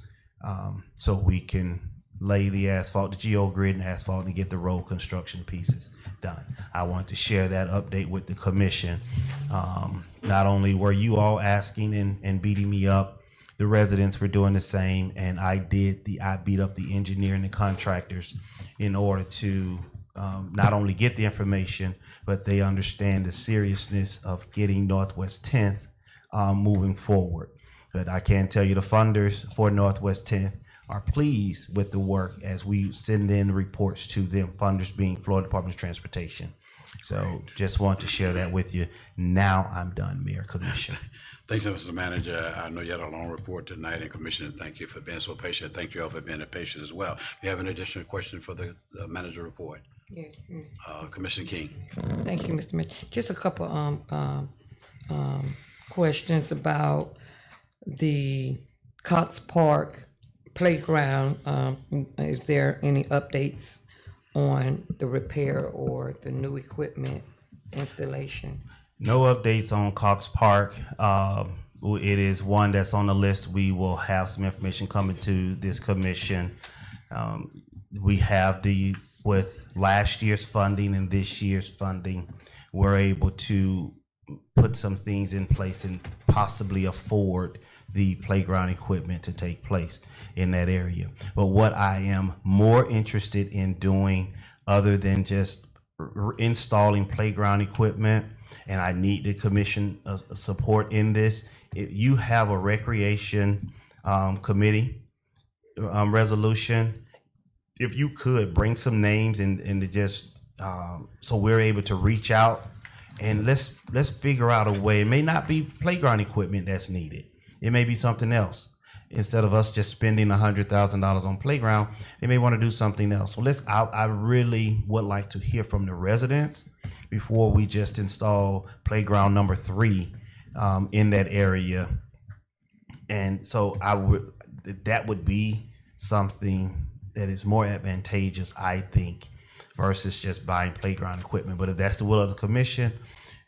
I: so we can lay the asphalt, the geogrid and asphalt, and get the road construction pieces done. I want to share that update with the commission. Not only were you all asking and beating me up, the residents were doing the same, and I beat up the engineer and the contractors in order to not only get the information, but they understand the seriousness of getting Northwest 10th moving forward. But I can tell you the funders for Northwest 10th are pleased with the work as we send in reports to them, funders being Florida Department of Transportation. So just want to share that with you. Now I'm done, Mayor, Commission.
C: Thanks, Mr. Manager. I know you had a long report tonight, and Commissioner, thank you for being so patient. Thank you all for being patient as well. Do you have an additional question for the manager report?
D: Yes,
C: Commissioner King.
D: Thank you, Mr. Mitchell. Just a couple questions about the Cox Park playground. Is there any updates on the repair or the new equipment installation?
I: No updates on Cox Park. It is one that's on the list. We will have some information coming to this commission. We have with last year's funding and this year's funding, we're able to put some things in place and possibly afford the playground equipment to take place in that area. But what I am more interested in doing, other than just installing playground equipment, and I need the commission support in this, if you have a recreation committee resolution, if you could bring some names and to just so we're able to reach out and let's figure out a way. It may not be playground equipment that's needed. It may be something else. Instead of us just spending $100,000 on playground, they may want to do something else. Well, I really would like to hear from the residents before we just install playground number 3 in that area. And so that would be something that is more advantageous, I think, versus just buying playground equipment. But if that's the will of the commission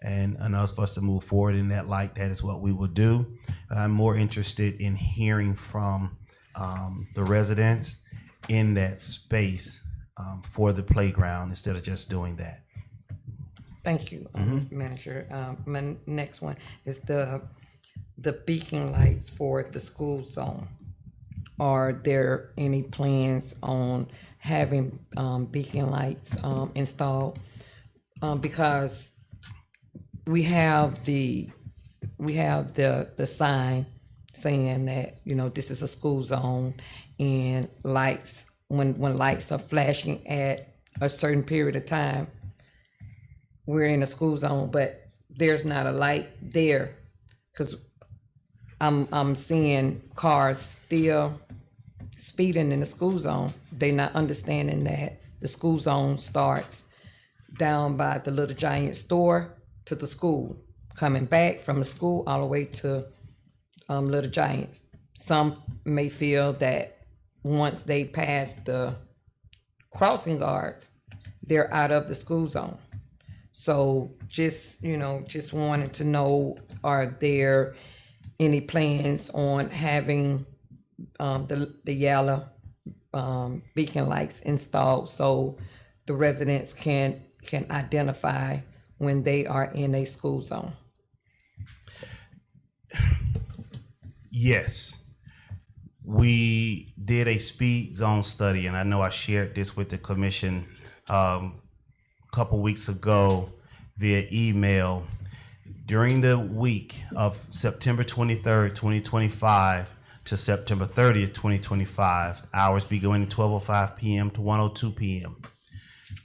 I: and us for us to move forward in that light, that is what we will do. But I'm more interested in hearing from the residents in that space for the playground instead of just doing that.
D: Thank you, Mr. Manager. My next one is the beacon lights for the school zone. are there any plans on having beacon lights installed? Because we have the sign saying that, you know, this is a school zone, and lights, when lights are flashing at a certain period of time, we're in a school zone, but there's not a light there, because I'm seeing cars still speeding in the school zone. They're not understanding that the school zone starts down by the Little Giant store to the school, coming back from the school all the way to Little Giants. Some may feel that once they pass the crossing guards, they're out of the school zone. So just wanted to know, are there any plans on having the yellow beacon lights installed so the residents can identify when they are in a school zone?
I: Yes. We did a speed zone study, and I know I shared this with the commission a couple weeks ago via email. During the week of September 23rd, 2025 to September 30th, 2025, hours beginning at 12:05 p.m. to 1:02 p.m.,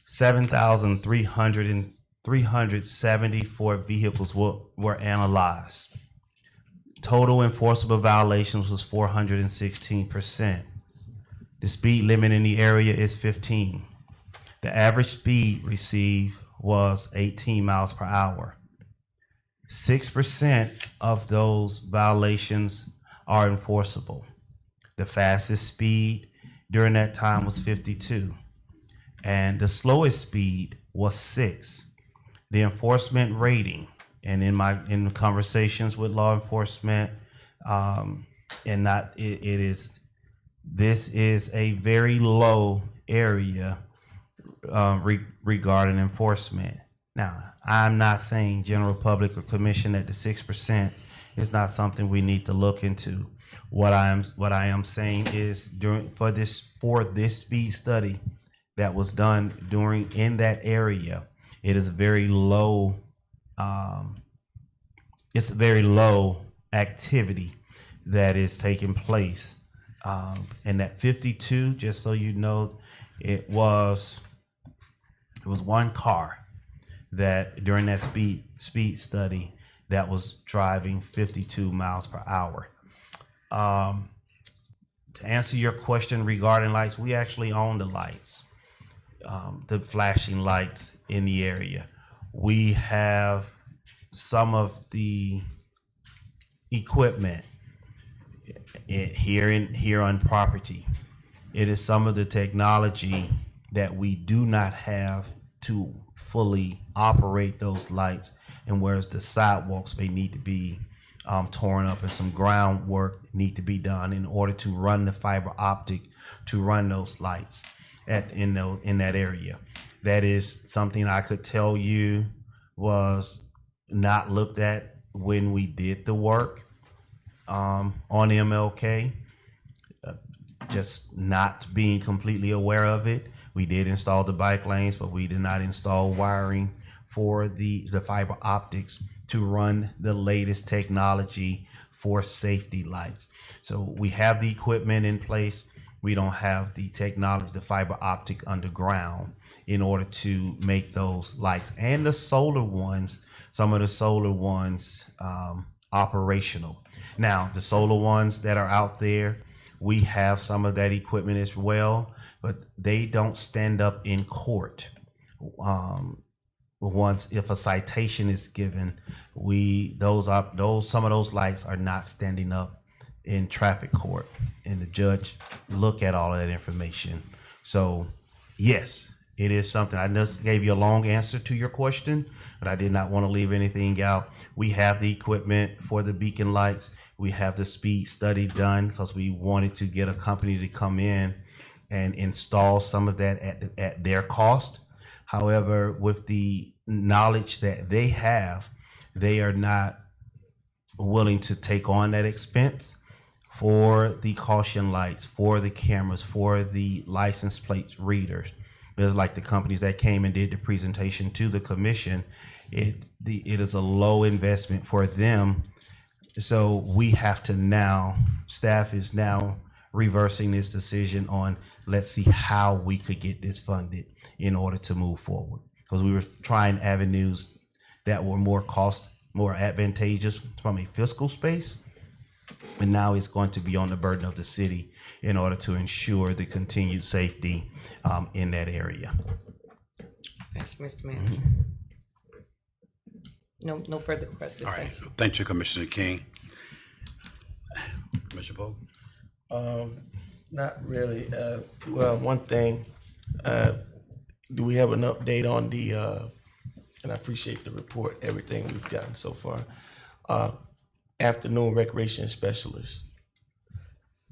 I: 7,374 vehicles were analyzed. Total enforceable violations was 416%. The speed limit in the area is 15. The average speed received was 18 miles per hour. 6% of those violations are enforceable. The fastest speed during that time was 52, and the slowest speed was 6. The enforcement rating, and in conversations with law enforcement, this is a very low area regarding enforcement. Now, I'm not saying general public or commission that the 6% is not something we need to look into. What I am saying is for this speed study that was done in that area, it is very low. It's a very low activity that is taking place. And that 52, just so you know, it was one car that during that speed study that was driving 52 miles per hour. To answer your question regarding lights, we actually own the lights, the flashing lights in the area. We have some of the equipment here on property. It is some of the technology that we do not have to fully operate those lights, and whereas the sidewalks may need to be torn up and some groundwork need to be done in order to run the fiber optic to run those lights in that area. That is something I could tell you was not looked at when we did the work on MLK, just not being completely aware of it. We did install the bike lanes, but we did not install wiring for the fiber optics to run the latest technology for safety lights. So we have the equipment in place. We don't have the technology, the fiber optic underground in order to make those lights and the solar ones, some of the solar ones operational. Now, the solar ones that are out there, we have some of that equipment as well, but they don't stand up in court. Once if a citation is given, some of those lights are not standing up in traffic court, and the judge look at all of that information. So yes, it is something. I just gave you a long answer to your question, but I did not want to leave anything out. We have the equipment for the beacon lights. We have the speed study done because we wanted to get a company to come in and install some of that at their cost. However, with the knowledge that they have, they are not willing to take on that expense for the caution lights, for the cameras, for the license plate readers. There's like the companies that came and did the presentation to the commission. It is a low investment for them. So we have to now, staff is now reversing this decision on, let's see how we could get this funded in order to move forward. Because we were trying avenues that were more advantageous from a fiscal space. And now it's going to be on the burden of the city in order to ensure the continued safety in that area.
D: Thank you, Mr. Manager. No further questions.
C: All right,
D: Thank you.
C: thank you, Commissioner King. Commissioner Pope?
E: Not really. Well, one thing, do we have an update on the, and I appreciate the report, everything we've gotten so far, afternoon recreation specialist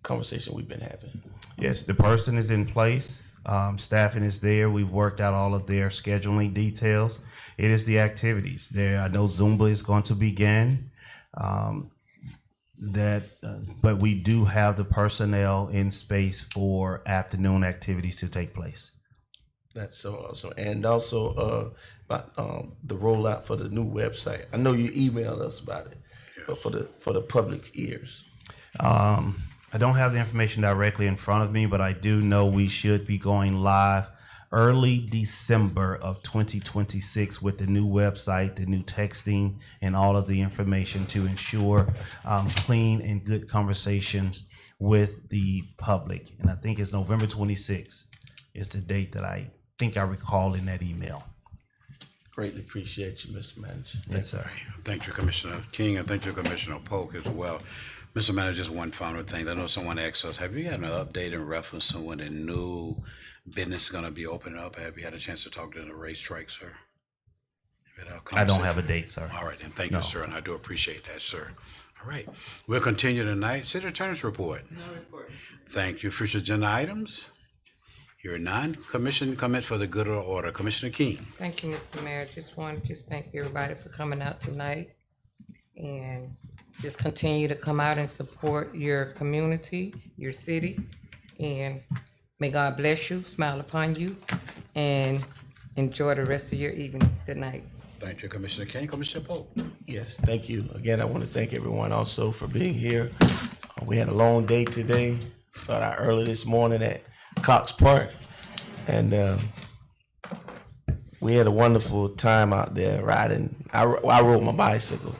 E: conversation we've been having?
I: Yes, the person is in place. Staffing is there. We've worked out all of their scheduling details. It is the activities there. I know Zumba is going to begin. But we do have the personnel in space for afternoon activities to take place.
E: That's so awesome. And also about the rollout for the new website. I know you emailed us about it, but for the public ears.
I: I don't have the information directly in front of me, but I do know we should be going live early December of 2026 with the new website, the new texting, and all of the information to ensure clean and good conversations with the public. And I think it's November 26th is the date that I think I recall in that email.
E: Greatly appreciate you, Mr. Manager.
I: Yes, sir.
C: Thank you, Commissioner King, and thank you, Commissioner Polk as well. Mr. Manager, just one final thing. I know someone asked us, have you had an update in reference to when a new business is going to be opening up? Have you had a chance to talk to the racetrack, sir?
I: I don't have a date, sir.
C: All right, then. Thank you, sir, and I do appreciate that, sir. All right. We'll continue tonight. City Attorney's report.
D: No report.
C: Thank you. Future agenda items? Here are none. Commission comments for the good of the order. Commissioner King.
D: Thank you, Mr. Mayor. Just want to thank everybody for coming out tonight and just continue to come out and support your community, your city, and may God bless you, smile upon you, and enjoy the rest of your evening. Good night.
C: Thank you, Commissioner King. Commissioner Pope.
E: Yes, thank you. Again, I want to thank everyone also for being here. We had a long day today. Started out early this morning at Cox Park, and we had a wonderful time out there riding. I rode my bicycle.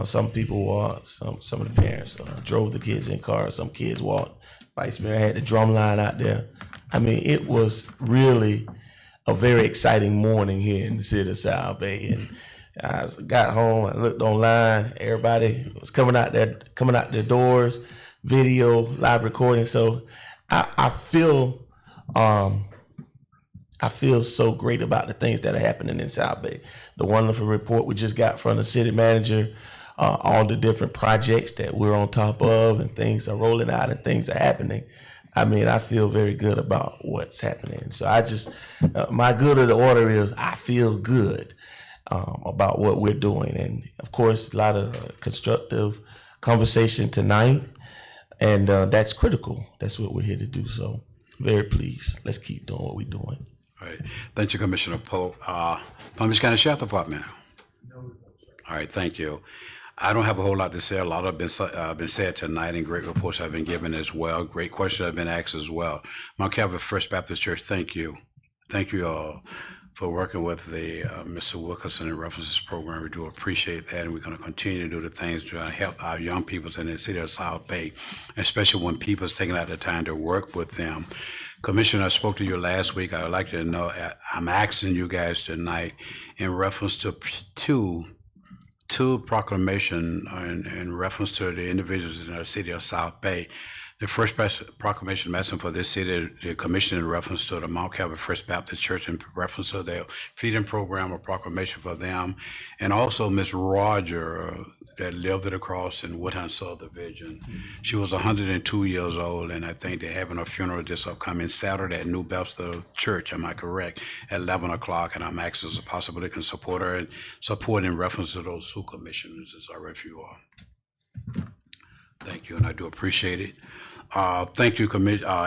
E: Some people walked, some of the parents drove the kids in cars, some kids walked. Vice Mayor had the drum line out there. I mean, it was really a very exciting morning here in the city of South Bay. And I got home, I looked online, everybody was coming out their doors, video, live recording. So I feel so great about the things that are happening in South Bay. The wonderful report we just got from the city manager, all the different projects that we're on top of and things are rolling out and things are happening. I mean, I feel very good about what's happening. So I just, my good of the order is I feel good about what we're doing. And of course, a lot of constructive conversation tonight. And that's critical. That's what we're here to do. So very pleased. Let's keep doing what we're doing.
C: All right. Thank you, Commissioner Pope. Palm Beach County Sheriff Department. All right. Thank you. I don't have a whole lot to say. A lot have been said tonight, and great reports have been given as well. Great questions have been asked as well. Mount Calvary First Baptist Church, thank you. Thank you all for working with the Mr. Wilkerson in reference to this program. We do appreciate that, and we're going to continue to do the things to help our young people in the city of South Bay, especially when people's taking out the time to work with them. Commissioner, I spoke to you last week. I would like to know, I'm asking you guys tonight in reference to two proclamation in reference to the individuals in the city of South Bay. The first proclamation message for this city, the commission in reference to the Mount Calvary First Baptist Church in reference to their feeding program or proclamation for them. And also Miss Roger that lived at the cross in Woodhunt Subdivision. She was 102 years old, and I think they're having a funeral this upcoming Saturday at New Bethesda Church, am I correct, at 11 o'clock, and I'm asking if possible they can support her and support in reference to those two commissioners. It's all right for you all. Thank you, and I do appreciate it. Thank you,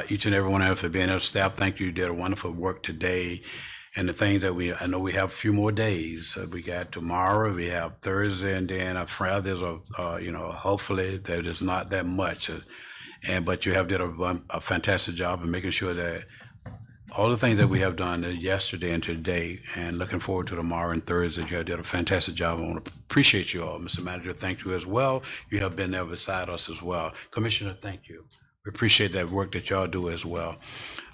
C: each and every one of us for being our staff. Thank you. You did a wonderful work today. And the things that I know we have a few more days. We got tomorrow, we have Thursday, and then Friday. There's hopefully that is not that much. But you have did a fantastic job in making sure that all the things that we have done yesterday and today, and looking forward to tomorrow and Thursday, you have did a fantastic job. I want to appreciate you all. Mr. Manager, thank you as well. You have been there beside us as well. Commissioner, thank you. We appreciate that work that y'all do as well.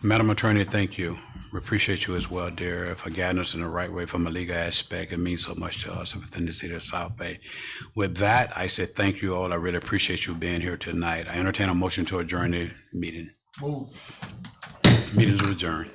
C: Madam Attorney, thank you. We appreciate you as well, dear, for guiding us in the right way from a legal aspect. It means so much to us within the city of South Bay. With that, I say thank you all. I really appreciate you being here tonight. I entertain a motion to adjourn the meeting. Meeting is adjourned.